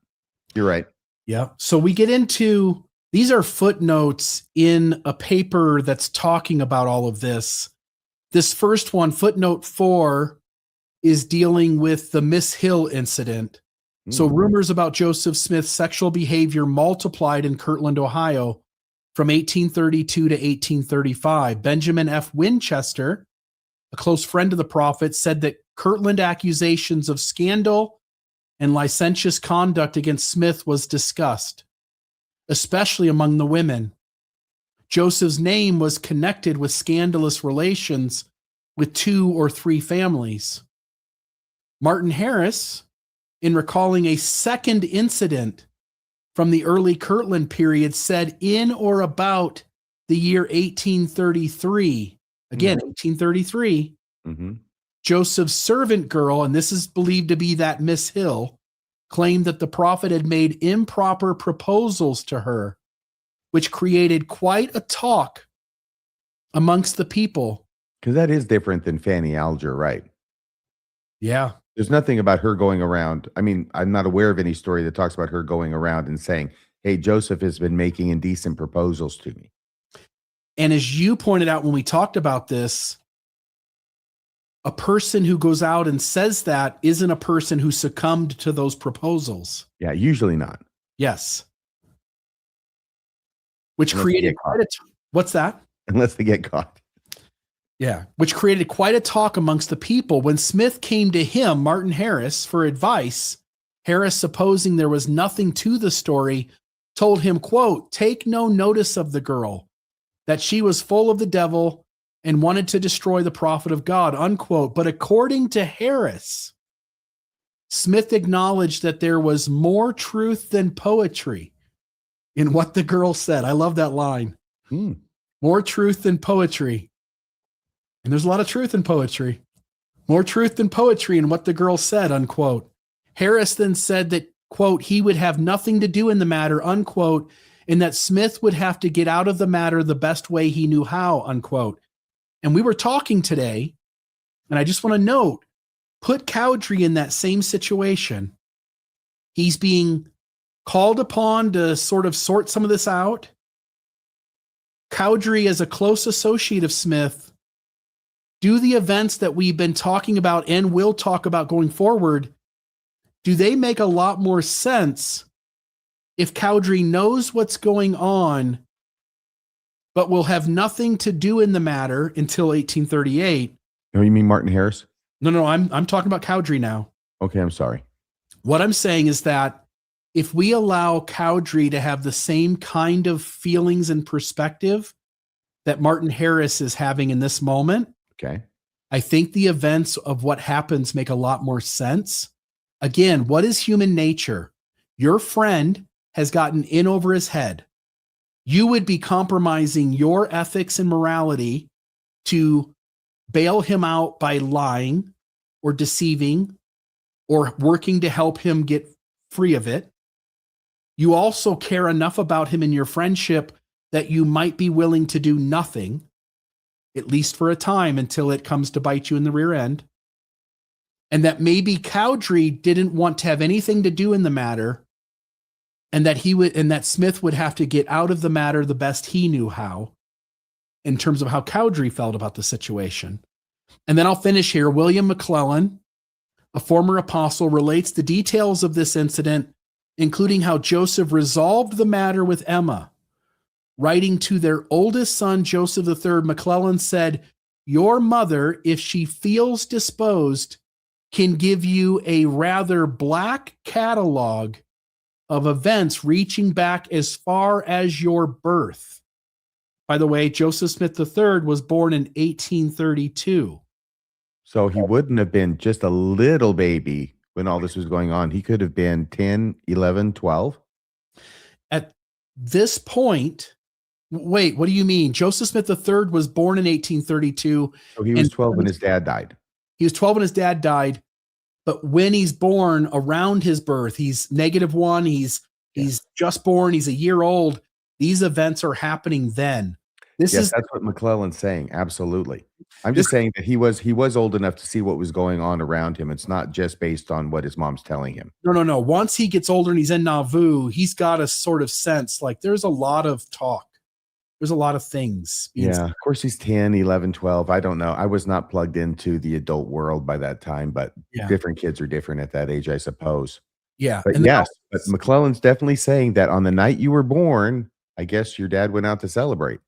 You're right. Yeah. So we get into, these are footnotes in a paper that's talking about all of this. This first one, footnote 4, is dealing with the Miss Hill incident. So rumors about Joseph Smith's sexual behavior multiplied in Kirtland, Ohio from 1832 to 1835. Benjamin F. Winchester, a close friend of the prophet, said that Kirtland accusations of scandal and licentious conduct against Smith was discussed, especially among the women. Joseph's name was connected with scandalous relations with 2 or 3 families. Martin Harris, in recalling a second incident from the early Kirtland period, said in or about the year 1833, again, 1833, Joseph's servant girl, and this is believed to be that Miss Hill, claimed that the prophet had made improper proposals to her, which created quite a talk amongst the people. Because that is different than Fanny Alger, right? Yeah. There's nothing about her going around. I mean, I'm not aware of any story that talks about her going around and saying, hey, Joseph has been making indecent proposals to me. And as you pointed out when we talked about this, a person who goes out and says that isn't a person who succumbed to those proposals. Yeah, usually not. Yes. Which created quite a what's that? Unless they get caught. Yeah, which created quite a talk amongst the people. When Smith came to him, Martin Harris, for advice, Harris, supposing there was nothing to the story, told him, quote, take no notice of the girl, that she was full of the devil and wanted to destroy the prophet of God, unquote. But according to Harris, Smith acknowledged that there was more truth than poetry in what the girl said. I love that line. More truth than poetry. And there's a lot of truth in poetry. More truth than poetry in what the girl said, unquote. Harris then said that, quote, he would have nothing to do in the matter, unquote, and that Smith would have to get out of the matter the best way he knew how, unquote. And we were talking today, and I just want to note, put Cowdery in that same situation. He's being called upon to sort of sort some of this out. Cowdery, as a close associate of Smith, do the events that we've been talking about and will talk about going forward, do they make a lot more sense if Cowdery knows what's going on, but will have nothing to do in the matter until 1838? Oh, you mean Martin Harris? No, I'm talking about Cowdery now. Okay, I'm sorry. What I'm saying is that if we allow Cowdery to have the same kind of feelings and perspective that Martin Harris is having in this moment, okay, I think the events of what happens make a lot more sense. Again, what is human nature? Your friend has gotten in over his head. You would be compromising your ethics and morality to bail him out by lying or deceiving or working to help him get free of it. You also care enough about him in your friendship that you might be willing to do nothing, at least for a time, until it comes to bite you in the rear end. And that maybe Cowdery didn't want to have anything to do in the matter, and that Smith would have to get out of the matter the best he knew how, in terms of how Cowdery felt about the situation. And then I'll finish here. William McLellin, a former apostle, relates the details of this incident, including how Joseph resolved the matter with Emma. Writing to their oldest son, Joseph III, McLellin said, "Your mother, if she feels disposed, can give you a rather black catalog of events reaching back as far as your birth." By the way, Joseph Smith III was born in 1832. So he wouldn't have been just a little baby when all this was going on. He could have been 10, 11, 12. At this point, wait, what do you mean? Joseph Smith III was born in 1832. So he was 12 when his dad died. He was 12 when his dad died. But when he's born, around his birth, he's -1. He's just born. He's a year old. These events are happening then. That's what McLellan's saying. Absolutely. I'm just saying that he was old enough to see what was going on around him. It's not just based on what his mom's telling him. No. Once he gets older and he's in Nauvoo, he's got a sort of sense, like there's a lot of talk. There's a lot of things. Yeah, of course he's 10, 11, 12. I don't know. I was not plugged into the adult world by that time, but different kids are different at that age, I suppose. Yeah. But but McLellan's definitely saying that on the night you were born, I guess your dad went out to celebrate.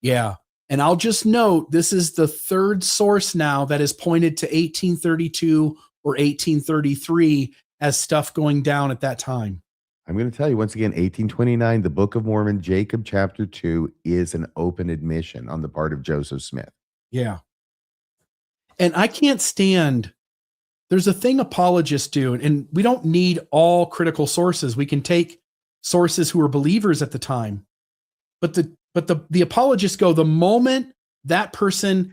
Yeah. And I'll just note, this is the third source now that is pointed to 1832 or 1833 as stuff going down at that time. I'm going to tell you once again, 1829, the Book of Mormon, Jacob chapter 2 is an open admission on the part of Joseph Smith. Yeah. And I can't stand, there's a thing apologists do, and we don't need all critical sources. We can take sources who were believers at the time. But the apologists go, the moment that person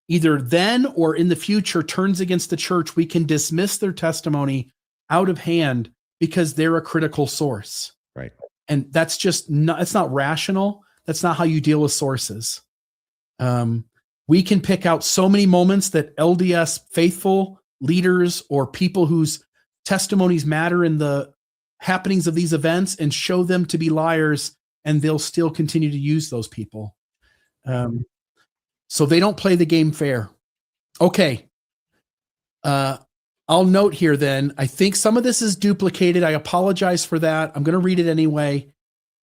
either then or in the future turns against the church, we can dismiss their testimony out of hand because they're a critical source. Right. And that's just not, it's not rational. That's not how you deal with sources. We can pick out so many moments that LDS faithful leaders or people whose testimonies matter in the happenings of these events and show them to be liars, and they'll still continue to use those people. So they don't play the game fair. Okay. I'll note here then, I think some of this is duplicated. I apologize for that. I'm going to read it anyway.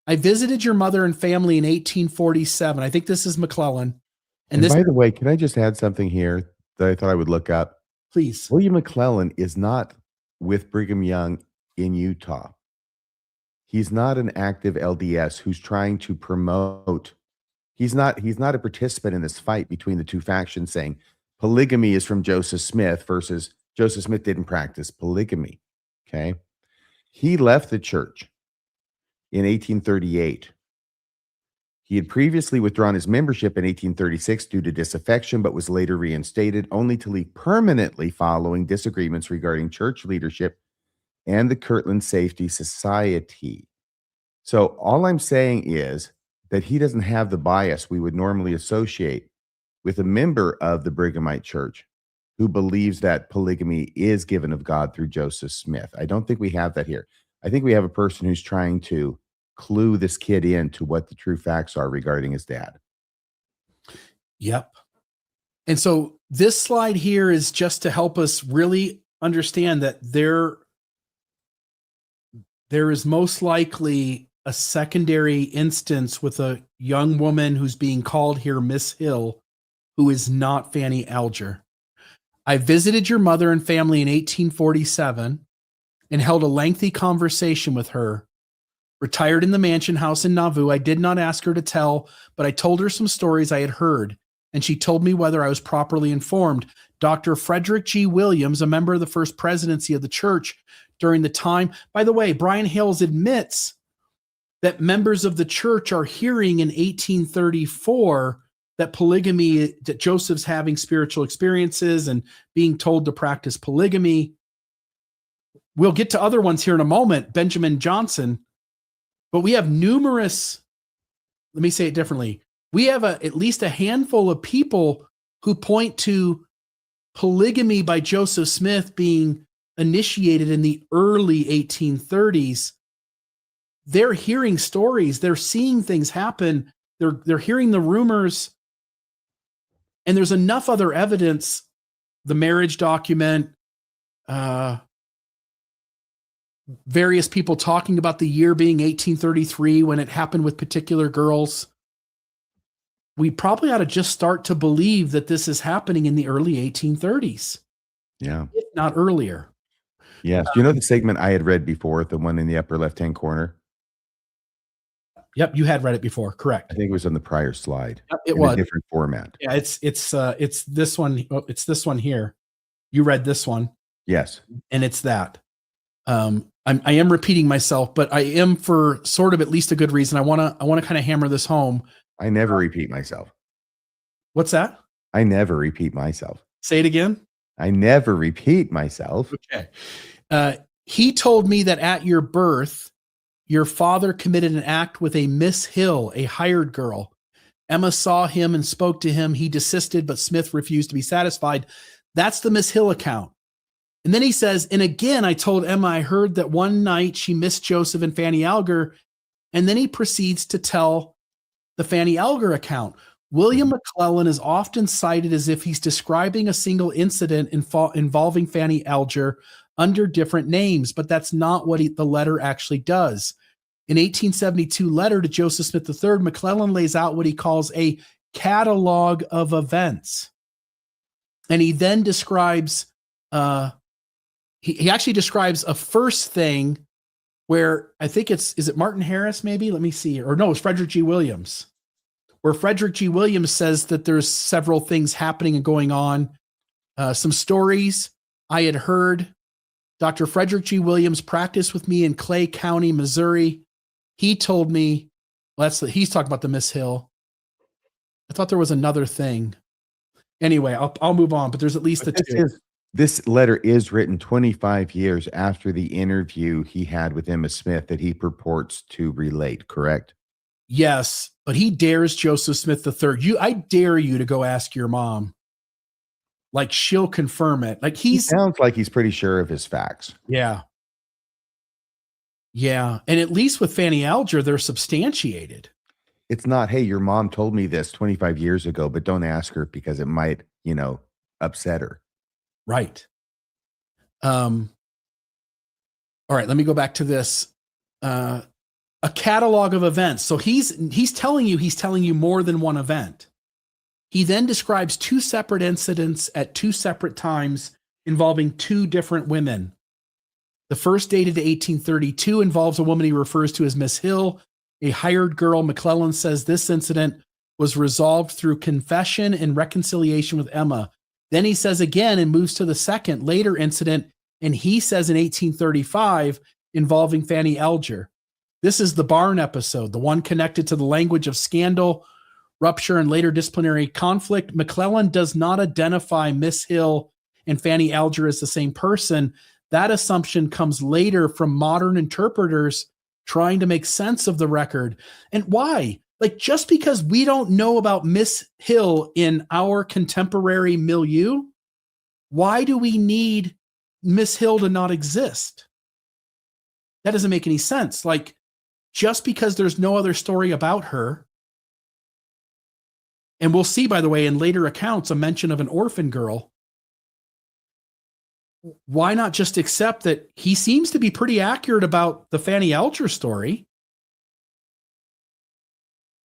I visited your mother and family in 1847. I think this is McLellin. And this, by the way, can I just add something here that I thought I would look up? Please. William McLellin is not with Brigham Young in Utah. He's not an active LDS who's trying to promote. He's not a participant in this fight between the two factions saying polygamy is from Joseph Smith versus Joseph Smith didn't practice polygamy. Okay. He left the church in 1838. He had previously withdrawn his membership in 1836 due to disaffection, but was later reinstated, only to leave permanently following disagreements regarding church leadership and the Kirtland Safety Society. So all I'm saying is that he doesn't have the bias we would normally associate with a member of the Brighamite Church who believes that polygamy is given of God through Joseph Smith. I don't think we have that here. I think we have a person who's trying to clue this kid in to what the true facts are regarding his dad. Yep. And so this slide here is just to help us really understand that there is most likely a secondary instance with a young woman who's being called here Miss Hill, who is not Fanny Alger. I visited your mother and family in 1847 and held a lengthy conversation with her. Retired in the mansion house in Nauvoo, I did not ask her to tell, but I told her some stories I had heard, and she told me whether I was properly informed. Dr. Frederick G. Williams, a member of the first presidency of the church during the time. By the way, Brian Hales admits that members of the church are hearing in 1834 that polygamy, that Joseph's having spiritual experiences and being told to practice polygamy. We'll get to other ones here in a moment, Benjamin Johnson. But we have numerous, let me say it differently. We have at least a handful of people who point to polygamy by Joseph Smith being initiated in the early 1830s. They're hearing stories. They're seeing things happen. They're hearing the rumors. And there's enough other evidence, the marriage document, various people talking about the year being 1833 when it happened with particular girls. We probably ought to just start to believe that this is happening in the early 1830s. Yeah. If not earlier. Yes. Do you know the segment I had read before, the one in the upper left-hand corner? Yep, you had read it before. Correct. I think it was on the prior slide. Yep, it in was a different format. Yeah, it's this one. Oh, it's this one here. You read this one. Yes. And it's that. I am repeating myself, but I am for sort of at least a good reason. I want to kind of hammer this home. I never repeat myself. What's that? I never repeat myself. Say it again. I never repeat myself. Okay. He told me that at your birth, your father committed an act with a Miss Hill, a hired girl. Emma saw him and spoke to him. He desisted, but Smith refused to be satisfied. That's the Miss Hill account. And then he says, and again, I told Emma, I heard that one night she missed Joseph and Fanny Alger. And then he proceeds to tell the Fanny Alger account. William McLellin is often cited as if he's describing a single incident involving Fanny Alger under different names, but that's not what the letter actually does. In 1872 letter to Joseph Smith III, McLellin lays out what he calls a catalog of events. And he then describes, he actually describes a first thing where I think is it Martin Harris maybe? Let me see. Or no, it's Frederick G. Williams. Where Frederick G. Williams says that there's several things happening and going on. Some stories I had heard. Dr. Frederick G. Williams practiced with me in Clay County, Missouri. He told me, he's talking about the Miss Hill. I thought there was another thing. Anyway, I'll move on, but there's at least the two. This letter is written 25 years after the interview he had with Emma Smith that he purports to relate, correct? Yes, but he dares Joseph Smith III. I dare you to go ask your mom. Like she'll confirm it. Like he sounds like he's pretty sure of his facts. Yeah. Yeah. And at least with Fanny Alger, they're substantiated. It's not, hey, your mom told me this 25 years ago, but don't ask her because it might, upset her. Right. All right, let me go back to this. A catalog of events. So he's telling you more than one event. He then describes two separate incidents at two separate times involving two different women. The first, dated to 1832, involves a woman he refers to as Miss Hill, a hired girl. McLellin says this incident was resolved through confession and reconciliation with Emma. Then he says again and moves to the second, later incident, and he says in 1835, involving Fanny Alger. This is the barn episode, the one connected to the language of scandal, rupture, and later disciplinary conflict. McLellin does not identify Miss Hill and Fanny Alger as the same person. That assumption comes later from modern interpreters trying to make sense of the record. And why? Like, just because we don't know about Miss Hill in our contemporary milieu, why do we need Miss Hill to not exist? That doesn't make any sense. Like, just because there's no other story about her, and we'll see, by the way, in later accounts, a mention of an orphan girl, why not just accept that he seems to be pretty accurate about the Fanny Alger story?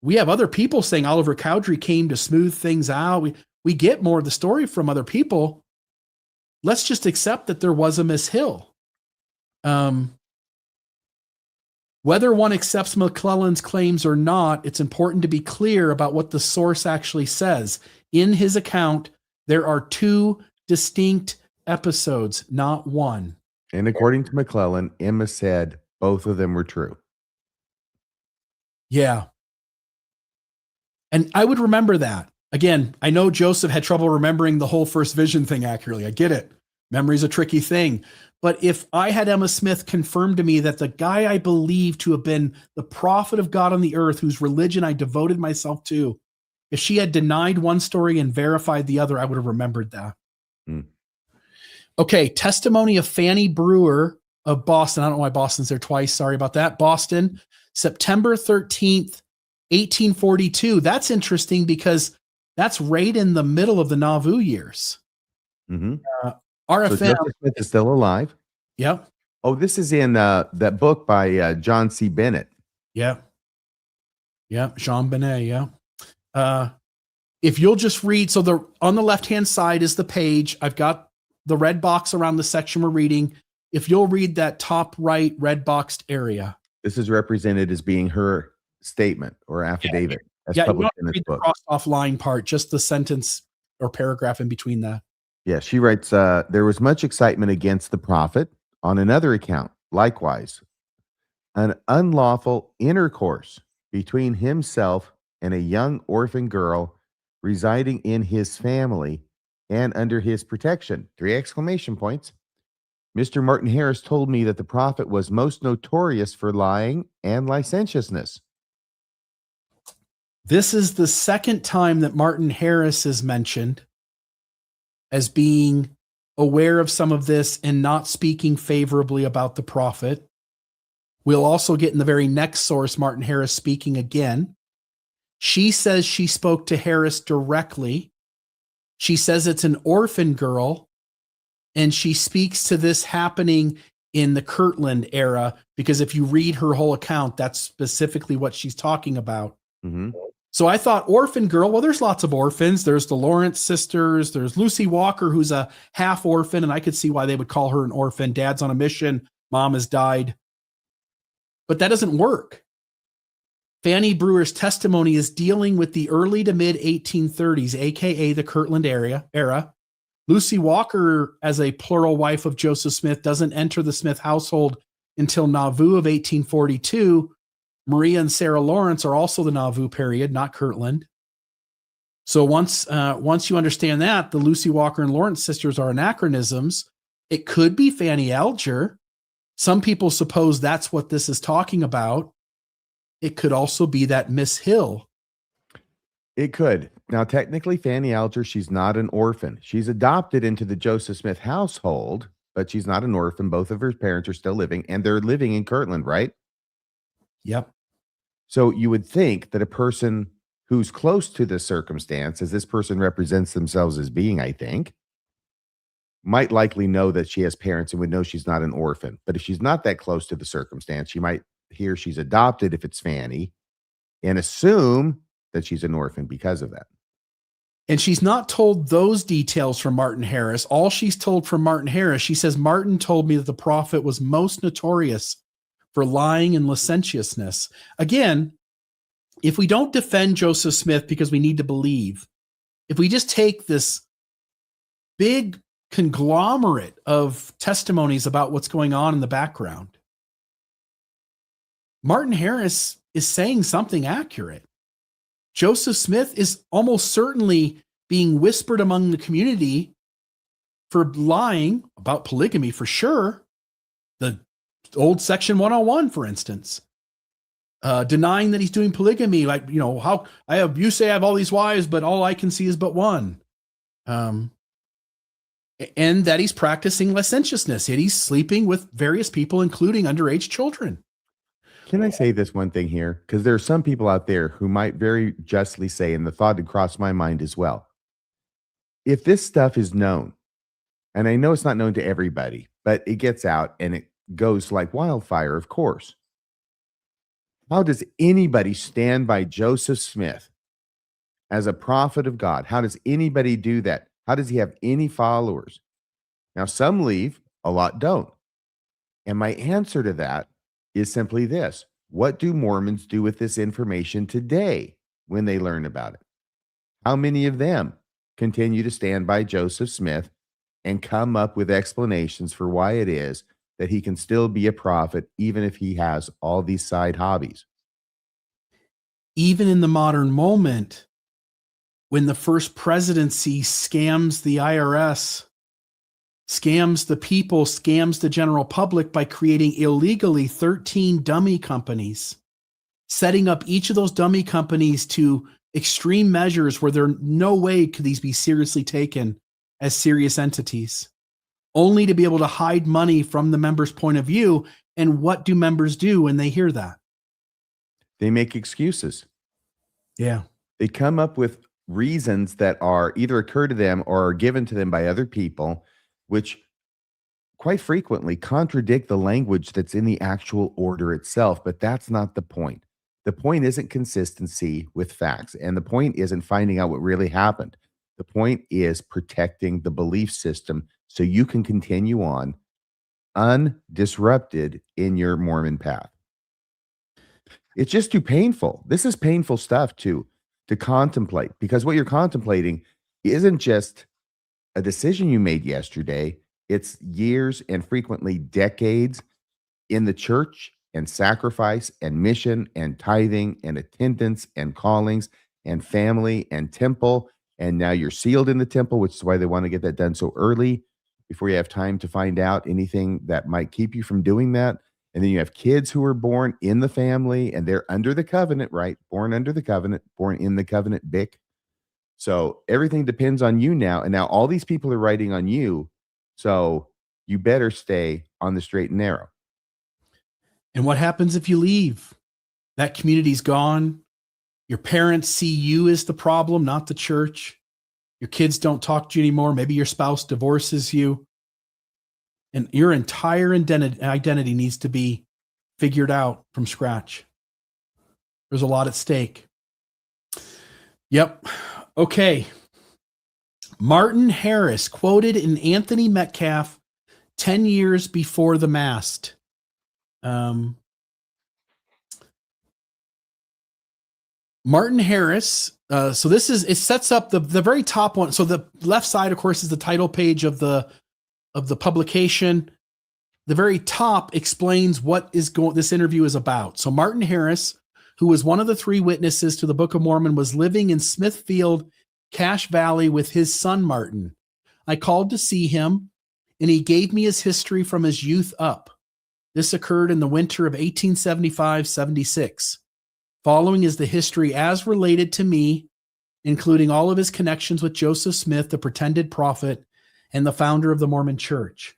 We have other people saying Oliver Cowdery came to smooth things out. We get more of the story from other people. Let's just accept that there was a Miss Hill. Whether one accepts McLellin's claims or not, it's important to be clear about what the source actually says. In his account, there are two distinct episodes, not one. And according to McLellin, Emma said both of them were true. Yeah. And I would remember that. Again, I know Joseph had trouble remembering the whole first vision thing accurately. I get it. Memory's a tricky thing. But if I had Emma Smith confirm to me that the guy I believe to have been the prophet of God on the earth, whose religion I devoted myself to, if she had denied one story and verified the other, I would have remembered that. Okay, testimony of Fanny Brewer of Boston. I don't know why Boston's there twice. Sorry about that. Boston, September 13th, 1842. That's interesting because that's right in the middle of the Nauvoo years. Mm-hmm. RFM. So Joseph Smith is still alive. Yep. Oh, this is in that book by John C. Bennett. Yep. Yep. Jean Benet. Yeah. If you'll just read, so on the left-hand side is the page. I've got the red box around the section we're reading. If you'll read that top right red boxed area. This is represented as being her statement or affidavit. As Yeah, you published don't in this read the book. crossed off line part, just the sentence or paragraph in between that. Yeah, she writes, there was much excitement against the prophet on another account. Likewise, an unlawful intercourse between himself and a young orphan girl residing in his family and under his protection. 3 exclamation points. Mr. Martin Harris told me that the prophet was most notorious for lying and licentiousness. This is the second time that Martin Harris is mentioned as being aware of some of this and not speaking favorably about the prophet. We'll also get in the very next source, Martin Harris speaking again. She says she spoke to Harris directly. She says it's an orphan girl, and she speaks to this happening in the Kirtland era, because if you read her whole account, that's specifically what she's talking about. Mm-hmm. So I thought orphan girl, well, there's lots of orphans. There's the Lawrence sisters. There's Lucy Walker, who's a half orphan, and I could see why they would call her an orphan. Dad's on a mission. Mom has died. But that doesn't work. Fanny Brewer's testimony is dealing with the early to mid 1830s, aka the Kirtland era. Lucy Walker, as a plural wife of Joseph Smith, doesn't enter the Smith household until Nauvoo of 1842. Maria and Sarah Lawrence are also the Nauvoo period, not Kirtland. So once you understand that, the Lucy Walker and Lawrence sisters are anachronisms. It could be Fanny Alger. Some people suppose that's what this is talking about. It could also be that Miss Hill. It could. Now, technically, Fanny Alger, she's not an orphan. She's adopted into the Joseph Smith household, but she's not an orphan. Both of her parents are still living, and they're living in Kirtland, right? Yep. So you would think that a person who's close to this circumstance, as this person represents themselves as being, I think, might likely know that she has parents and would know she's not an orphan. But if she's not that close to the circumstance, she might hear she's adopted if it's Fanny and assume that she's an orphan because of that. And she's not told those details from Martin Harris. All she's told from Martin Harris, she says, Martin told me that the prophet was most notorious for lying and licentiousness. Again, if we don't defend Joseph Smith because we need to believe, if we just take this big conglomerate of testimonies about what's going on in the background, Martin Harris is saying something accurate. Joseph Smith is almost certainly being whispered among the community for lying about polygamy for sure. The old Section 101, for instance, denying that he's doing polygamy. Like, you say I have all these wives, but all I can see is but one. And that he's practicing licentiousness, and he's sleeping with various people, including underage children. Can I say this one thing here? Because there are some people out there who might very justly say, and the thought had crossed my mind as well, if this stuff is known, and I know it's not known to everybody, but it gets out and it goes like wildfire, of course. How does anybody stand by Joseph Smith as a prophet of God? How does anybody do that? How does he have any followers? Now, some leave, a lot don't. And my answer to that is simply this. What do Mormons do with this information today when they learn about it? How many of them continue to stand by Joseph Smith and come up with explanations for why it is that he can still be a prophet, even if he has all these side hobbies? Even in the modern moment, when the first presidency scams the IRS, scams the people, scams the general public by creating illegally 13 dummy companies, setting up each of those dummy companies to extreme measures where there no way could these be seriously taken as serious entities, only to be able to hide money from the members' point of view. And what do members do when they hear that? They make excuses. Yeah. They come up with reasons that are either occur to them or are given to them by other people, which quite frequently contradict the language that's in the actual order itself. But that's not the point. The point isn't consistency with facts, and the point isn't finding out what really happened. The point is protecting the belief system so you can continue on undisrupted in your Mormon path. It's just too painful. This is painful stuff to contemplate, because what you're contemplating isn't just a decision you made yesterday. It's years and frequently decades in the church and sacrifice and mission and tithing and attendance and callings and family and temple. And now you're sealed in the temple, which is why they want to get that done so early before you have time to find out anything that might keep you from doing that. And then you have kids who are born in the family and they're under the covenant, right? Born under the covenant, born in the covenant, Bick. So everything depends on you now. And now all these people are writing on you. So you better stay on the straight and narrow. And what happens if you leave? That community's gone. Your parents see you as the problem, not the church. Your kids don't talk to you anymore. Maybe your spouse divorces you. And your entire identity needs to be figured out from scratch. There's a lot at stake. Yep. Okay. Martin Harris quoted in Anthony Metcalf 10 years before the mast. Martin Harris. So this is, it sets up the very top one. So the left side, of course, is the title page of the publication. The very top explains what this interview is about. So Martin Harris, who was one of the 3 witnesses to the Book of Mormon, was living in Smithfield, Cache Valley with his son, Martin. I called to see him, and he gave me his history from his youth up. This occurred in the winter of 1875-76. Following is the history as related to me, including all of his connections with Joseph Smith, the pretended prophet, and the founder of the Mormon Church.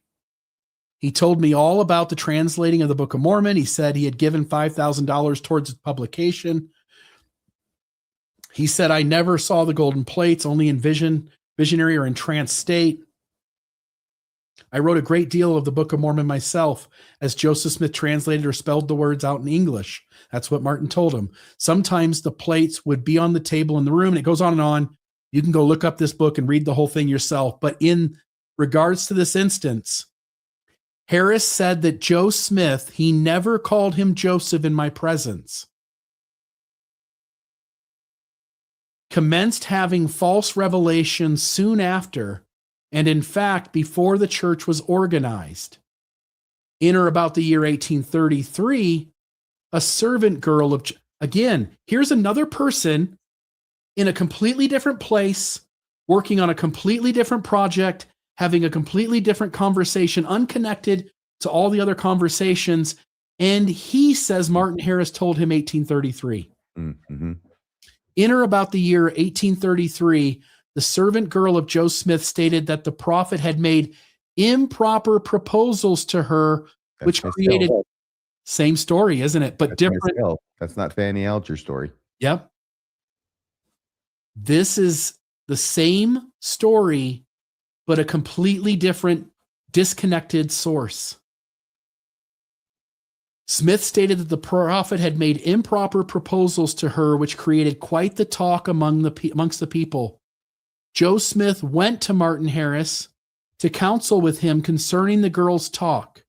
He told me all about the translating of the Book of Mormon. He said he had given $5,000 towards its publication. He said, I never saw the golden plates, only in visionary or in trance state. I wrote a great deal of the Book of Mormon myself, as Joseph Smith translated or spelled the words out in English. That's what Martin told him. Sometimes the plates would be on the table in the room, and it goes on and on. You can go look up this book and read the whole thing yourself. But in regards to this instance, Harris said that Joe Smith, he never called him Joseph in my presence, commenced having false revelations soon after, and in fact, before the church was organized. In or about the year 1833, a servant girl of, again, here's another person in a completely different place, working on a completely different project, having a completely different conversation, unconnected to all the other conversations. And he says Martin Harris told him 1833. Mm-hmm. In or about the year 1833, the servant girl of Joe Smith stated that the prophet had made improper proposals to her, which created, same story, isn't it? But different. That's not Fanny Alger story. Yep. This is the same story, but a completely different, disconnected source. Smith stated that the prophet had made improper proposals to her, which created quite the talk amongst the people. Joe Smith went to Martin Harris to counsel with him concerning the girl's talk.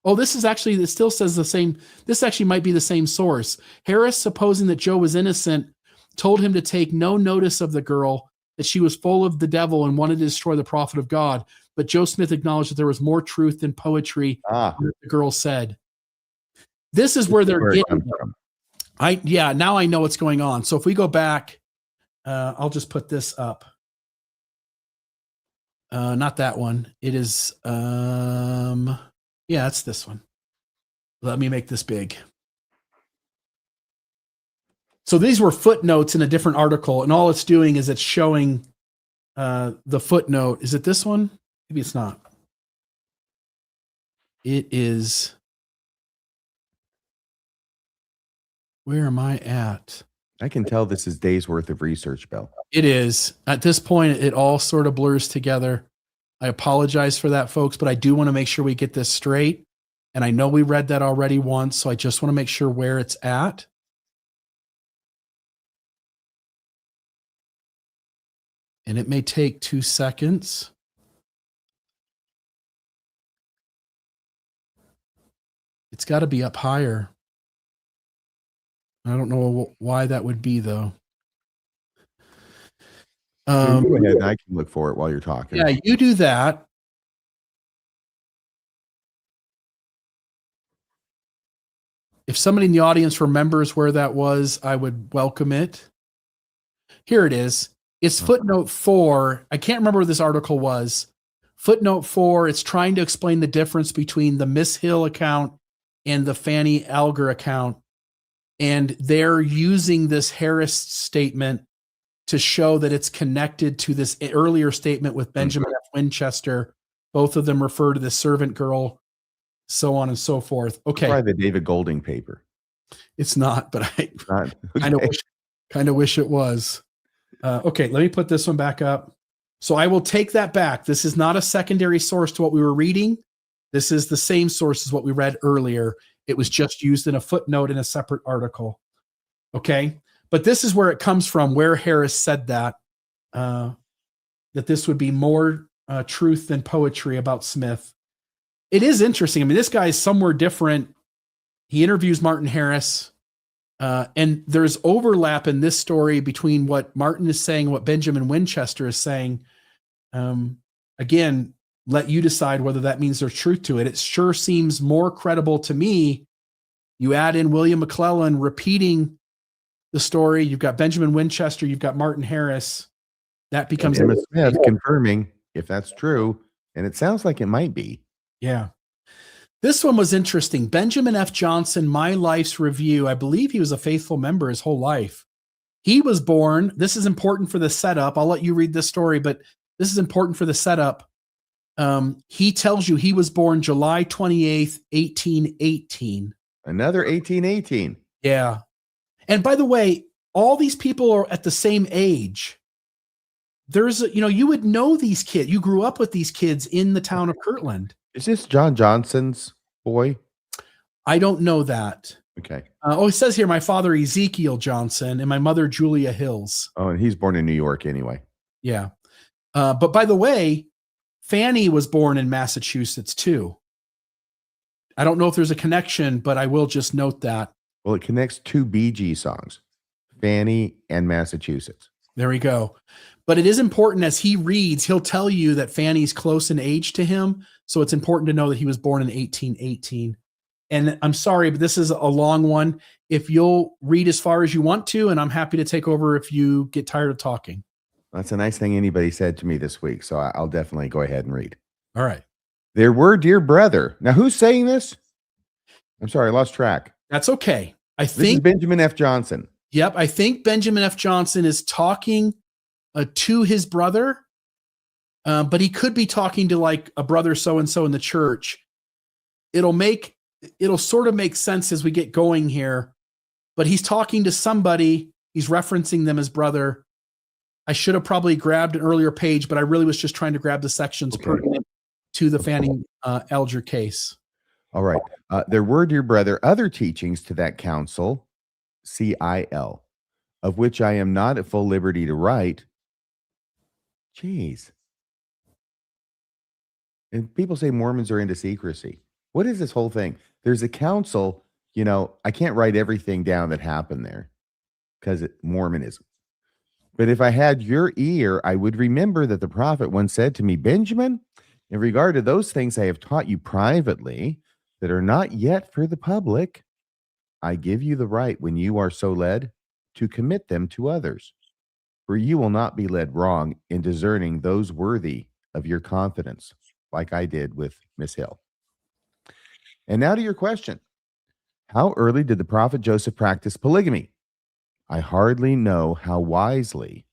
Oh, this still says the same. This actually might be the same source. Harris, supposing that Joe was innocent, told him to take no notice of the girl, that she was full of the devil and wanted to destroy the prophet of God. But Joe Smith acknowledged that there was more truth than poetry, the girl said. This is where they're getting from. Now I know what's going on. So if we go back, I'll just put this up. Not that one. It is, it's this one. Let me make this big. So these were footnotes in a different article, and all it's doing is it's showing the footnote. Is it this one? Maybe it's not. It is. Where am I at? I can tell this is days worth of research, Bill. It is. At this point, it all sort of blurs together. I apologize for that, folks, but I do want to make sure we get this straight. And I know we read that already once, so I just want to make sure where it's at. And it may take 2 seconds. It's got to be up higher. I don't know why that would be, though. Go ahead, and I can look for it while you're talking. Yeah, you do that. If somebody in the audience remembers where that was, I would welcome it. Here it is. It's footnote 4. I can't remember what this article was. Footnote 4, it's trying to explain the difference between the Miss Hill account and the Fanny Alger account. And they're using this Harris statement to show that it's connected to this earlier statement with Benjamin F. Winchester. Both of them refer to the servant girl, so on and so forth. Okay. Probably the David Golding paper. It's not, but I kind of wish it was. Okay, let me put this one back up. So I will take that back. This is not a secondary source to what we were reading. This is the same source as what we read earlier. It was just used in a footnote in a separate article. Okay. But this is where it comes from, where Harris said that this would be more truth than poetry about Smith. It is interesting. I mean, this guy is somewhere different. He interviews Martin Harris, and there's overlap in this story between what Martin is saying and what Benjamin Winchester is saying. Again, let you decide whether that means there's truth to it. It sure seems more credible to me. You add in William McLellin repeating the story. You've got Benjamin Winchester. You've got Martin Harris. That becomes Smith confirming if that's true. And it sounds like it might be. Yeah. This one was interesting. Benjamin F. Johnson, My Life's Review. I believe he was a faithful member his whole life. He was born. This is important for the setup. I'll let you read this story, but this is important for the setup. He tells you he was born July 28th, 1818. Another 1818. Yeah. And by the way, all these people are at the same age. You would know these kids. You grew up with these kids in the town of Kirtland. Is this John Johnson's boy? I don't know that. Okay. It says here, my father, Ezekiel Johnson, and my mother, Julia Hills. Oh, and he's born in New York anyway. Yeah. But by the way, Fanny was born in Massachusetts too. I don't know if there's a connection, but I will just note that. Well, it connects two Bee Gees songs, Fanny and Massachusetts. There we go. But it is important as he reads, he'll tell you that Fanny's close in age to him. So it's important to know that he was born in 1818. And I'm sorry, but this is a long one. If you'll read as far as you want to, and I'm happy to take over if you get tired of talking. That's a nice thing anybody said to me this week, so I'll definitely go ahead and read. All right. There were, dear brother. Now, who's saying this? I'm sorry, I lost track. That's okay. This is Benjamin F. Johnson. Yep. I think Benjamin F. Johnson is talking to his brother, but he could be talking to like a brother so-and-so in the church. It'll sort of make sense as we get going here, but he's talking to somebody. He's referencing them as brother. I should have probably grabbed an earlier page, but I really was just trying to grab the sections pertinent to the Fanny Alger case. All right. There were, dear brother, other teachings to that council, CIL, of which I am not at full liberty to write. Jeez. And people say Mormons are into secrecy. What is this whole thing? There's a council, I can't write everything down that happened there because Mormonism. But if I had your ear, I would remember that the prophet once said to me, Benjamin, in regard to those things I have taught you privately that are not yet for the public, I give you the right, when you are so led, to commit them to others. For you will not be led wrong in discerning those worthy of your confidence, like I did with Miss Hill. And now to your question. How early did the prophet Joseph practice polygamy? I hardly know how wisely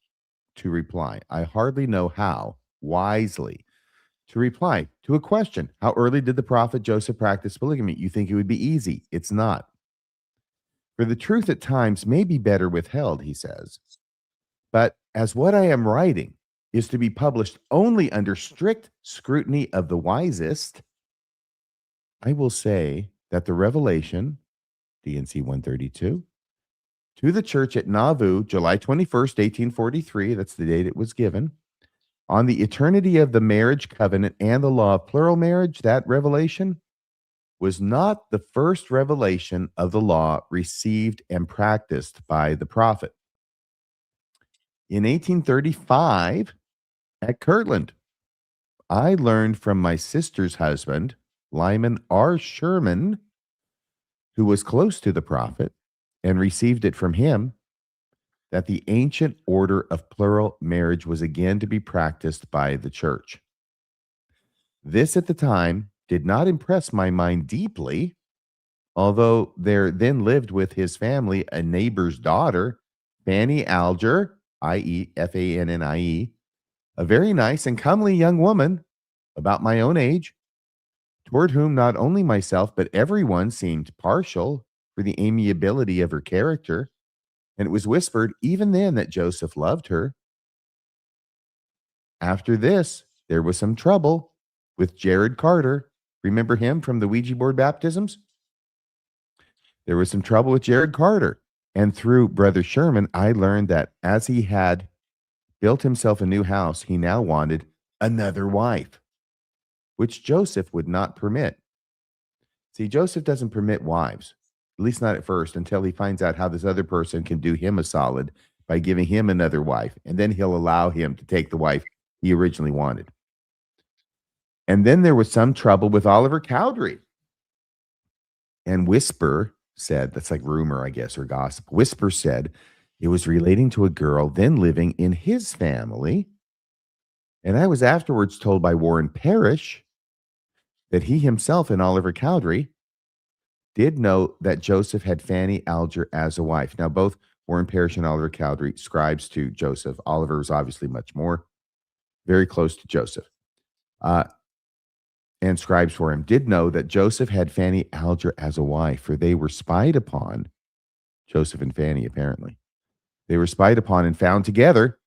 to reply. I hardly know how wisely to reply to a question. How early did the prophet Joseph practice polygamy? You think it would be easy. It's not. For the truth at times may be better withheld, he says. But as what I am writing is to be published only under strict scrutiny of the wisest, I will say that the revelation, D&C 132, to the church at Nauvoo, July 21st, 1843, that's the date it was given, on the eternity of the marriage covenant and the law of plural marriage, that revelation was not the first revelation of the law received and practiced by the prophet. In 1835, at Kirtland, I learned from my sister's husband, Lyman R. Sherman, who was close to the prophet, and received it from him, that the ancient order of plural marriage was again to be practiced by the church. This at the time did not impress my mind deeply, although there then lived with his family a neighbor's daughter, Fanny Alger, i.e. Fannie, a very nice and comely young woman, about my own age, toward whom not only myself but everyone seemed partial for the amiability of her character, and it was whispered even then that Joseph loved her. After this, there was some trouble with Jared Carter. Remember him from the Ouija board baptisms? There was some trouble with Jared Carter. And through Brother Sherman, I learned that as he had built himself a new house, he now wanted another wife, which Joseph would not permit. See, Joseph doesn't permit wives, at least not at first, until he finds out how this other person can do him a solid by giving him another wife. And then he'll allow him to take the wife he originally wanted. And then there was some trouble with Oliver Cowdery. And Whisper said, that's like rumor, I guess, or gossip. Whisper said it was relating to a girl then living in his family. And I was afterwards told by Warren Parrish that he himself and Oliver Cowdery did know that Joseph had Fanny Alger as a wife. Now, both Warren Parrish and Oliver Cowdery scribes to Joseph. Oliver was obviously much more, very close to Joseph. And scribes for him did know that Joseph had Fanny Alger as a wife, for they were spied upon, Joseph and Fanny, apparently. They were spied upon and found together.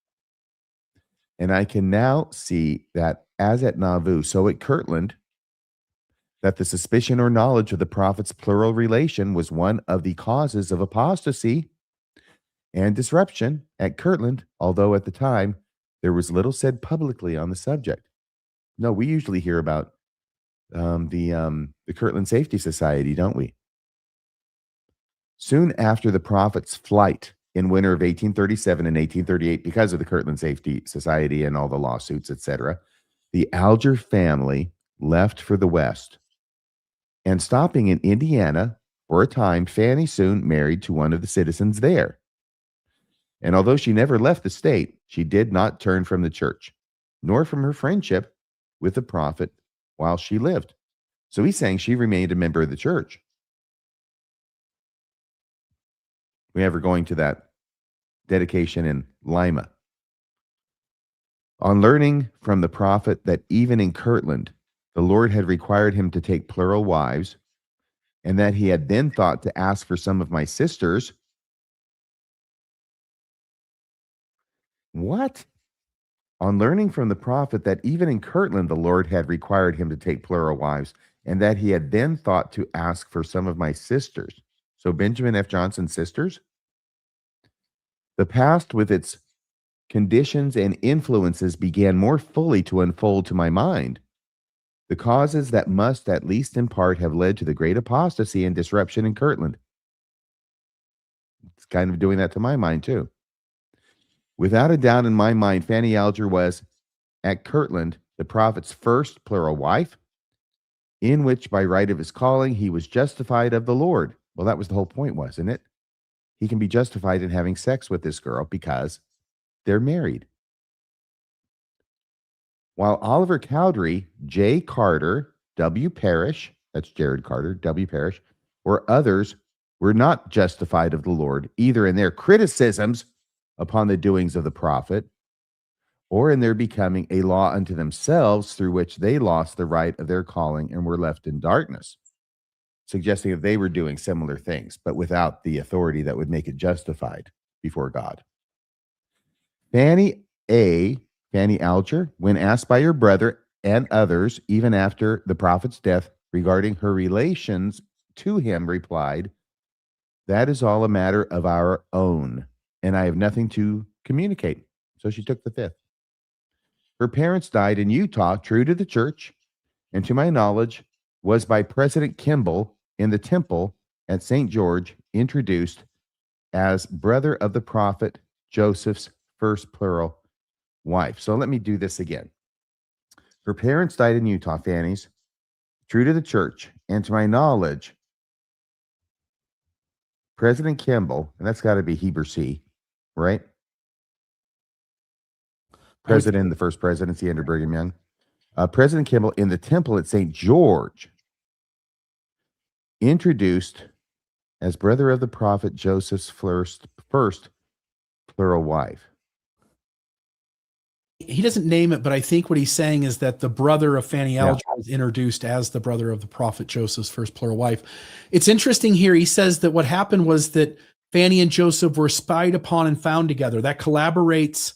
And I can now see that as at Nauvoo, so at Kirtland, that the suspicion or knowledge of the prophet's plural relation was one of the causes of apostasy and disruption at Kirtland, although at the time there was little said publicly on the subject. No, we usually hear about the Kirtland Safety Society, don't we? Soon after the prophet's flight in winter of 1837 and 1838, because of the Kirtland Safety Society and all the lawsuits, etc., the Alger family left for the West. And stopping in Indiana for a time, Fanny soon married to one of the citizens there. And although she never left the state, she did not turn from the church, nor from her friendship with the prophet while she lived. So he's saying she remained a member of the church. We have her going to that dedication in Lima. On learning from the prophet that even in Kirtland, the Lord had required him to take plural wives, and that he had then thought to ask for some of my sisters. What? On learning from the prophet that even in Kirtland, the Lord had required him to take plural wives, and that he had then thought to ask for some of my sisters. So Benjamin F. Johnson's sisters? The past with its conditions and influences began more fully to unfold to my mind. The causes that must, at least in part, have led to the great apostasy and disruption in Kirtland. It's kind of doing that to my mind, too. Without a doubt in my mind, Fanny Alger was, at Kirtland, the prophet's first plural wife, in which, by right of his calling, he was justified of the Lord. Well, that was the whole point, wasn't it? He can be justified in having sex with this girl because they're married. While Oliver Cowdery, J. Carter, W. Parrish, that's Jared Carter, W. Parrish, or others were not justified of the Lord, either in their criticisms upon the doings of the prophet, or in their becoming a law unto themselves, through which they lost the right of their calling and were left in darkness, suggesting that they were doing similar things, but without the authority that would make it justified before God. Fanny Alger, when asked by her brother and others, even after the prophet's death, regarding her relations to him, replied, "That is all a matter of our own, and I have nothing to communicate." So she took the fifth. Her parents died in Utah, true to the church, and to my knowledge, was by President Kimball in the temple at St. George introduced as brother of the prophet Joseph's first plural wife. So let me do this again. Her parents died in Utah, Fanny's, true to the church, and to my knowledge, President Kimball, and that's got to be Heber C, right? President, the first presidency under Brigham Young. President Kimball in the temple at St. George introduced as brother of the prophet Joseph's first plural wife. He doesn't name it, but I think what he's saying is that the brother of Fanny Alger was introduced as the brother of the prophet Joseph's first plural wife. It's interesting here. He says that what happened was that Fanny and Joseph were spied upon and found together. That collaborates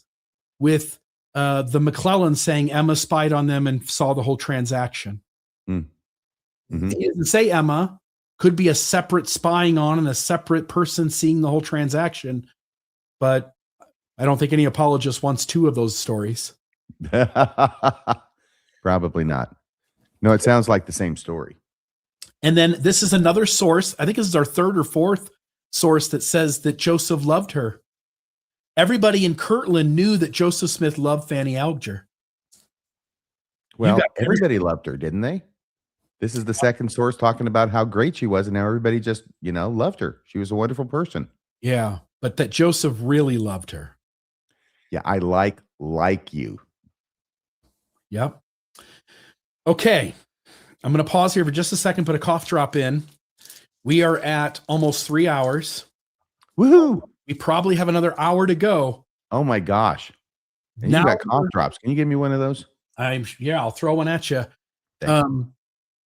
with the McLellin saying Emma spied on them and saw the whole transaction. Mm-hmm. He doesn't say Emma. Could be a separate spying on and a separate person seeing the whole transaction. But I don't think any apologist wants two of those stories. Probably not. No, it sounds like the same story. And then this is another source. I think this is our third or fourth source that says that Joseph loved her. Everybody in Kirtland knew that Joseph Smith loved Fanny Alger. Well, everybody loved her, didn't they? This is the second source talking about how great she was, and now everybody just, loved her. She was a wonderful person. Yeah, but that Joseph really loved her. Yeah, I like you. Yep. Okay. I'm going to pause here for just a second, put a cough drop in. We are at almost 3 hours. Woohoo! We probably have another hour to go. Oh my gosh. And now, you got cough drops. Can you give me one of those? I'll throw one at you.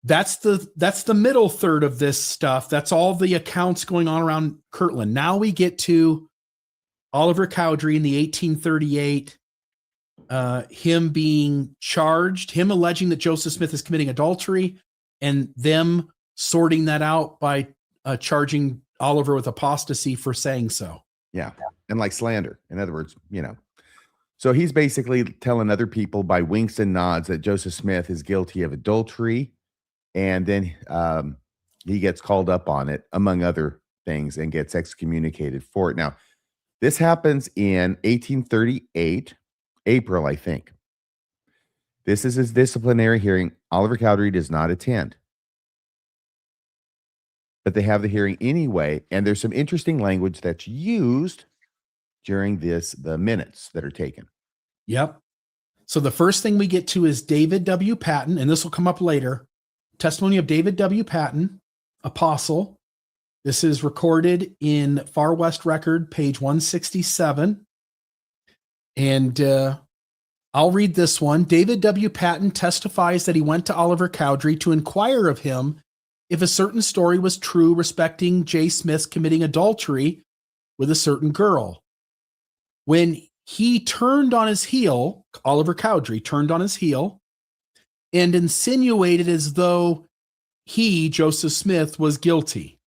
That's the middle third of this stuff. That's all the accounts going on around Kirtland. Now we get to Oliver Cowdery in the 1838, him being charged, him alleging that Joseph Smith is committing adultery, and them sorting that out by charging Oliver with apostasy for saying so. Yeah. And like slander. In other words, So he's basically telling other people by winks and nods that Joseph Smith is guilty of adultery. And then he gets called up on it, among other things, and gets excommunicated for it. Now, this happens in 1838, April, I think. This is his disciplinary hearing. Oliver Cowdery does not attend. but they have the hearing anyway. And there's some interesting language that's used during the minutes that are taken. Yep. So the first thing we get to is David W. Patten, and this will come up later. Testimony of David W. Patten, apostle. This is recorded in Far West Record, page 167. And I'll read this one. David W. Patten testifies that he went to Oliver Cowdery to inquire of him if a certain story was true respecting J. Smith's committing adultery with a certain girl. When he turned on his heel, Oliver Cowdery turned on his heel and insinuated as though he, Joseph Smith, was guilty.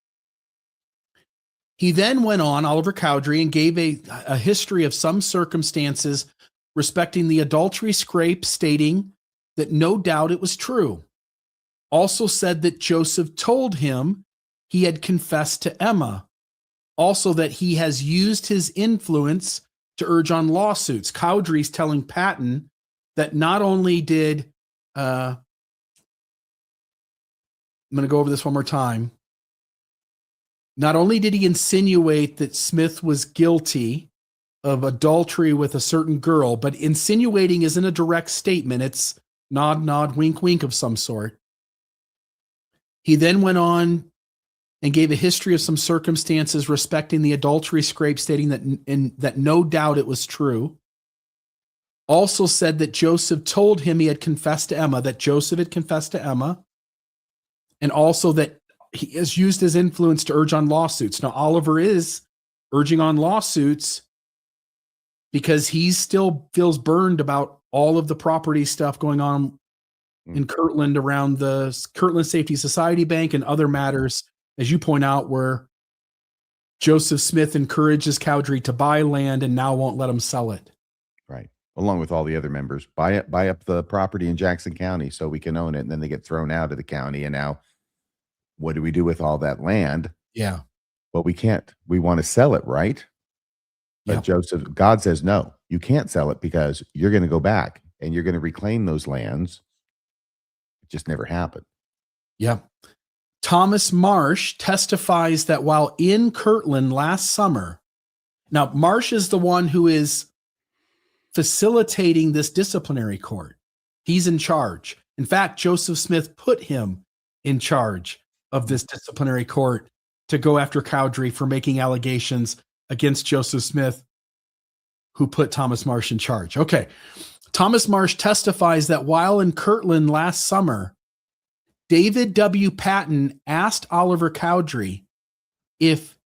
He then went on, Oliver Cowdery, and gave a history of some circumstances respecting the adultery scrape, stating that no doubt it was true. Also said that Joseph told him he had confessed to Emma. Also that he has used his influence to urge on lawsuits. Cowdery's telling Patten that not only did, I'm going to go over this one more time. Not only did he insinuate that Smith was guilty of adultery with a certain girl, but insinuating isn't a direct statement. It's nod, nod, wink, wink of some sort. He then went on and gave a history of some circumstances respecting the adultery scrape, stating that no doubt it was true. Also said that Joseph told him he had confessed to Emma, that Joseph had confessed to Emma, and also that he has used his influence to urge on lawsuits. Now, Oliver is urging on lawsuits because he still feels burned about all of the property stuff going on in Kirtland around the Kirtland Safety Society Bank and other matters, as you point out, where Joseph Smith encourages Cowdery to buy land and now won't let him sell it. Right. Along with all the other members, buy up the property in Jackson County so we can own it. And then they get thrown out of the county. And now what do we do with all that land? Yeah. Well, we can't. We want to sell it, right? But God says, no, you can't sell it because you're going to go back and you're going to reclaim those lands. It just never happened. Yeah. Thomas Marsh testifies that while in Kirtland last summer, now Marsh is the one who is facilitating this disciplinary court. He's in charge. In fact, Joseph Smith put him in charge of this disciplinary court to go after Cowdery for making allegations against Joseph Smith, who put Thomas Marsh in charge. Okay. Thomas Marsh testifies that while in Kirtland last summer, David W. Patten asked Oliver Cowdery if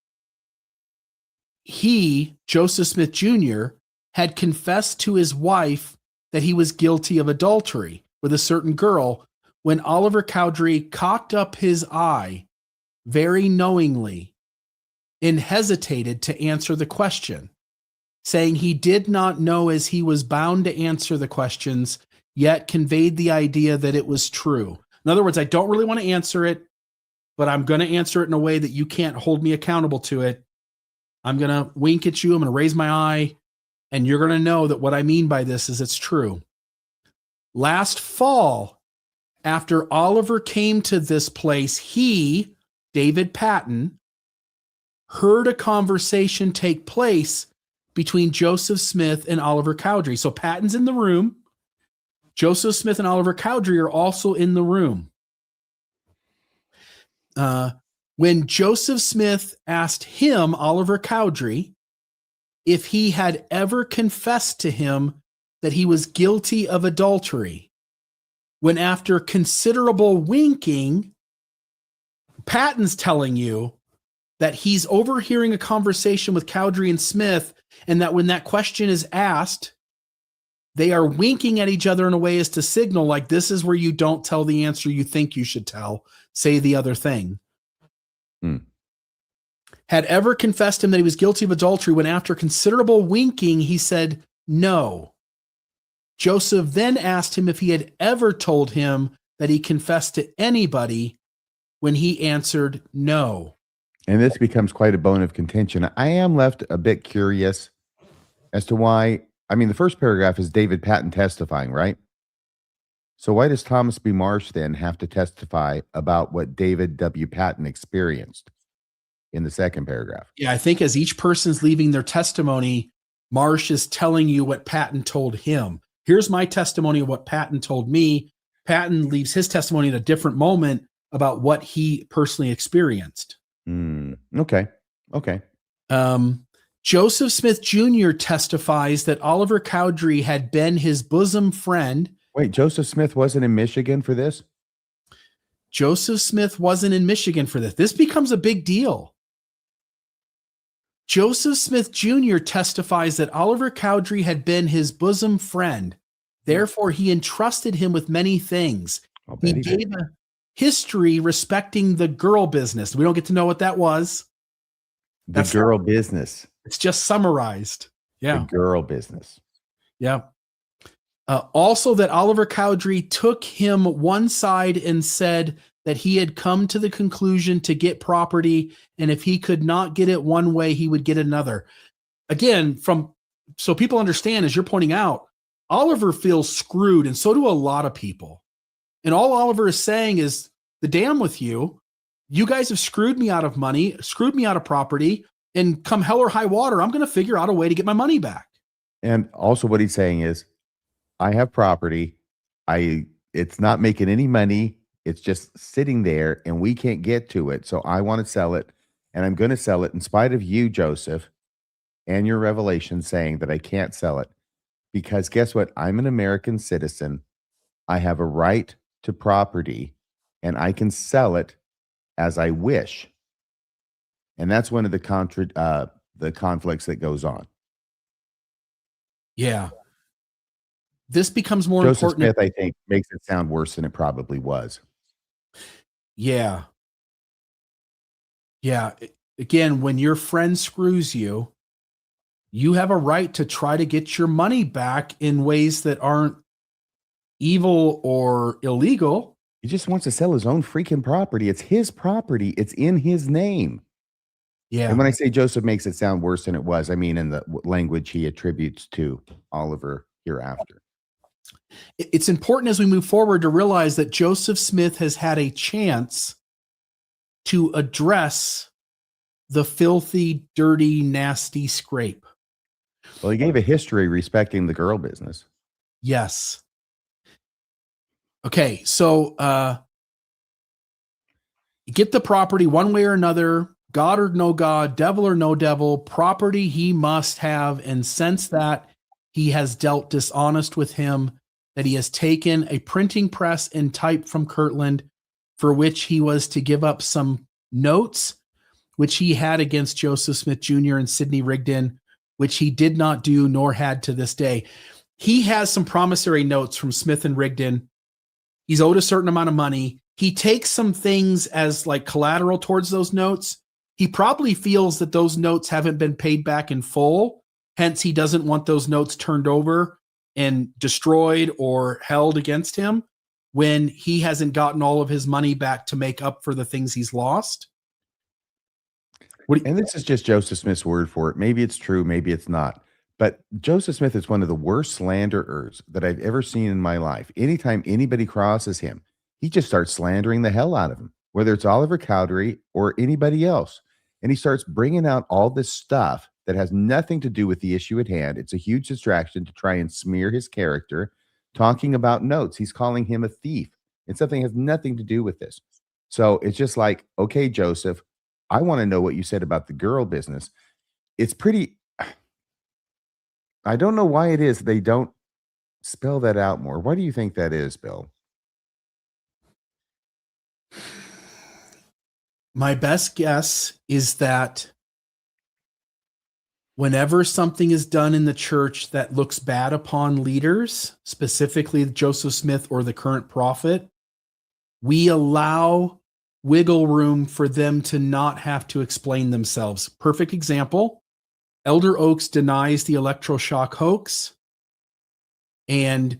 he, Joseph Smith Jr., had confessed to his wife that he was guilty of adultery with a certain girl, when Oliver Cowdery cocked up his eye very knowingly and hesitated to answer the question, saying he did not know as he was bound to answer the questions, yet conveyed the idea that it was true. In other words, I don't really want to answer it, but I'm going to answer it in a way that you can't hold me accountable to it. I'm going to wink at you. I'm going to raise my eye, and you're going to know that what I mean by this is it's true. Last fall, after Oliver came to this place, he, David Patten, heard a conversation take place between Joseph Smith and Oliver Cowdery. So Patten's in the room. Joseph Smith and Oliver Cowdery are also in the room. When Joseph Smith asked him, Oliver Cowdery, if he had ever confessed to him that he was guilty of adultery, when after considerable winking, Patten's telling you that he's overhearing a conversation with Cowdery and Smith, and that when that question is asked, they are winking at each other in a way as to signal, like, this is where you don't tell the answer you think you should tell. Say the other thing. Had ever confessed him that he was guilty of adultery, when after considerable winking, he said no. Joseph then asked him if he had ever told him that he confessed to anybody, when he answered no. And this becomes quite a bone of contention. I am left a bit curious as to why. I mean, the first paragraph is David Patten testifying, right? So why does Thomas B. Marsh then have to testify about what David W. Patten experienced in the second paragraph? Yeah, I think as each person's leaving their testimony, Marsh is telling you what Patten told him. Here's my testimony of what Patten told me. Patten leaves his testimony at a different moment about what he personally experienced. Okay. Joseph Smith Jr. testifies that Oliver Cowdery had been his bosom friend. Wait, Joseph Smith wasn't in Michigan for this? Joseph Smith wasn't in Michigan for this. This becomes a big deal. Joseph Smith Jr. testifies that Oliver Cowdery had been his bosom friend. Therefore, he entrusted him with many things. He gave a history respecting the girl business. We don't get to know what that was. That's the girl business. It's just summarized. Yeah. The girl business. Yeah. Also that Oliver Cowdery took him one side and said that he had come to the conclusion to get property, and if he could not get it one way, he would get another. Again, so people understand, as you're pointing out, Oliver feels screwed, and so do a lot of people. And all Oliver is saying is, the damn with you. You guys have screwed me out of money, screwed me out of property, and come hell or high water, I'm going to figure out a way to get my money back. And also what he's saying is, I have property. It's not making any money. It's just sitting there and we can't get to it. So I want to sell it, and I'm going to sell it in spite of you, Joseph, and your revelation saying that I can't sell it. Because guess what? I'm an American citizen. I have a right to property, and I can sell it as I wish. And that's one of the conflicts that goes on. Yeah. This becomes more Joseph important. Smith, I think, makes it sound worse than it probably was. Yeah. Yeah. Again, when your friend screws you, you have a right to try to get your money back in ways that aren't evil or illegal. He just wants to sell his own freaking property. It's his property. It's in his name. Yeah. And when I say Joseph makes it sound worse than it was, I mean in the language he attributes to Oliver hereafter. It's important as we move forward to realize that Joseph Smith has had a chance to address the filthy, dirty, nasty scrape. Well, he gave a history respecting the girl business. Yes. Okay, so get the property one way or another, God or no God, devil or no devil, property he must have, and since that he has dealt dishonest with him, that he has taken a printing press and type from Kirtland, for which he was to give up some notes, which he had against Joseph Smith Jr. and Sidney Rigdon, which he did not do nor had to this day. He has some promissory notes from Smith and Rigdon. He's owed a certain amount of money. He takes some things as like collateral towards those notes. He probably feels that those notes haven't been paid back in full. Hence, he doesn't want those notes turned over and destroyed or held against him when he hasn't gotten all of his money back to make up for the things he's lost. And this is just Joseph Smith's word for it. Maybe it's true, maybe it's not. But Joseph Smith is one of the worst slanderers that I've ever seen in my life. Anytime anybody crosses him, he just starts slandering the hell out of him, whether it's Oliver Cowdery or anybody else. And he starts bringing out all this stuff that has nothing to do with the issue at hand. It's a huge distraction to try and smear his character, talking about notes. He's calling him a thief, and something has nothing to do with this. So it's just like, okay, Joseph, I want to know what you said about the girl business. It's pretty, I don't know why it is they don't spell that out more. Why do you think that is, Bill? My best guess is that whenever something is done in the church that looks bad upon leaders, specifically Joseph Smith or the current prophet, we allow wiggle room for them to not have to explain themselves. Perfect example, Elder Oaks denies the electroshock hoax, and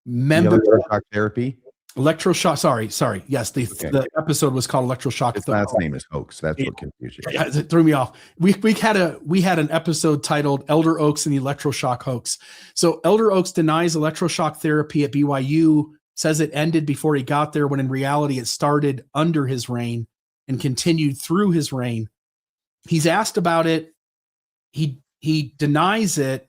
electroshock therapy. Sorry. Yes, the episode was called Electroshock. His last name is Hoax. That's what confused you. Yeah, it threw me off. We had an episode titled Elder Oaks and the Electroshock Hoax. So Elder Oaks denies electroshock therapy at BYU, says it ended before he got there, when in reality it started under his reign and continued through his reign. He's asked about it. He denies it.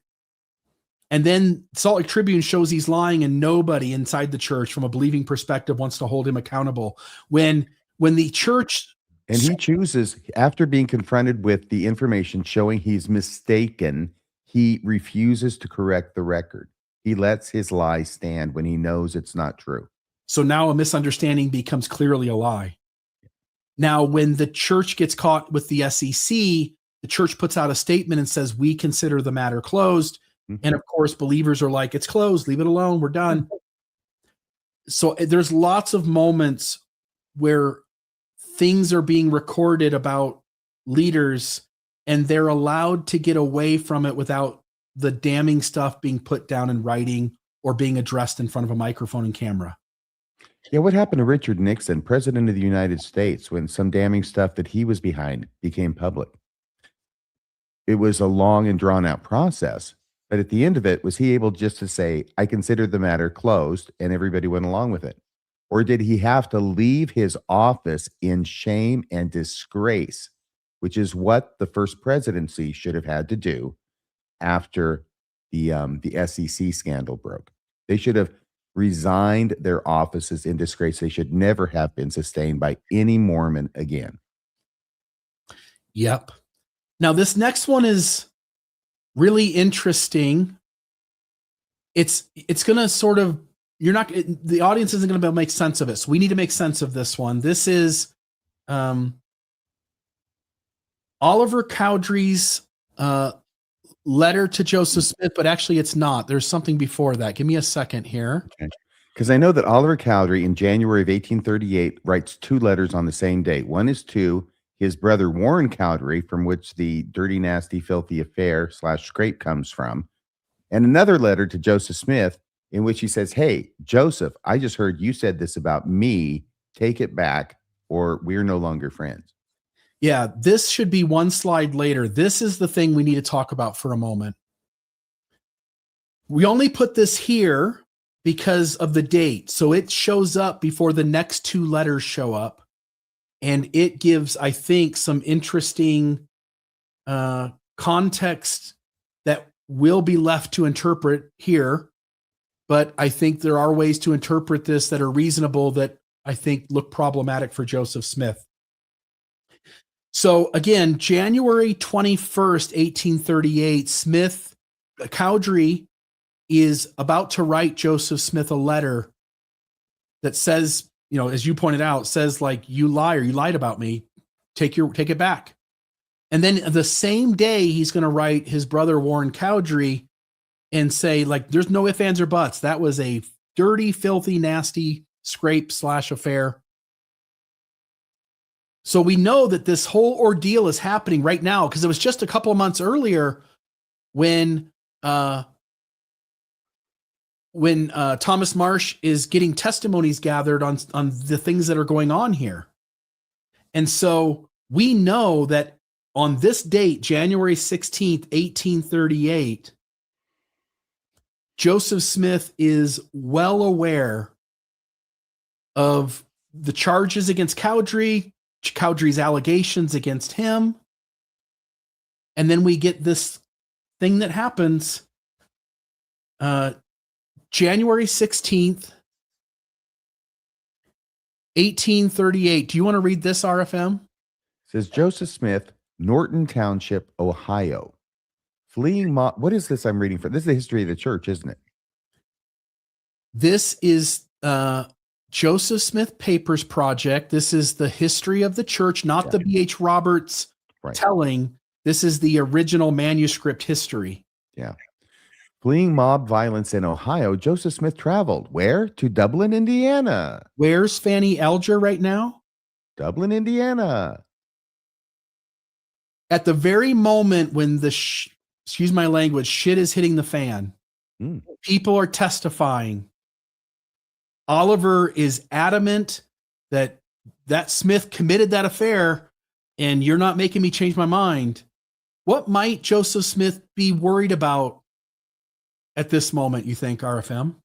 And then Salt Lake Tribune shows he's lying, and nobody inside the church from a believing perspective wants to hold him accountable. When the church... And he chooses, after being confronted with the information showing he's mistaken, he refuses to correct the record. He lets his lie stand when he knows it's not true. So now a misunderstanding becomes clearly a lie. Now, when the church gets caught with the SEC, the church puts out a statement and says, we consider the matter closed. And of course, believers are like, it's closed, leave it alone, we're done. So there's lots of moments where things are being recorded about leaders, and they're allowed to get away from it without the damning stuff being put down in writing or being addressed in front of a microphone and camera. Yeah, what happened to Richard Nixon, President of the United States, when some damning stuff that he was behind became public? It was a long and drawn out process. But at the end of it, was he able just to say, I consider the matter closed, and everybody went along with it? Or did he have to leave his office in shame and disgrace, which is what the first presidency should have had to do after the SEC scandal broke? They should have resigned their offices in disgrace. They should never have been sustained by any Mormon again. Yep. Now, this next one is really interesting. It's going to sort of, the audience isn't going to be able to make sense of it. So we need to make sense of this one. This is Oliver Cowdery's letter to Joseph Smith, but actually it's not. There's something before that. Give me a second here. Okay. Because I know that Oliver Cowdery in January of 1838 writes two letters on the same day. One is to his brother Warren Cowdery, from which the dirty, nasty, filthy affair / scrape comes from, and another letter to Joseph Smith in which he says, hey, Joseph, I just heard you said this about me. Take it back, or we're no longer friends. Yeah, this should be one slide later. This is the thing we need to talk about for a moment. We only put this here because of the date. So it shows up before the next two letters show up. And it gives, I think, some interesting context that will be left to interpret here. But I think there are ways to interpret this that are reasonable that I think look problematic for Joseph Smith. So again, January 21st, 1838, Cowdery is about to write Joseph Smith a letter that says, you know, as you pointed out, says like, you liar, you lied about me. Take it back. And then the same day, he's going to write his brother Warren Cowdery and say, like, there's no ifs, ands, or buts. That was a dirty, filthy, nasty scrape / affair. So we know that this whole ordeal is happening right now, because it was just a couple of months earlier when Thomas Marsh is getting testimonies gathered on the things that are going on here. And so we know that on this date, January 16th, 1838, Joseph Smith is well aware of the charges against Cowdery, Cowdery's allegations against him. And then we get this thing that happens January 16th, 1838. Do you want to read this, RFM? It says, Joseph Smith, Norton Township, Ohio. Fleeing mob. What is this I'm reading from? This is the history of the church, isn't it? This is Joseph Smith Papers Project. This is the history of the church, not the B.H. Roberts telling. This is the original manuscript history. Yeah. Fleeing mob violence in Ohio, Joseph Smith traveled where? To Dublin, Indiana. Where's Fanny Alger right now? Dublin, Indiana. At the very moment when the, excuse my language, shit is hitting the fan, people are testifying. Oliver is adamant that Smith committed that affair, and you're not making me change my mind. What might Joseph Smith be worried about at this moment, you think, RFM?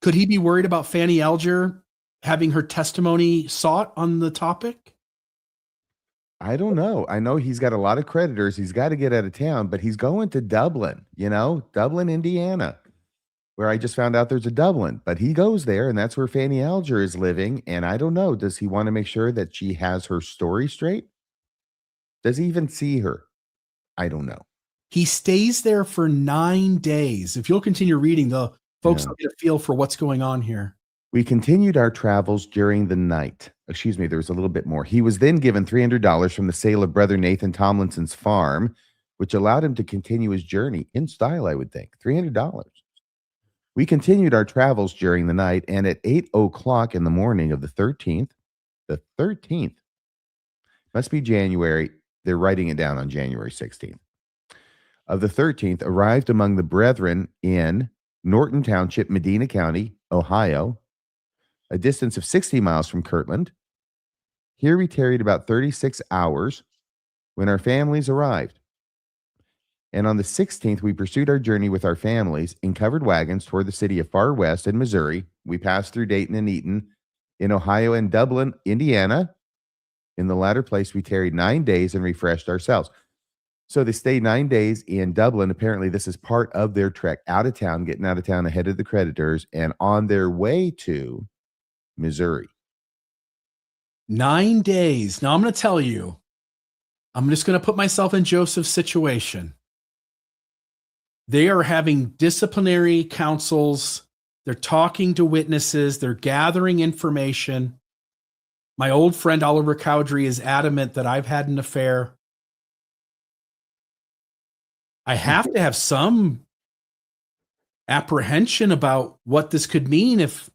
Could he be worried about Fanny Alger having her testimony sought on the topic? I don't know. I know he's got a lot of creditors. He's got to get out of town, but he's going to Dublin, Dublin, Indiana, where I just found out there's a Dublin. But he goes there, and that's where Fanny Alger is living. And I don't know. Does he want to make sure that she has her story straight? Does he even see her? I don't know. He stays there for 9 days. If you'll continue reading, the folks will get a feel for what's going on here. We continued our travels during the night. Excuse me, there was a little bit more. He was then given $300 from the sale of Brother Nathan Tomlinson's farm, which allowed him to continue his journey in style, I would think. $300. We continued our travels during the night, and at 8:00 in the morning of the 13th, must be January. They're writing it down on January 16th. Of the 13th, arrived among the brethren in Norton Township, Medina County, Ohio, a distance of 60 miles from Kirtland. Here we tarried about 36 hours when our families arrived. And on the 16th, we pursued our journey with our families in covered wagons toward the city of Far West in Missouri. We passed through Dayton and Eaton in Ohio and Dublin, Indiana. In the latter place, we tarried 9 days and refreshed ourselves. So they stayed 9 days in Dublin. Apparently, this is part of their trek out of town, getting out of town ahead of the creditors, and on their way to Missouri. 9 days. Now, I'm going to tell you, I'm just going to put myself in Joseph's situation. They are having disciplinary councils. They're talking to witnesses. They're gathering information. My old friend Oliver Cowdery is adamant that I've had an affair. I have to have some apprehension about what this could mean if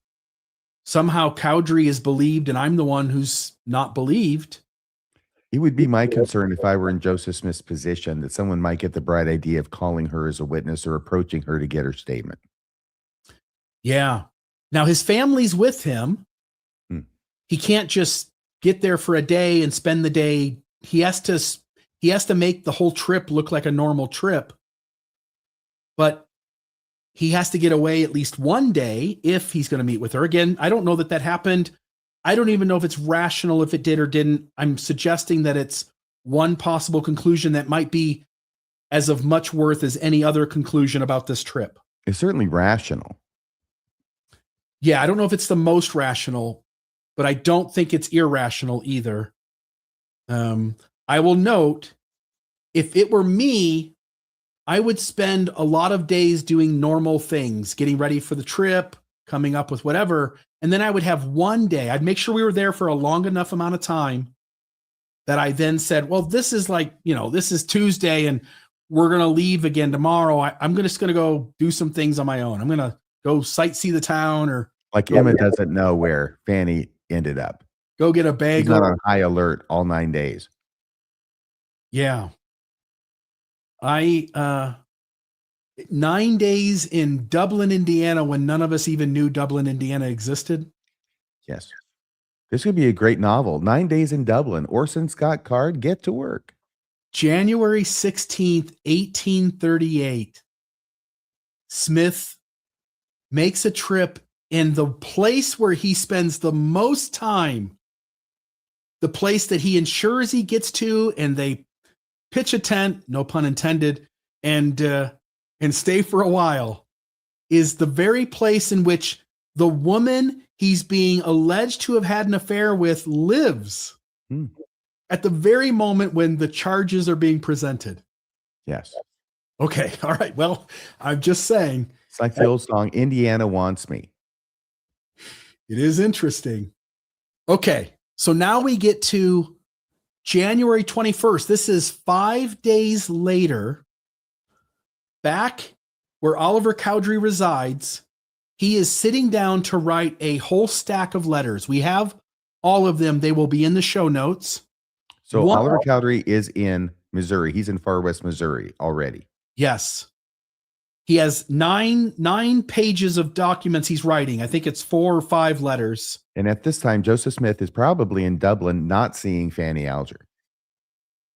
somehow Cowdery is believed and I'm the one who's not believed. It would be my concern if I were in Joseph Smith's position that someone might get the bright idea of calling her as a witness or approaching her to get her statement. Yeah. Now his family's with him. He can't just get there for a day and spend the day. He has to make the whole trip look like a normal trip. But he has to get away at least one day if he's going to meet with her. Again, I don't know that happened. I don't even know if it's rational if it did or didn't. I'm suggesting that it's one possible conclusion that might be as of much worth as any other conclusion about this trip. It's certainly rational. Yeah, I don't know if it's the most rational, but I don't think it's irrational either. I will note, if it were me, I would spend a lot of days doing normal things, getting ready for the trip, coming up with whatever. And then I would have one day, I'd make sure we were there for a long enough amount of time that I then said, well, this is this is Tuesday and we're going to leave again tomorrow. I'm just going to go do some things on my own. I'm going to go sightsee the town or. Like Emma doesn't know where Fanny ended up. Go get a bagel. He's not on high alert all 9 days. Yeah. 9 days in Dublin, Indiana, when none of us even knew Dublin, Indiana existed. Yes. This could be a great novel. 9 days in Dublin. Orson Scott Card, get to work. January 16th, 1838. Smith makes a trip in the place where he spends the most time, the place that he ensures he gets to, and they pitch a tent, no pun intended, and stay for a while, is the very place in which the woman he's being alleged to have had an affair with lives at the very moment when the charges are being presented. Yes. Okay. All right. Well, I'm just saying. It's like the old song, Indiana Wants Me. It is interesting. Okay. So now we get to January 21st. This is 5 days later. Back where Oliver Cowdery resides, he is sitting down to write a whole stack of letters. We have all of them. They will be in the show notes. So Oliver Cowdery is in Missouri. He's in Far West Missouri already. Yes. He has nine pages of documents he's writing. I think it's 4 or 5 letters. And at this time, Joseph Smith is probably in Dublin, not seeing Fanny Alger.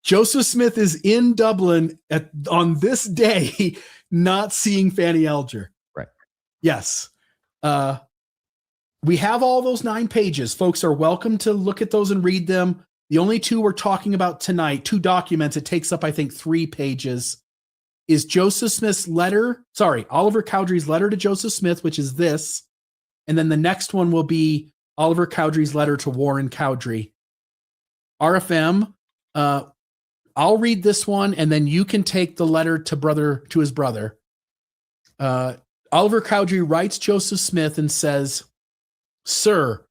Joseph Smith is in Dublin on this day, not seeing Fanny Alger. Right. Yes. We have all those 9 pages. Folks are welcome to look at those and read them. The only 2 we're talking about tonight, 2 documents, it takes up, I think, 3 pages, is Joseph Smith's letter. Sorry, Oliver Cowdery's letter to Joseph Smith, which is this. And then the next one will be Oliver Cowdery's letter to Warren Cowdery. RFM, I'll read this one, and then you can take the letter to his brother. Oliver Cowdery writes Joseph Smith and says, "Sir,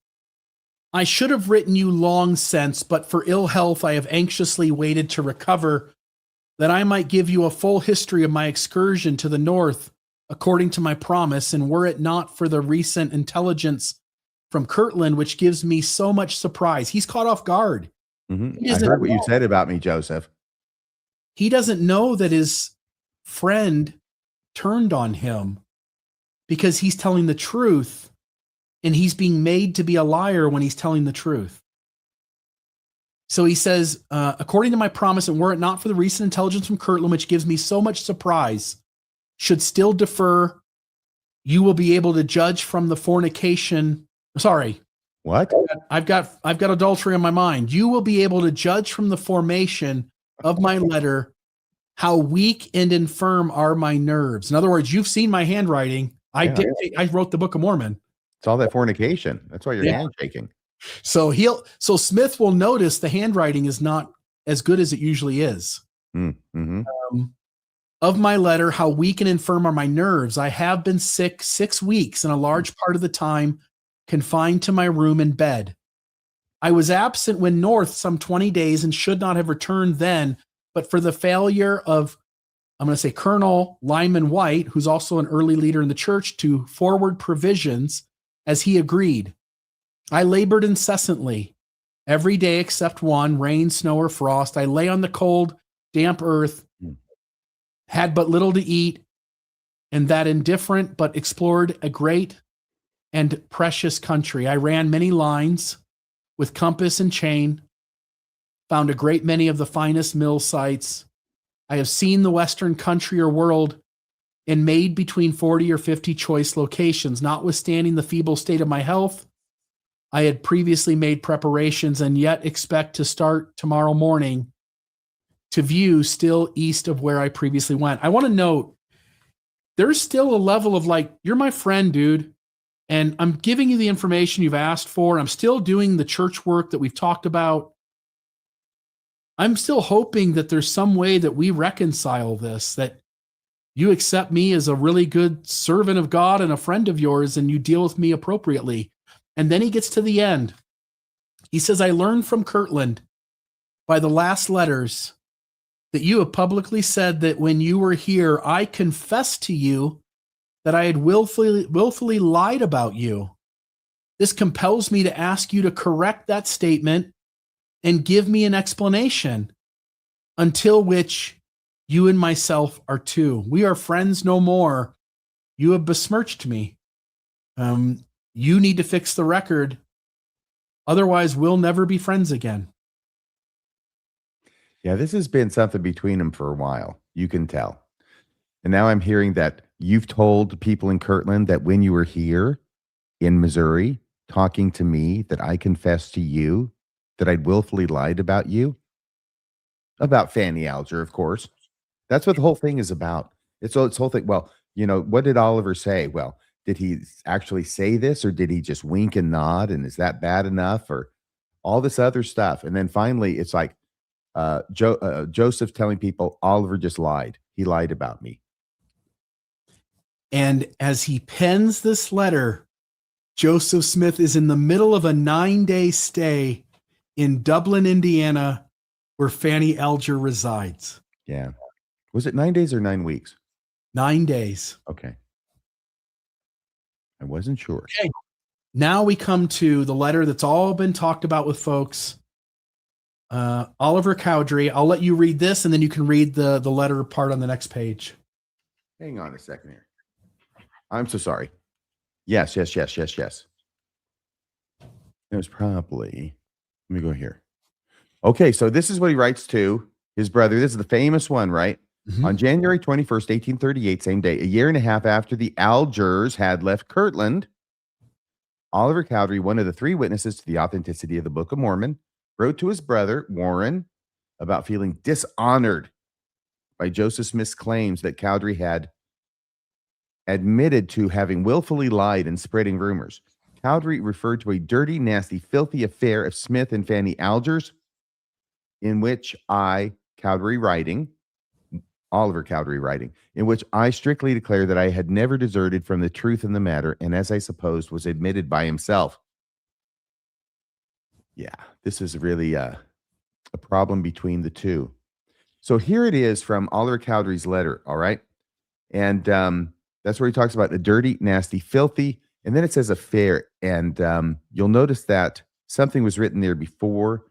I should have written you long since, but for ill health I have anxiously waited to recover, that I might give you a full history of my excursion to the north, according to my promise, and were it not for the recent intelligence from Kirtland, which gives me so much surprise." He's caught off guard. I heard what you said about me, Joseph. He doesn't know that his friend turned on him because he's telling the truth, and he's being made to be a liar when he's telling the truth. So he says, according to my promise, and were it not for the recent intelligence from Kirtland, which gives me so much surprise, should still defer, you will be able to judge from the fornication. Sorry. What? I've got adultery on my mind. You will be able to judge from the formation of my letter how weak and infirm are my nerves. In other words, you've seen my handwriting. I wrote the Book of Mormon. It's all that fornication. That's why your hand's shaking. So Smith will notice the handwriting is not as good as it usually is. Mm-hmm. Of my letter, how weak and infirm are my nerves. I have been sick 6 weeks, and a large part of the time confined to my room and bed. I was absent when north some 20 days and should not have returned then, but for the failure of, I'm going to say, Colonel Lyman White, who's also an early leader in the church, to forward provisions as he agreed. I labored incessantly. Every day except one, rain, snow, or frost, I lay on the cold, damp earth, had but little to eat, and that indifferent, but explored a great and precious country. I ran many lines with compass and chain, found a great many of the finest mill sites. I have seen the Western country or world and made between 40 or 50 choice locations. Notwithstanding the feeble state of my health, I had previously made preparations and yet expect to start tomorrow morning to view still east of where I previously went. I want to note, there's still a level of like, you're my friend, dude, and I'm giving you the information you've asked for. I'm still doing the church work that we've talked about. I'm still hoping that there's some way that we reconcile this, that you accept me as a really good servant of God and a friend of yours, and you deal with me appropriately. And then he gets to the end. He says, I learned from Kirtland by the last letters that you have publicly said that when you were here, I confessed to you that I had willfully lied about you. This compels me to ask you to correct that statement and give me an explanation, until which you and myself are two. We are friends no more. You have besmirched me. You need to fix the record. Otherwise, we'll never be friends again. Yeah, this has been something between them for a while. You can tell. And now I'm hearing that you've told people in Kirtland that when you were here in Missouri talking to me, that I confessed to you that I'd willfully lied about you. About Fanny Alger, of course. That's what the whole thing is about. It's whole thing. Well, you know, what did Oliver say? Well, did he actually say this, or did he just wink and nod? And is that bad enough? Or all this other stuff. And then finally, it's like Joseph telling people Oliver just lied. He lied about me. And as he pens this letter, Joseph Smith is in the middle of a 9-day stay in Dublin, Indiana, where Fanny Alger resides. Yeah. Was it 9 days or 9 weeks? 9 days. Okay. I wasn't sure. Okay. Now we come to the letter that's all been talked about with folks. Oliver Cowdery. I'll let you read this, and then you can read the letter part on the next page. Hang on a second here. I'm so sorry. Yes. It was probably, let me go here. Okay, so this is what he writes to his brother. This is the famous one, right? Mm-hmm. On January 21st, 1838, same day, a year and a half after the Algers had left Kirtland, Oliver Cowdery, one of the 3 witnesses to the authenticity of the Book of Mormon, wrote to his brother, Warren, about feeling dishonored by Joseph Smith's claims that Cowdery had admitted to having willfully lied and spreading rumors. Cowdery referred to a dirty, nasty, filthy affair of Smith and Fanny Alger's, in which Oliver Cowdery writing, in which I strictly declare that I had never deserted from the truth in the matter, and as I supposed, was admitted by himself. Yeah, this is really a problem between the two. So here it is from Oliver Cowdery's letter, all right? And that's where he talks about the dirty, nasty, filthy, and then it says affair. And you'll notice that something was written there before.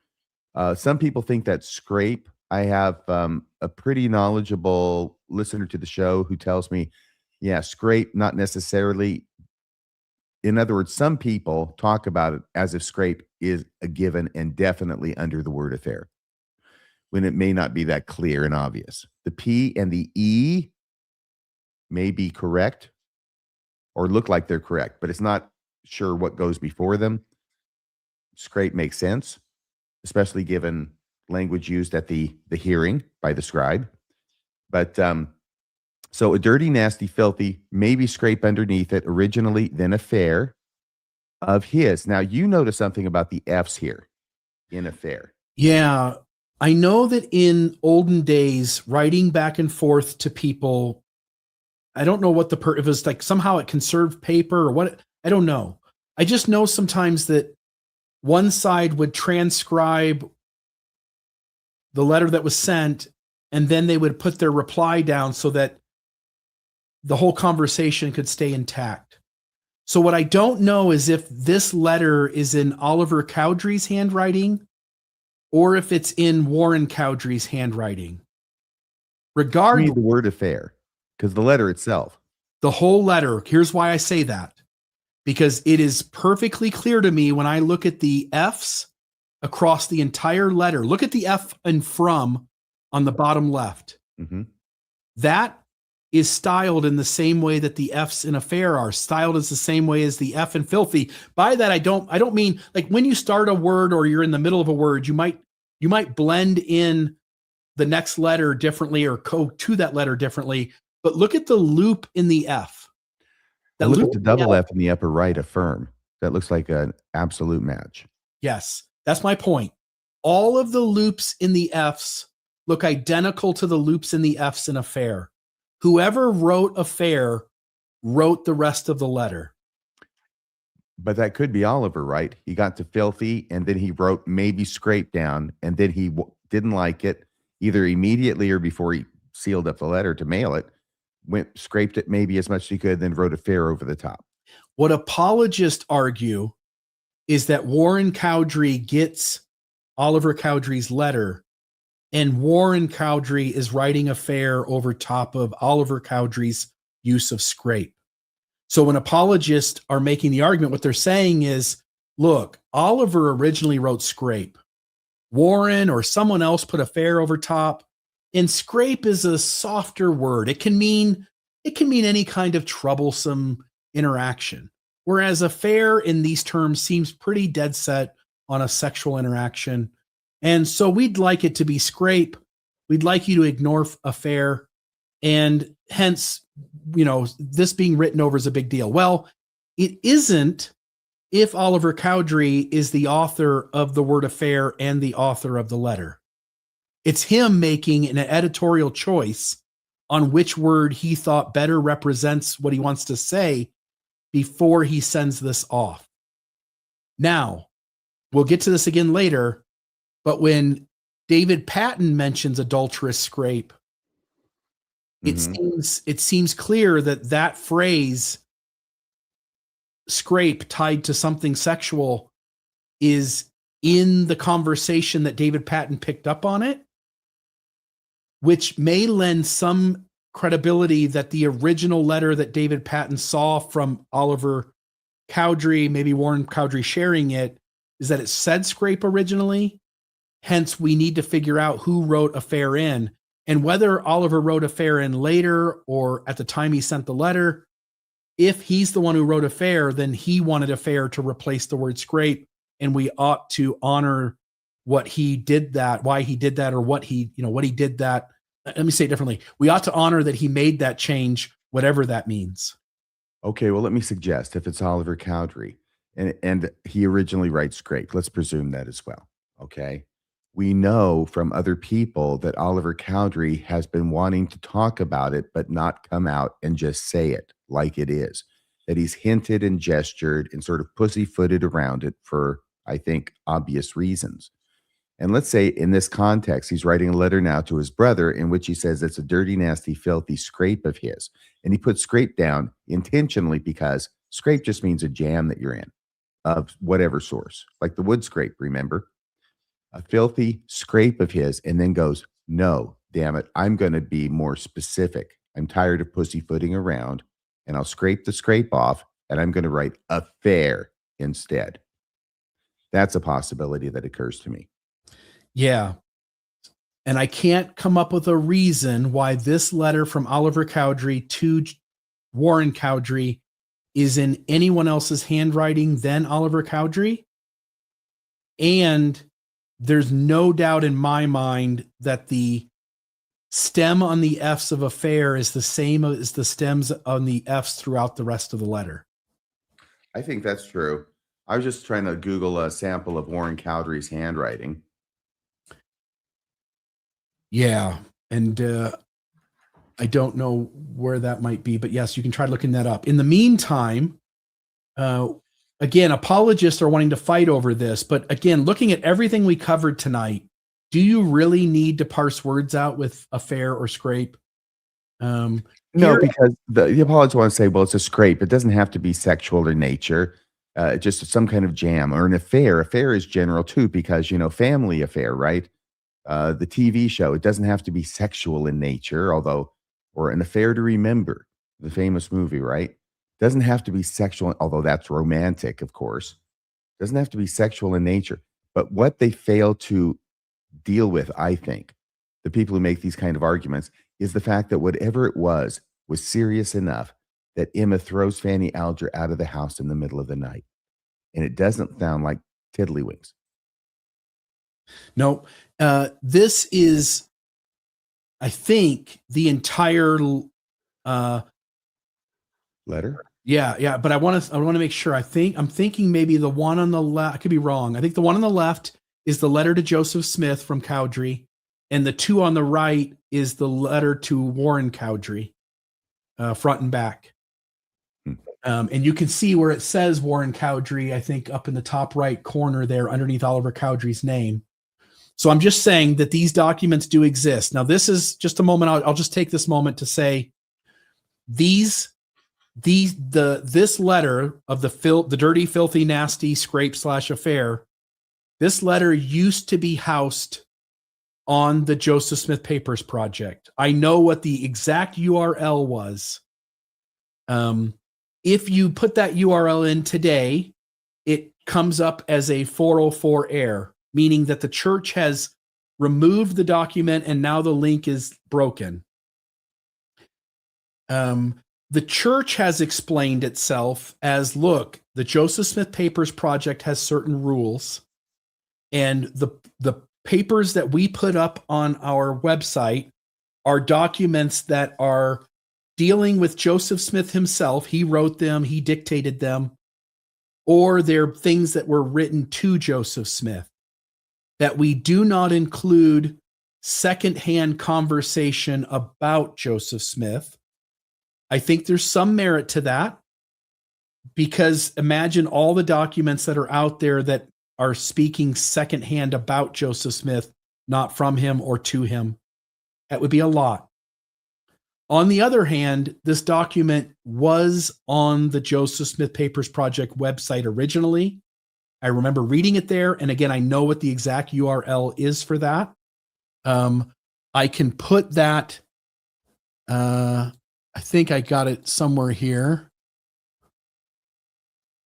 Some people think that's scrape. I have a pretty knowledgeable listener to the show who tells me, yeah, scrape, not necessarily. In other words, some people talk about it as if scrape is a given and definitely under the word affair, when it may not be that clear and obvious. The P and the E may be correct or look like they're correct, but it's not sure what goes before them. Scrape makes sense, especially given language used at the hearing by the scribe. But so a dirty, nasty, filthy, maybe scrape underneath it, originally, then affair of his. Now, you notice something about the F's here in affair. Yeah. I know that in olden days, writing back and forth to people, I don't know what if it was like somehow it conserved paper or what, I don't know. I just know sometimes that one side would transcribe the letter that was sent, and then they would put their reply down so that the whole conversation could stay intact. So what I don't know is if this letter is in Oliver Cowdery's handwriting or if it's in Warren Cowdery's handwriting. Regardless, the word affair, because the letter itself. The whole letter, here's why I say that. Because it is perfectly clear to me when I look at the F's across the entire letter. Look at the F and from on the bottom left. Mm-hmm. That is styled in the same way that the F's in affair are styled as the same way as the F in filthy. By that, I don't mean like when you start a word or you're in the middle of a word, you might blend in the next letter differently or go to that letter differently. But look at the loop in the F. That look at the double F in the upper right, affirm. That looks like an absolute match. Yes, that's my point. All of the loops in the F's look identical to the loops in the F's in affair. Whoever wrote affair wrote the rest of the letter. But that could be Oliver, right? He got to filthy, and then he wrote maybe scrape down, and then he didn't like it either immediately or before he sealed up the letter to mail it. Scraped it maybe as much as he could, then wrote affair over the top. What apologists argue is that Warren Cowdery gets Oliver Cowdery's letter, and Warren Cowdery is writing affair over top of Oliver Cowdery's use of scrape. So when apologists are making the argument, what they're saying is, look, Oliver originally wrote scrape. Warren or someone else put affair over top. And scrape is a softer word. It can mean any kind of troublesome interaction. Whereas affair in these terms seems pretty dead set on a sexual interaction. And so we'd like it to be scrape. We'd like you to ignore affair. And hence, this being written over is a big deal. Well, it isn't if Oliver Cowdery is the author of the word affair and the author of the letter. It's him making an editorial choice on which word he thought better represents what he wants to say before he sends this off. Now, we'll get to this again later, but when David Patten mentions adulterous scrape, it seems clear that phrase scrape tied to something sexual is in the conversation that David Patten picked up on it, which may lend some credibility that the original letter that David Patten saw from Oliver Cowdery, maybe Warren Cowdery sharing it, is that it said scrape originally. Hence, we need to figure out who wrote affair in, and whether Oliver wrote affair in later or at the time he sent the letter. if he's the one who wrote affair, then he wanted affair to replace the word scrape, and we ought to honor what he did that, why he did that, or what he did that. Let me say it differently. We ought to honor that he made that change, whatever that means. Okay, well, let me suggest if it's Oliver Cowdery and he originally writes scrape, let's presume that as well. Okay. We know from other people that Oliver Cowdery has been wanting to talk about it, but not come out and just say it like it is. That he's hinted and gestured and sort of pussyfooted around it for, I think, obvious reasons. And let's say in this context, he's writing a letter now to his brother in which he says it's a dirty, nasty, filthy scrape of his. And he puts scrape down intentionally because scrape just means a jam that you're in of whatever source, like the wood scrape, remember? A filthy scrape of his, and then goes, no, damn it, I'm going to be more specific. I'm tired of pussyfooting around, and I'll scrape the scrape off, and I'm going to write affair instead. That's a possibility that occurs to me. Yeah. And I can't come up with a reason why this letter from Oliver Cowdery to Warren Cowdery is in anyone else's handwriting than Oliver Cowdery. And there's no doubt in my mind that the stem on the F's of affair is the same as the stems on the F's throughout the rest of the letter. I think that's true. I was just trying to Google a sample of Warren Cowdery's handwriting. Yeah. And I don't know where that might be, but yes, you can try looking that up. In the meantime, again, apologists are wanting to fight over this, but again, looking at everything we covered tonight, do you really need to parse words out with affair or scrape? No, because the apologists want to say, well, it's a scrape. It doesn't have to be sexual in nature. Just some kind of jam or an affair. Affair is general too, because, family affair, right? The TV show, it doesn't have to be sexual in nature, or an affair to remember, the famous movie, right? Doesn't have to be sexual, although that's romantic, of course. Doesn't have to be sexual in nature. But what they fail to deal with, I think, the people who make these kind of arguments, is the fact that whatever it was serious enough that Emma throws Fanny Alger out of the house in the middle of the night. And it doesn't sound like tiddlywinks. No, this is, I think, the entire letter. Yeah. But I want to make sure. I'm thinking maybe the one on the left. I could be wrong. I think the one on the left is the letter to Joseph Smith from Cowdery, and the two on the right is the letter to Warren Cowdery, front and back. And you can see where it says Warren Cowdery, I think, up in the top right corner there underneath Oliver Cowdery's name. So I'm just saying that these documents do exist. Now, this is just a moment. I'll just take this moment to say this letter of the dirty, filthy, nasty scrape / affair, this letter used to be housed on the Joseph Smith Papers Project. I know what the exact URL was. If you put that URL in today, it comes up as a 404 error, meaning that the church has removed the document and now the link is broken. The church has explained itself as, look, the Joseph Smith Papers Project has certain rules, and the papers that we put up on our website are documents that are dealing with Joseph Smith himself. He wrote them, he dictated them, or they're things that were written to Joseph Smith. That we do not include secondhand conversation about Joseph Smith. I think there's some merit to that, because imagine all the documents that are out there that are speaking secondhand about Joseph Smith, not from him or to him. That would be a lot. On the other hand, this document was on the Joseph Smith Papers Project website originally. I remember reading it there. And again, I know what the exact URL is for that. I can put that. I think I got it somewhere here.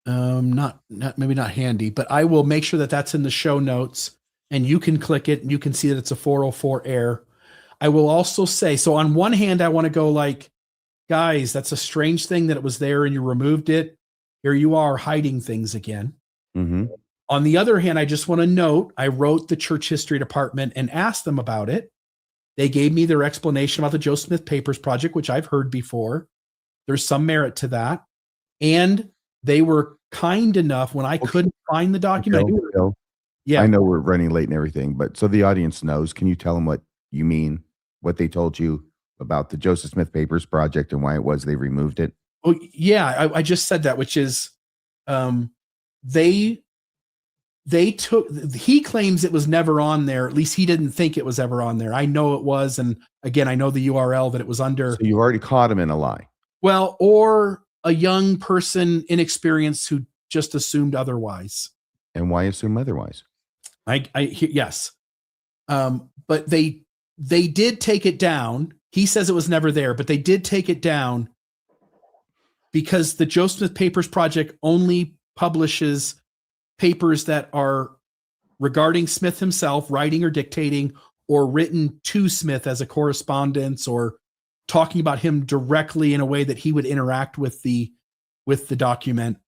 Maybe not handy, but I will make sure that that's in the show notes and you can click it and you can see that it's a 404 error. I will also say, so on one hand, I want to go like, guys, that's a strange thing that it was there and you removed it. Here you are hiding things again. Mm-hmm. On the other hand, I just want to note, I wrote the church history department and asked them about it. They gave me their explanation about the Joseph Smith Papers Project, which I've heard before. There's some merit to that. And they were kind enough when I couldn't find the document. Bill, yeah. I know we're running late and everything, but so the audience knows, can you tell them what you mean, what they told you about the Joseph Smith Papers Project and why it was they removed it? Oh, yeah, I just said that, which is they took, he claims it was never on there. At least he didn't think it was ever on there. I know it was. And again, I know the URL that it was under. So you already caught him in a lie. Well, or a young person inexperienced who just assumed otherwise. And why assume otherwise? Yes. But they did take it down. He says it was never there, but they did take it down because the Joseph Smith Papers Project only publishes papers that are regarding Smith himself, writing or dictating, or written to Smith as a correspondence, or talking about him directly in a way that he would interact with the document.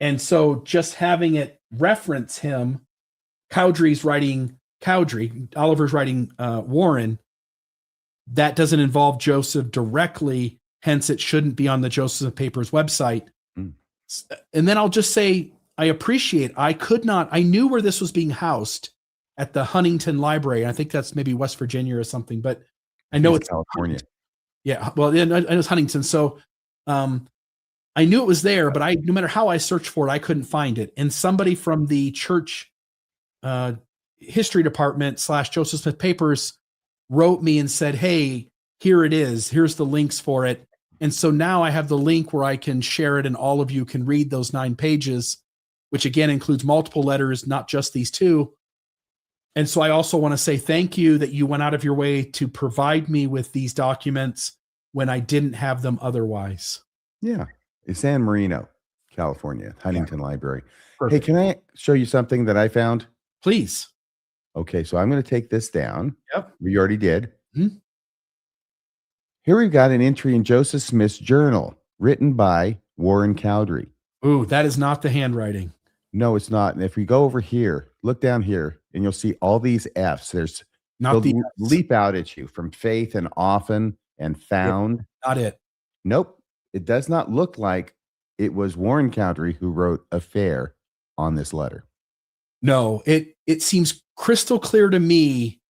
And so just having it reference him, Cowdery's writing Cowdery, Oliver's writing Warren, that doesn't involve Joseph directly, hence it shouldn't be on the Joseph Smith Papers website. And then I'll just say, I knew where this was being housed at the Huntington Library. I think that's maybe West Virginia or something, but I know it's California. Yeah. Well, I know it's Huntington. So I knew it was there, but no matter how I searched for it, I couldn't find it. And somebody from the church history department / Joseph Smith Papers wrote me and said, hey, here it is. Here's the links for it. And so now I have the link where I can share it and all of you can read those 9 pages, which again includes multiple letters, not just these 2. And so I also want to say thank you that you went out of your way to provide me with these documents when I didn't have them otherwise. Yeah. It's San Marino, California, Huntington Library. Perfect. Hey, can I show you something that I found? Please. Okay, so I'm going to take this down. Yep. We already did. Mm-hmm. Here we've got an entry in Joseph Smith's journal written by Warren Cowdery. Ooh, that is not the handwriting. No, it's not. And if we go over here, look down here, and you'll see all these F's. There's not the leap out at you from faith and often and found. Not it. Nope. It does not look like it was Warren Cowdery who wrote affair on this letter. No, it seems crystal clear to me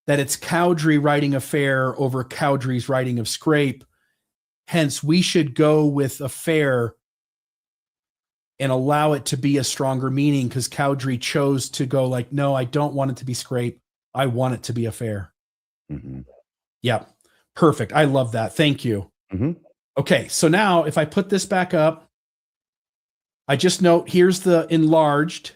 that it's Cowdery writing affair over Cowdery's writing of scrape. Hence, we should go with affair and allow it to be a stronger meaning because Cowdery chose to go like, no, I don't want it to be scrape. I want it to be affair. Mm-hmm. Yeah, perfect. I love that. Thank you. Mm-hmm. Okay, so now if I put this back up, I just note here's the enlarged.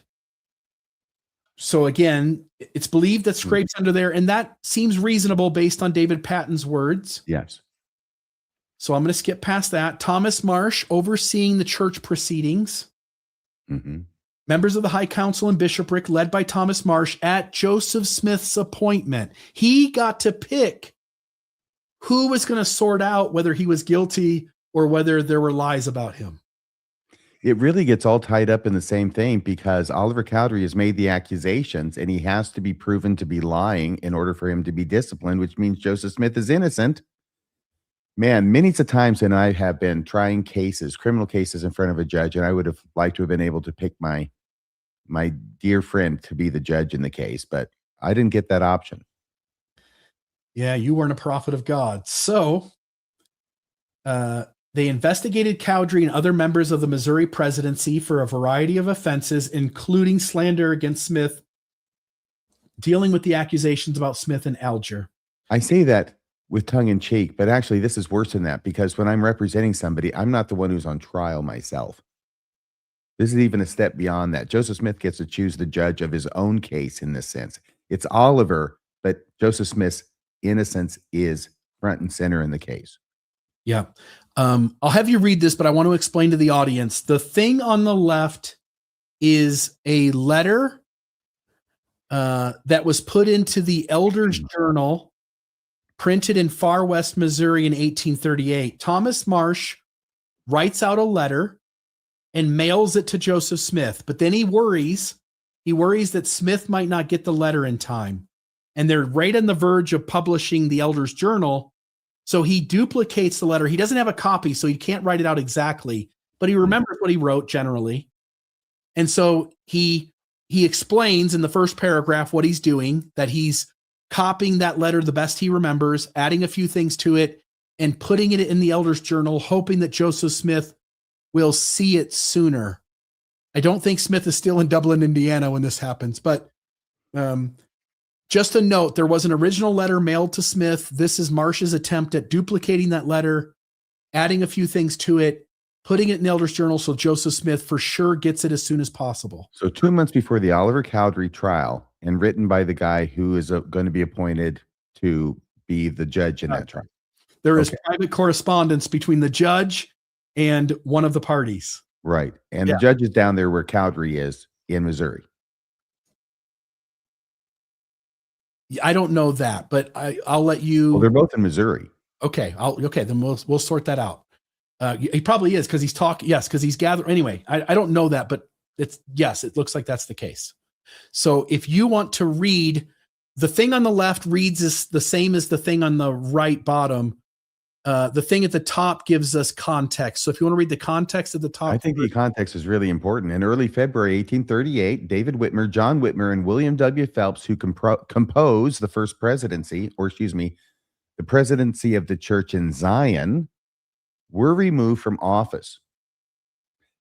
So again, it's believed that scrape's under there, and that seems reasonable based on David Patten's words. Yes. So I'm going to skip past that. Thomas Marsh overseeing the church proceedings. Mm-hmm. Members of the High Council and Bishopric led by Thomas Marsh at Joseph Smith's appointment. He got to pick who was going to sort out whether he was guilty or whether there were lies about him. It really gets all tied up in the same thing because Oliver Cowdery has made the accusations and he has to be proven to be lying in order for him to be disciplined, which means Joseph Smith is innocent. Man, many times when I have been trying cases, criminal cases in front of a judge, and I would have liked to have been able to pick my dear friend to be the judge in the case, but I didn't get that option. Yeah, you weren't a prophet of God. So they investigated Cowdery and other members of the Missouri presidency for a variety of offenses, including slander against Smith, dealing with the accusations about Smith and Alger. I say that with tongue in cheek, but actually this is worse than that because when I'm representing somebody, I'm not the one who's on trial myself. This is even a step beyond that. Joseph Smith gets to choose the judge of his own case in this sense. It's Oliver, but Joseph Smith's innocence is front and center in the case. Yeah. I'll have you read this, but I want to explain to the audience. The thing on the left is a letter that was put into the Elder's Journal printed in Far West Missouri in 1838. Thomas Marsh writes out a letter and mails it to Joseph Smith, but then he worries that Smith might not get the letter in time. And they're right on the verge of publishing the Elder's Journal. So he duplicates the letter. He doesn't have a copy, so he can't write it out exactly, but he remembers what he wrote generally. And so he explains in the first paragraph what he's doing, that he's copying that letter the best he remembers, adding a few things to it, and putting it in the Elder's Journal, hoping that Joseph Smith will see it sooner. I don't think Smith is still in Dublin, Indiana when this happens, but just a note, there was an original letter mailed to Smith. This is Marsh's attempt at duplicating that letter, adding a few things to it, putting it in the Elder's Journal so Joseph Smith for sure gets it as soon as possible. So 2 months before the Oliver Cowdery trial, and written by the guy who is going to be appointed to be the judge in that trial. There is private correspondence between the judge and one of the parties. Right. And the judge is down there where Cowdery is in Missouri. I don't know that, but I'll let you. Well, they're both in Missouri. Okay. Then we'll sort that out. He probably is because he's talking. Yes, because he's gathering. Anyway, I don't know that, but it looks like that's the case. So if you want to read, the thing on the left reads is the same as the thing on the right bottom. The thing at the top gives us context. So if you want to read the context at the top. I think the context is really important. In early February 1838, David Whitmer, John Whitmer, and William W. Phelps, who composed the first presidency, the presidency of the church in Zion, were removed from office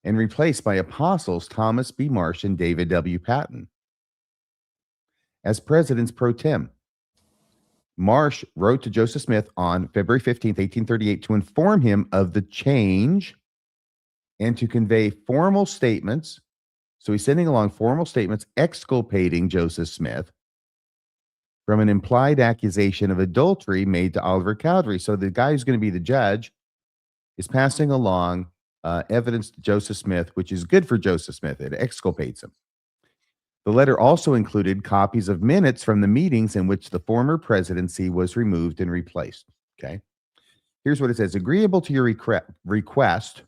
and replaced by apostles Thomas B. Marsh and David W. Patten as presidents pro tem. Marsh wrote to Joseph Smith on February 15th, 1838, to inform him of the change and to convey formal statements. So he's sending along formal statements exculpating Joseph Smith from an implied accusation of adultery made to Oliver Cowdery. So the guy who's going to be the judge is passing along evidence to Joseph Smith, which is good for Joseph Smith. It exculpates him. The letter also included copies of minutes from the meetings in which the former presidency was removed and replaced. Okay. Here's what it says. Agreeable to your request,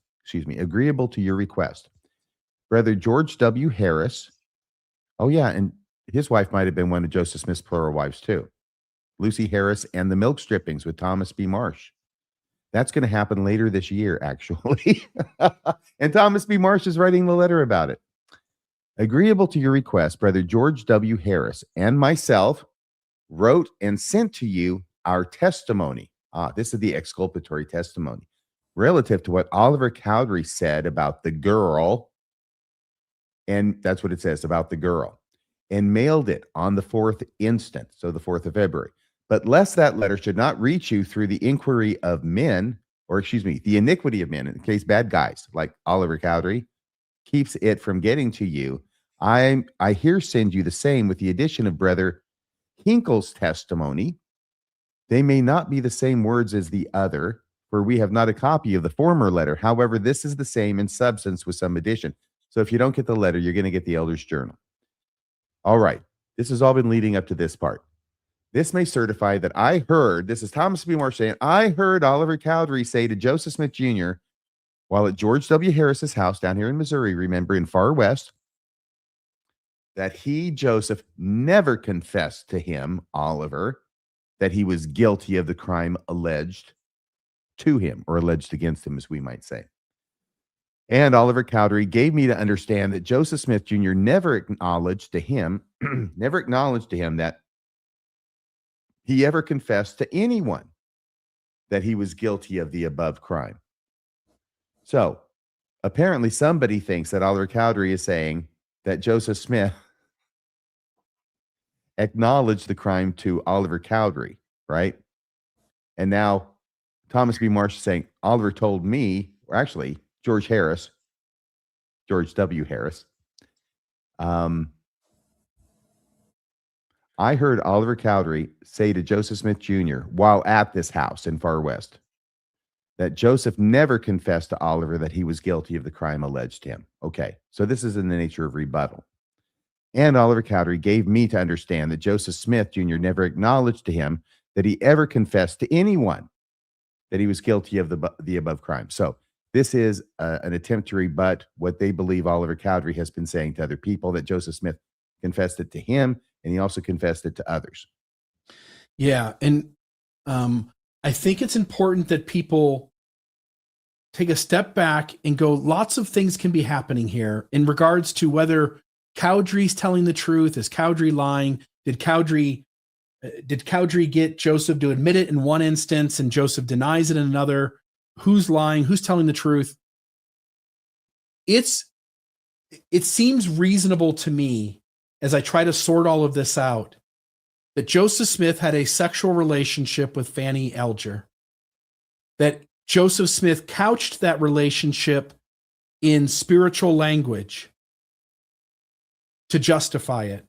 Brother George W. Harris. Oh, yeah. And his wife might have been one of Joseph Smith's plural wives, too. Lucy Harris and the milk strippings with Thomas B. Marsh. That's going to happen later this year, actually. And Thomas B. Marsh is writing the letter about it. Agreeable to your request, Brother George W. Harris and myself wrote and sent to you our testimony. This is the exculpatory testimony relative to what Oliver Cowdery said about the girl. And that's what it says about the girl. And mailed it on the 4th instant, so the 4th of February. But lest that letter should not reach you through the inquiry of men, the iniquity of men, in case bad guys like Oliver Cowdery keeps it from getting to you, I here send you the same with the addition of Brother Hinkle's testimony. They may not be the same words as the other, for we have not a copy of the former letter. However, this is the same in substance with some addition. So if you don't get the letter, you're going to get the Elder's Journal. All right. This has all been leading up to this part. This may certify that I heard, this is Thomas B. Marsh saying, I heard Oliver Cowdery say to Joseph Smith Jr. while at George W. Harris's house down here in Missouri, remember, in Far West, that he, Joseph, never confessed to him, Oliver, that he was guilty of the crime alleged to him, or alleged against him, as we might say. And Oliver Cowdery gave me to understand that Joseph Smith Jr. never acknowledged to him that he ever confessed to anyone that he was guilty of the above crime. So apparently somebody thinks that Oliver Cowdery is saying that Joseph Smith acknowledged the crime to Oliver Cowdery, right? And now Thomas B. Marsh is saying, Oliver told me, or actually George W. Harris, I heard Oliver Cowdery say to Joseph Smith Jr. while at this house in Far West that Joseph never confessed to Oliver that he was guilty of the crime alleged to him. Okay, so this is in the nature of rebuttal. And Oliver Cowdery gave me to understand that Joseph Smith Jr. never acknowledged to him that he ever confessed to anyone that he was guilty of the above crime. So this is an attempt to rebut what they believe Oliver Cowdery has been saying to other people, that Joseph Smith confessed it to him, and he also confessed it to others. Yeah, and I think it's important that people take a step back and go, lots of things can be happening here in regards to whether Cowdery's telling the truth. Is Cowdery lying? Did Cowdery get Joseph to admit it in one instance and Joseph denies it in another? Who's lying? Who's telling the truth? It seems reasonable to me, as I try to sort all of this out, that Joseph Smith had a sexual relationship with Fanny Alger, that Joseph Smith couched that relationship in spiritual language to justify it.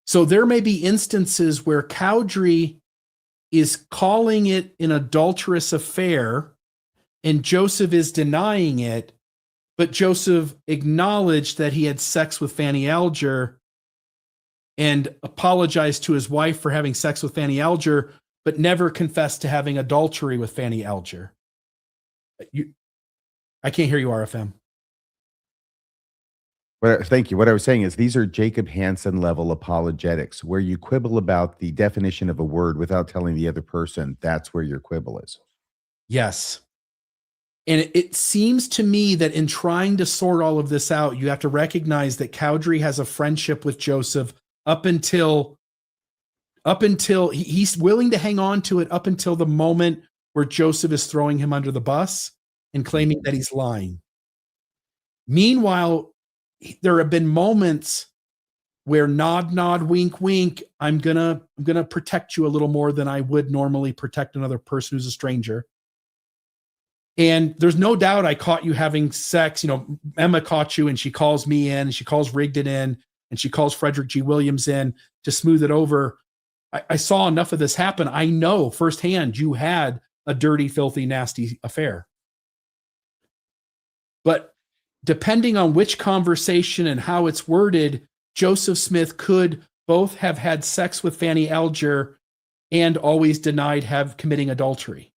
So there may be instances where Cowdery is calling it an adulterous affair and Joseph is denying it, but Joseph acknowledged that he had sex with Fanny Alger and apologized to his wife for having sex with Fanny Alger, but never confessed to having adultery with Fanny Alger. I can't hear you, RFM. Thank you. What I was saying is these are Jacob Hansen level apologetics, where you quibble about the definition of a word without telling the other person that's where your quibble is. Yes. And it seems to me that in trying to sort all of this out, you have to recognize that Cowdery has a friendship with Joseph up until he's willing to hang on to it up until the moment where Joseph is throwing him under the bus and claiming that he's lying. Meanwhile, there have been moments where nod, wink, wink, I'm gonna protect you a little more than I would normally protect another person who's a stranger. And there's no doubt I caught you having sex. Emma caught you and she calls me in and she calls Rigdon in and she calls Frederick G. Williams in to smooth it over. I saw enough of this happen. I know firsthand you had a dirty, filthy, nasty affair. But depending on which conversation and how it's worded, Joseph Smith could both have had sex with Fanny Alger and always denied committing adultery.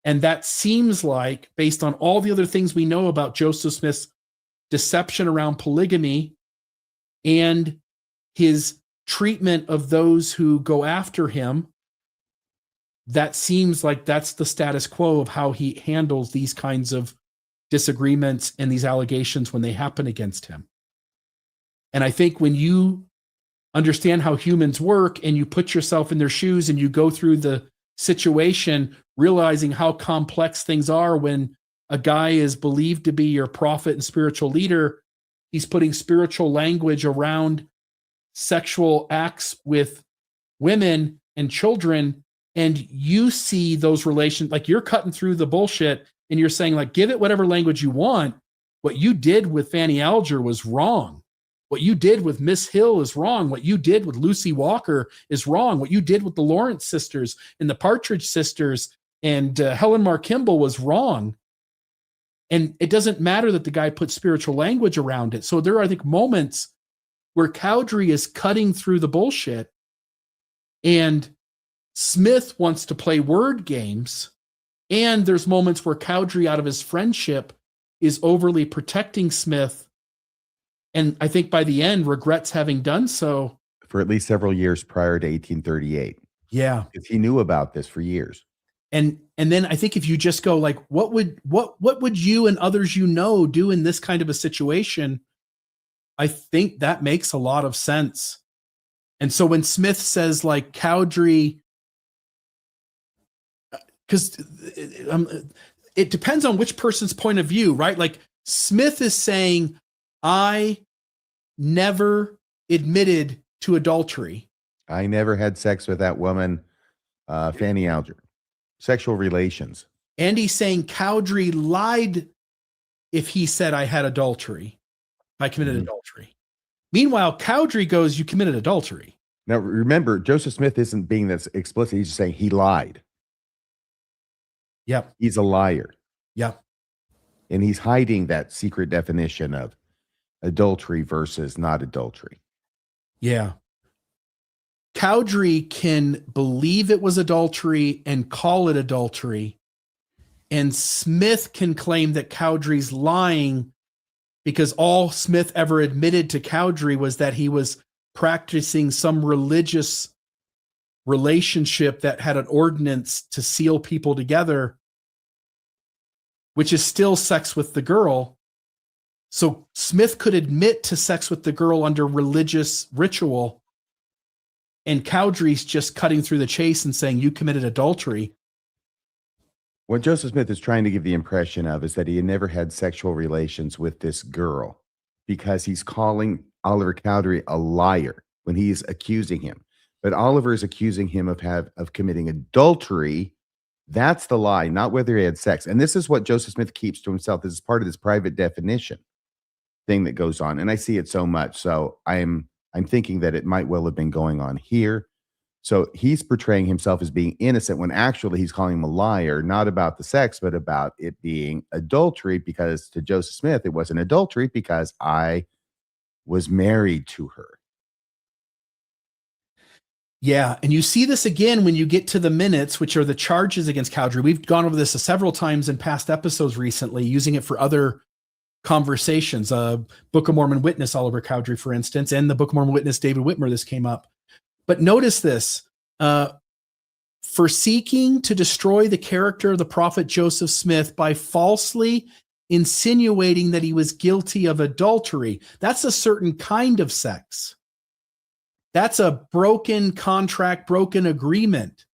And that seems like, based on all the other things we know about Joseph Smith's deception around polygamy and his treatment of those who go after him, that seems like that's the status quo of how he handles these kinds of disagreements and these allegations when they happen against him. And I think when you understand how humans work and you put yourself in their shoes and you go through the situation, realizing how complex things are when a guy is believed to be your prophet and spiritual leader, he's putting spiritual language around sexual acts with women and children, and you see those relations, like you're cutting through the bullshit and you're saying, like, give it whatever language you want. What you did with Fanny Alger was wrong. What you did with Miss Hill is wrong. What you did with Lucy Walker is wrong. What you did with the Lawrence sisters and the Partridge sisters and Helen Mar Kimball was wrong. And it doesn't matter that the guy put spiritual language around it. So there are, I think, moments where Cowdery is cutting through the bullshit and Smith wants to play word games. And there's moments where Cowdery, out of his friendship, is overly protecting Smith. And I think by the end, regrets having done so. For at least several years prior to 1838. Yeah. Because he knew about this for years. And then I think if you just go like, what would you and others do in this kind of a situation? I think that makes a lot of sense. And so when Smith says like Cowdery, because it depends on which person's point of view, right? Like Smith is saying, I never admitted to adultery. I never had sex with that woman, Fanny Alger. Sexual relations. And he's saying Cowdery lied if he said I had adultery. I committed adultery. Meanwhile, Cowdery goes, you committed adultery. Now, remember, Joseph Smith isn't being that explicit. He's just saying he lied. Yep. He's a liar. Yep. And he's hiding that secret definition of adultery versus not adultery. Yeah. Cowdery can believe it was adultery and call it adultery. And Smith can claim that Cowdery's lying because all Smith ever admitted to Cowdery was that he was practicing some religious relationship that had an ordinance to seal people together, which is still sex with the girl. So Smith could admit to sex with the girl under religious ritual, and Cowdery's just cutting through the chase and saying, you committed adultery. What Joseph Smith is trying to give the impression of is that he had never had sexual relations with this girl because he's calling Oliver Cowdery a liar when he's accusing him. But Oliver is accusing him of committing adultery. That's the lie, not whether he had sex. And this is what Joseph Smith keeps to himself. This is part of this private definition thing that goes on. And I see it so much. So I'm thinking that it might well have been going on here. So he's portraying himself as being innocent when actually he's calling him a liar, not about the sex, but about it being adultery, because to Joseph Smith, it wasn't adultery because I was married to her. Yeah, and you see this again when you get to the minutes, which are the charges against Cowdery. We've gone over this several times in past episodes recently, using it for other conversations. Book of Mormon witness Oliver Cowdery, for instance, and the Book of Mormon witness David Whitmer, this came up. But notice this, for seeking to destroy the character of the prophet Joseph Smith by falsely insinuating that he was guilty of adultery. That's a certain kind of sex. That's a broken contract, broken agreement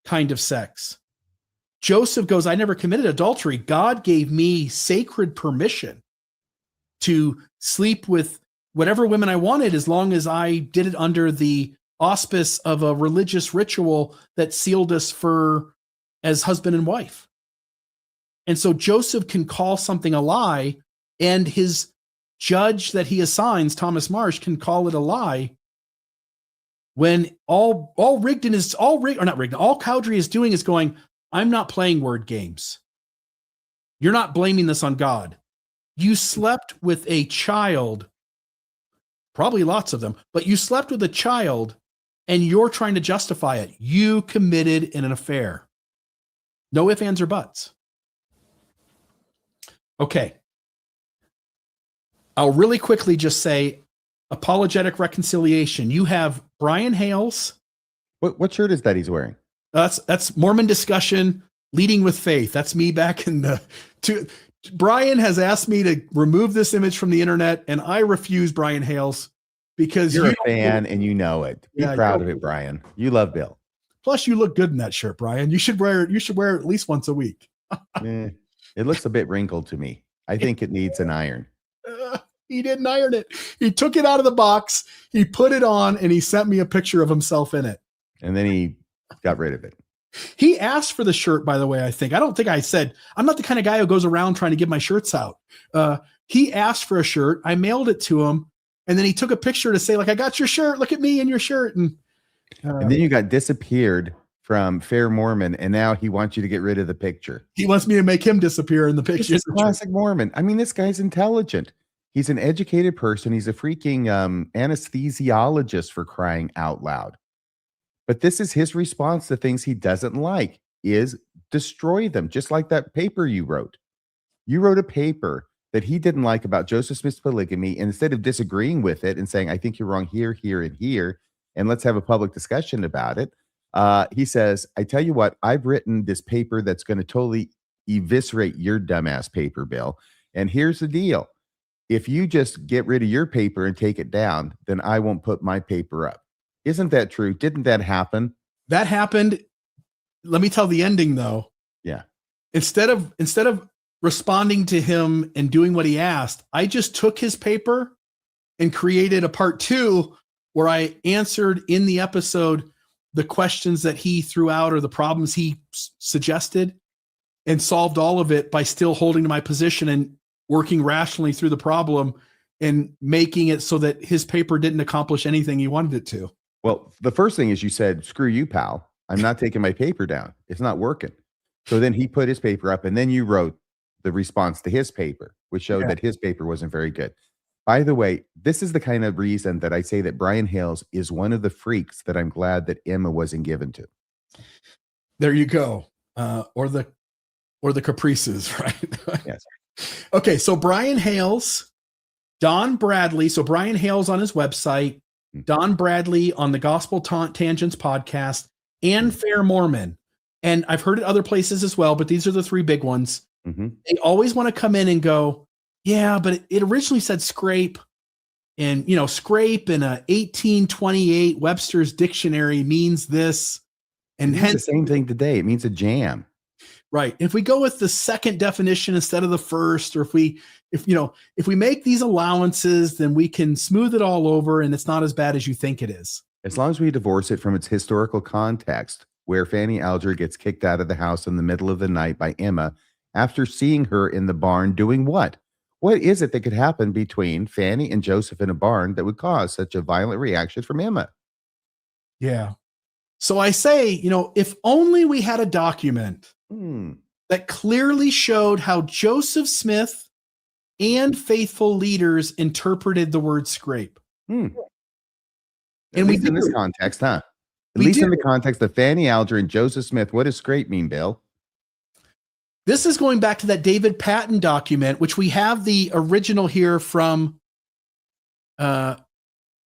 kind of sex. Joseph goes, I never committed adultery. God gave me sacred permission to sleep with whatever women I wanted as long as I did it under the auspice of a religious ritual that sealed us for as husband and wife. And so Joseph can call something a lie, and his judge that he assigns, Thomas Marsh, can call it a lie when all Cowdery is doing is going, I'm not playing word games. You're not blaming this on God. You slept with a child, probably lots of them, but you slept with a child and you're trying to justify it. You committed an affair. No ifs, ands, or buts. Okay. I'll really quickly just say apologetic reconciliation. You have Brian Hales. What shirt is that he's wearing? That's Mormon discussion, leading with faith. That's me back in the Brian has asked me to remove this image from the internet, and I refuse, Brian Hales, because you're a fan and you know it. Be proud of it, Brian. You love Bill. Plus, you look good in that shirt, Brian. You should wear it. You should wear it at least once a week. It looks a bit wrinkled to me. I think it needs an iron. He didn't iron it. He took it out of the box. He put it on, and he sent me a picture of himself in it. And then he got rid of it. He asked for the shirt, by the way, I don't think I said, I'm not the kind of guy who goes around trying to give my shirts out. He asked for a shirt. I mailed it to him. And then he took a picture to say, like, I got your shirt. Look at me and your shirt. And then you got disappeared from Fair Mormon, and now he wants you to get rid of the picture. He wants me to make him disappear in the picture. This is classic Mormon. I mean, this guy's intelligent. He's an educated person. He's a freaking anesthesiologist, for crying out loud. But this is his response to things he doesn't like, is destroy them, just like that paper you wrote. You wrote a paper that he didn't like about Joseph Smith's polygamy, and instead of disagreeing with it and saying, I think you're wrong here, here, and here, and let's have a public discussion about it, he says, I tell you what, I've written this paper that's going to totally eviscerate your dumbass paper, Bill. And here's the deal. If you just get rid of your paper and take it down, then I won't put my paper up. Isn't that true? Didn't that happen? That happened. Let me tell the ending, though. Yeah. Instead of responding to him and doing what he asked, I just took his paper and created a part 2 where I answered in the episode the questions that he threw out or the problems he suggested, and solved all of it by still holding to my position and working rationally through the problem and making it so that his paper didn't accomplish anything he wanted it to. Well, the first thing is you said, screw you, pal. I'm not taking my paper down. It's not working. So then he put his paper up, and then you wrote the response to his paper, which showed that his paper wasn't very good. By the way, this is the kind of reason that I say that Brian Hales is one of the freaks that I'm glad that Emma wasn't given to. There you go. Or the caprices, right? Yes. Okay, so Brian Hales, Don Bradley. So Brian Hales on his website, Don Bradley on the Gospel Tangents podcast, and Fair Mormon. And I've heard it other places as well, but these are the three big ones. Mm-hmm. They always want to come in and go, yeah, but it originally said scrape. And, scrape in a 1828 Webster's dictionary means this. And hence the same thing today. It means a jam. Right. If we go with the second definition instead of the first, or if we make these allowances, then we can smooth it all over and it's not as bad as you think it is. As long as we divorce it from its historical context, where Fanny Alger gets kicked out of the house in the middle of the night by Emma after seeing her in the barn doing what? What is it that could happen between Fanny and Joseph in a barn that would cause such a violent reaction from Emma? Yeah. So I say, if only we had a document that clearly showed how Joseph Smith and faithful leaders interpreted the word scrape. And we in this context, huh? At least in the context of Fanny Alger and Joseph Smith, what does scrape mean, Bill? This is going back to that David Patten document, which we have the original here from, I'm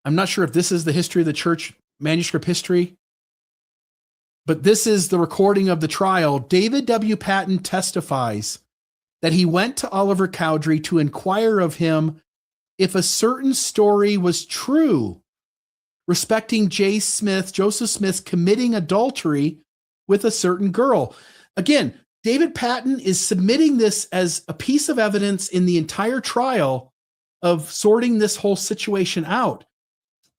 not sure if this is the history of the church manuscript history, but this is the recording of the trial. David W. Patten testifies that he went to Oliver Cowdery to inquire of him if a certain story was true respecting Joseph Smith committing adultery with a certain girl. Again, David Patten is submitting this as a piece of evidence in the entire trial of sorting this whole situation out.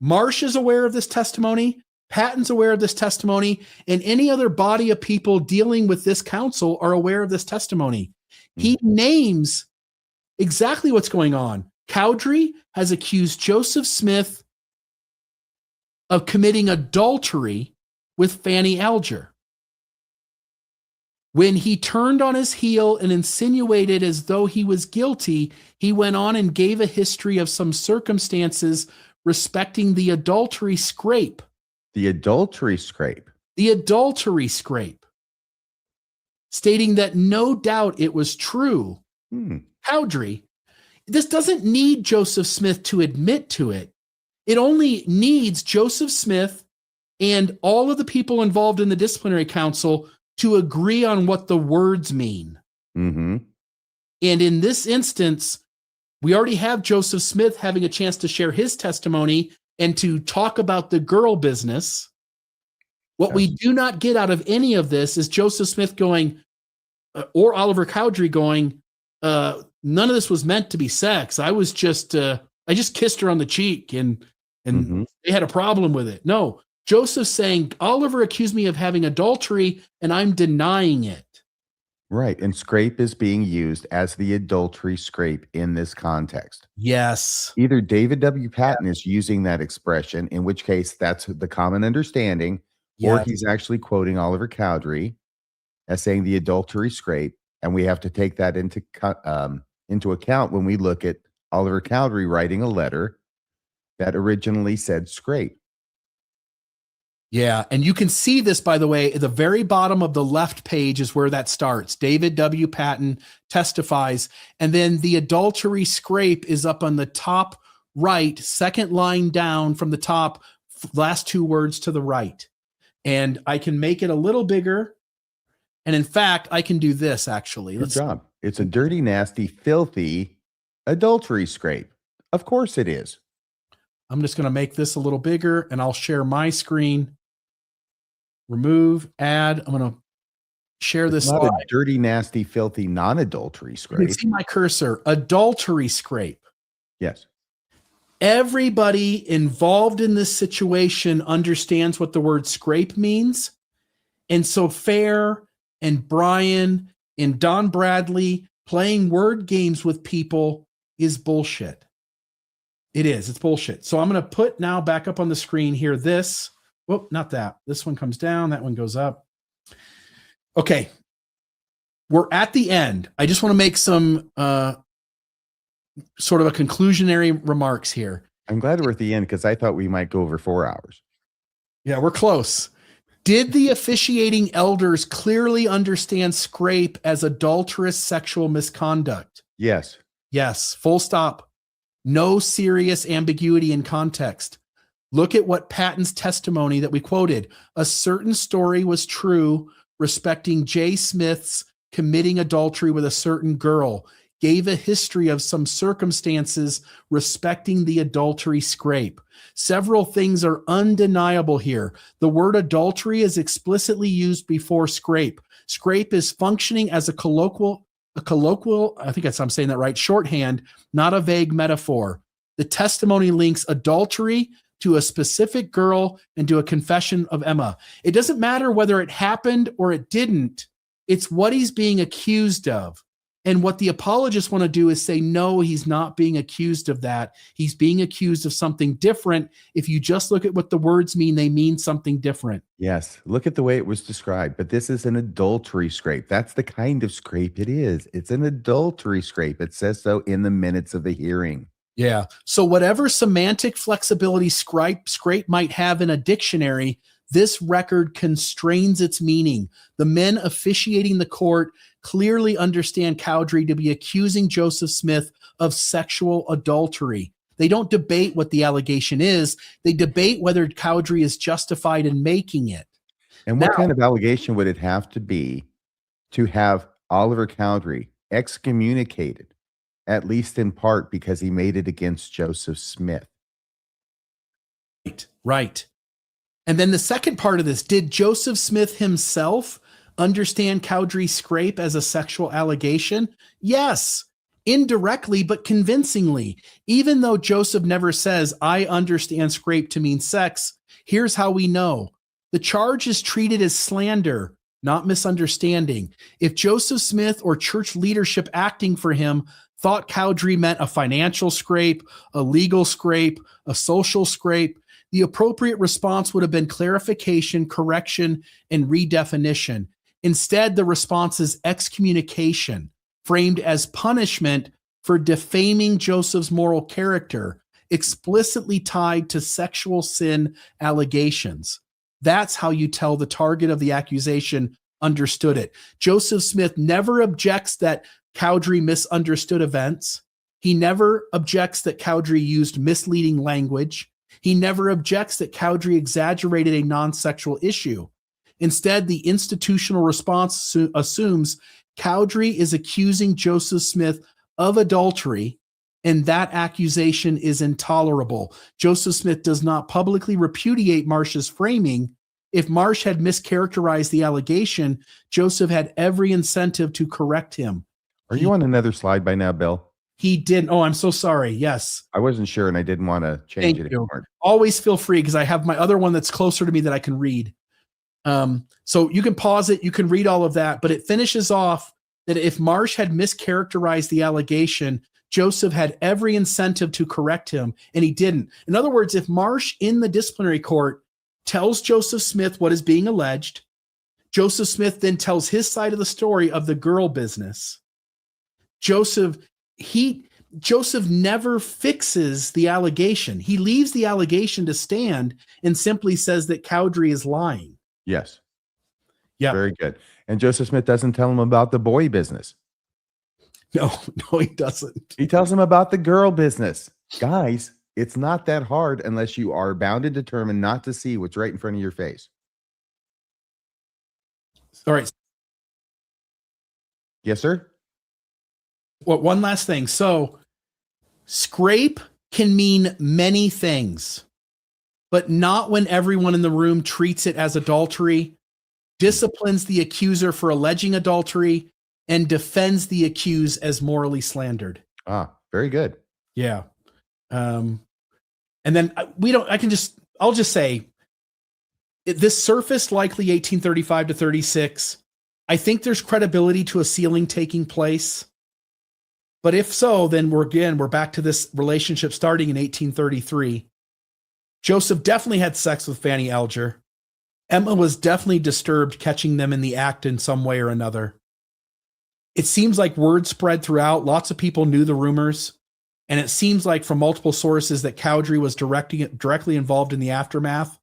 Marsh is aware of this testimony. Patten's aware of this testimony, and any other body of people dealing with this counsel are aware of this testimony. He names exactly what's going on. Cowdery has accused Joseph Smith of committing adultery with Fanny Alger. When he turned on his heel and insinuated as though he was guilty, he went on and gave a history of some circumstances respecting the adultery scrape. The adultery scrape. The adultery scrape. Stating that no doubt it was true. Cowdery, this doesn't need Joseph Smith to admit to it. It only needs Joseph Smith and all of the people involved in the disciplinary council to agree on what the words mean. Mm-hmm. And in this instance, we already have Joseph Smith having a chance to share his testimony and to talk about the girl business. What we do not get out of any of this is Joseph Smith going, or Oliver Cowdery going, none of this was meant to be sex. I just kissed her on the cheek and they had a problem with it. No, Joseph's saying, Oliver accused me of having adultery and I'm denying it. Right. And scrape is being used as the adultery scrape in this context. Yes. Either David W. Patten is using that expression, in which case that's the common understanding, or he's actually quoting Oliver Cowdery as saying the adultery scrape. And we have to take that into account when we look at Oliver Cowdery writing a letter that originally said scrape. Yeah, and you can see this, by the way, at the very bottom of the left page is where that starts. David W. Patten testifies, and then the adultery scrape is up on the top right, second line down from the top, last two words to the right. And I can make it a little bigger, and in fact, I can do this, actually. Good job. It's a dirty, nasty, filthy adultery scrape. Of course it is. I'm just going to make this a little bigger, and I'll share my screen. Remove, add. I'm going to share this. Not a dirty, nasty, filthy, non-adultery scrape. You can see my cursor. Adultery scrape. Yes. Everybody involved in this situation understands what the word scrape means. And so Fair and Brian and Don Bradley playing word games with people is bullshit. It is. It's bullshit. So I'm going to put now back up on the screen here this. Whoop, not that. This one comes down. That one goes up. Okay. We're at the end. I just want to make some sort of a conclusionary remarks here. I'm glad we're at the end because I thought we might go over 4 hours. Yeah, we're close. Did the officiating elders clearly understand scrape as adulterous sexual misconduct? Yes. Yes, full stop. No serious ambiguity in context. Look at what Patten's testimony that we quoted. A certain story was true respecting J. Smith's committing adultery with a certain girl, gave a history of some circumstances respecting the adultery scrape. Several things are undeniable here. The word adultery is explicitly used before scrape. Scrape is functioning as a colloquial, I think I'm saying that right, shorthand, not a vague metaphor. The testimony links adultery to a specific girl and to a confession of Emma. It doesn't matter whether it happened or it didn't. It's what he's being accused of. And what the apologists want to do is say, no, he's not being accused of that. He's being accused of something different. If you just look at what the words mean, they mean something different. Yes. Look at the way it was described. But this is an adultery scrape. That's the kind of scrape it is. It's an adultery scrape. It says so in the minutes of the hearing. Yeah. So whatever semantic flexibility scrape might have in a dictionary, this record constrains its meaning. The men officiating the court clearly understand Cowdery to be accusing Joseph Smith of sexual adultery. They don't debate what the allegation is. They debate whether Cowdery is justified in making it. And what kind of allegation would it have to be to have Oliver Cowdery excommunicated, at least in part because he made it against Joseph Smith? Right. And then the second part of this, did Joseph Smith himself understand Cowdery's scrape as a sexual allegation? Yes, indirectly, but convincingly. Even though Joseph never says, I understand scrape to mean sex, here's how we know. The charge is treated as slander, not misunderstanding. If Joseph Smith or church leadership acting for him thought Cowdery meant a financial scrape, a legal scrape, a social scrape, the appropriate response would have been clarification, correction, and redefinition. Instead, the response is excommunication, framed as punishment for defaming Joseph's moral character, explicitly tied to sexual sin allegations. That's how you tell the target of the accusation understood it. Joseph Smith never objects that Cowdery misunderstood events. He never objects that Cowdery used misleading language. He never objects that Cowdery exaggerated a non-sexual issue. Instead, the institutional response assumes Cowdery is accusing Joseph Smith of adultery, and that accusation is intolerable. Joseph Smith does not publicly repudiate Marsh's framing. If Marsh had mischaracterized the allegation, Joseph had every incentive to correct him. Are you on another slide by now, Bill? He didn't. Oh, I'm so sorry. Yes. I wasn't sure and I didn't want to change it anymore. Always feel free because I have my other one that's closer to me that I can read. So you can pause it. You can read all of that, but it finishes off that if Marsh had mischaracterized the allegation, Joseph had every incentive to correct him, and he didn't. In other words, if Marsh in the disciplinary court tells Joseph Smith what is being alleged, Joseph Smith then tells his side of the story of the girl business. Joseph never fixes the allegation. He leaves the allegation to stand and simply says that Cowdery is lying. Yes. Yeah. Very good. And Joseph Smith doesn't tell him about the boy business. No, he doesn't. He tells him about the girl business. Guys, it's not that hard unless you are bound and determined not to see what's right in front of your face. All right. Yes, sir. Well, one last thing. So scrape can mean many things, but not when everyone in the room treats it as adultery, disciplines the accuser for alleging adultery, and defends the accused as morally slandered. Ah, very good. Yeah. And then I'll just say this surfaced likely 1835 to 36. I think there's credibility to a sealing taking place. But if so, then we're back to this relationship starting in 1833. Joseph definitely had sex with Fanny Alger. Emma was definitely disturbed catching them in the act in some way or another. It seems like word spread throughout. Lots of people knew the rumors. And it seems like from multiple sources that Cowdery was directly involved in the aftermath.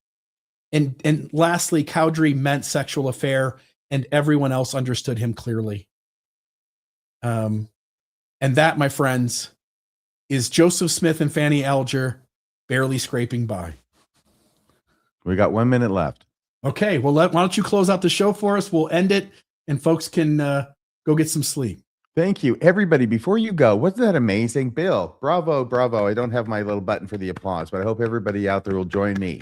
And lastly, Cowdery meant sexual affair, and everyone else understood him clearly. And that, my friends, is Joseph Smith and Fanny Alger barely scraping by. We got 1 minute left. Okay, well, why don't you close out the show for us? We'll end it, and folks can go get some sleep. Thank you. Everybody, before you go, wasn't that amazing? Bill, bravo, bravo. I don't have my little button for the applause, but I hope everybody out there will join me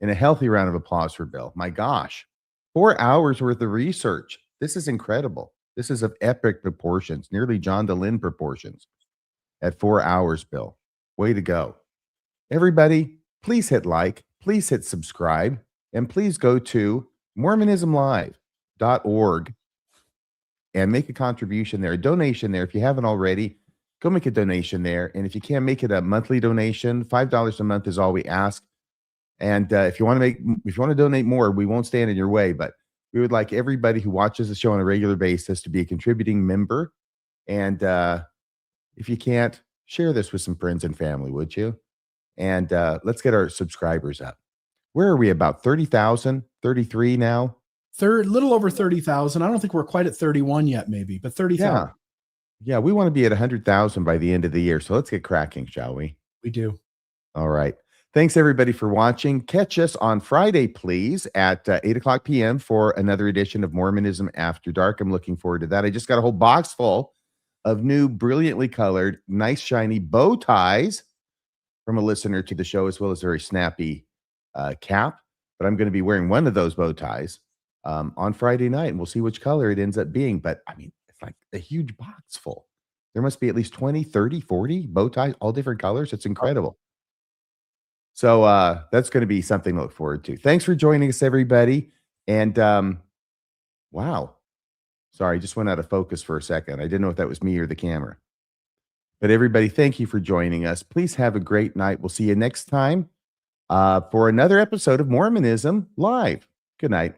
in a healthy round of applause for Bill. My gosh, 4 hours worth of research. This is incredible. This is of epic proportions, nearly John DeLynn proportions at 4 hours, Bill. Way to go. Everybody, please hit like, please hit subscribe, and please go to mormonismlive.org and make a contribution there, a donation there. If you haven't already, go make a donation there. And if you can't make it a monthly donation, $5 a month is all we ask. And if you want to donate more, we won't stand in your way, but we would like everybody who watches the show on a regular basis to be a contributing member. And if you can't, share this with some friends and family, would you? And let's get our subscribers up. Where are we? About 30,000, 33 now? Little over 30,000. I don't think we're quite at 31 yet, maybe, but 30,000. Yeah, we want to be at 100,000 by the end of the year. So let's get cracking, shall we? We do. All right. Thanks, everybody, for watching. Catch us on Friday, please, at 8 o'clock p.m. for another edition of Mormonism After Dark. I'm looking forward to that. I just got a whole box full of new, brilliantly colored, nice, shiny bow ties from a listener to the show, as well as a very snappy cap. But I'm going to be wearing one of those bow ties on Friday night, and we'll see which color it ends up being. But, I mean, it's like a huge box full. There must be at least 20, 30, 40 bow ties, all different colors. It's incredible. So that's going to be something to look forward to. Thanks for joining us, everybody. And wow. Sorry, I just went out of focus for a second. I didn't know if that was me or the camera. But everybody, thank you for joining us. Please have a great night. We'll see you next time for another episode of Mormonism Live. Good night.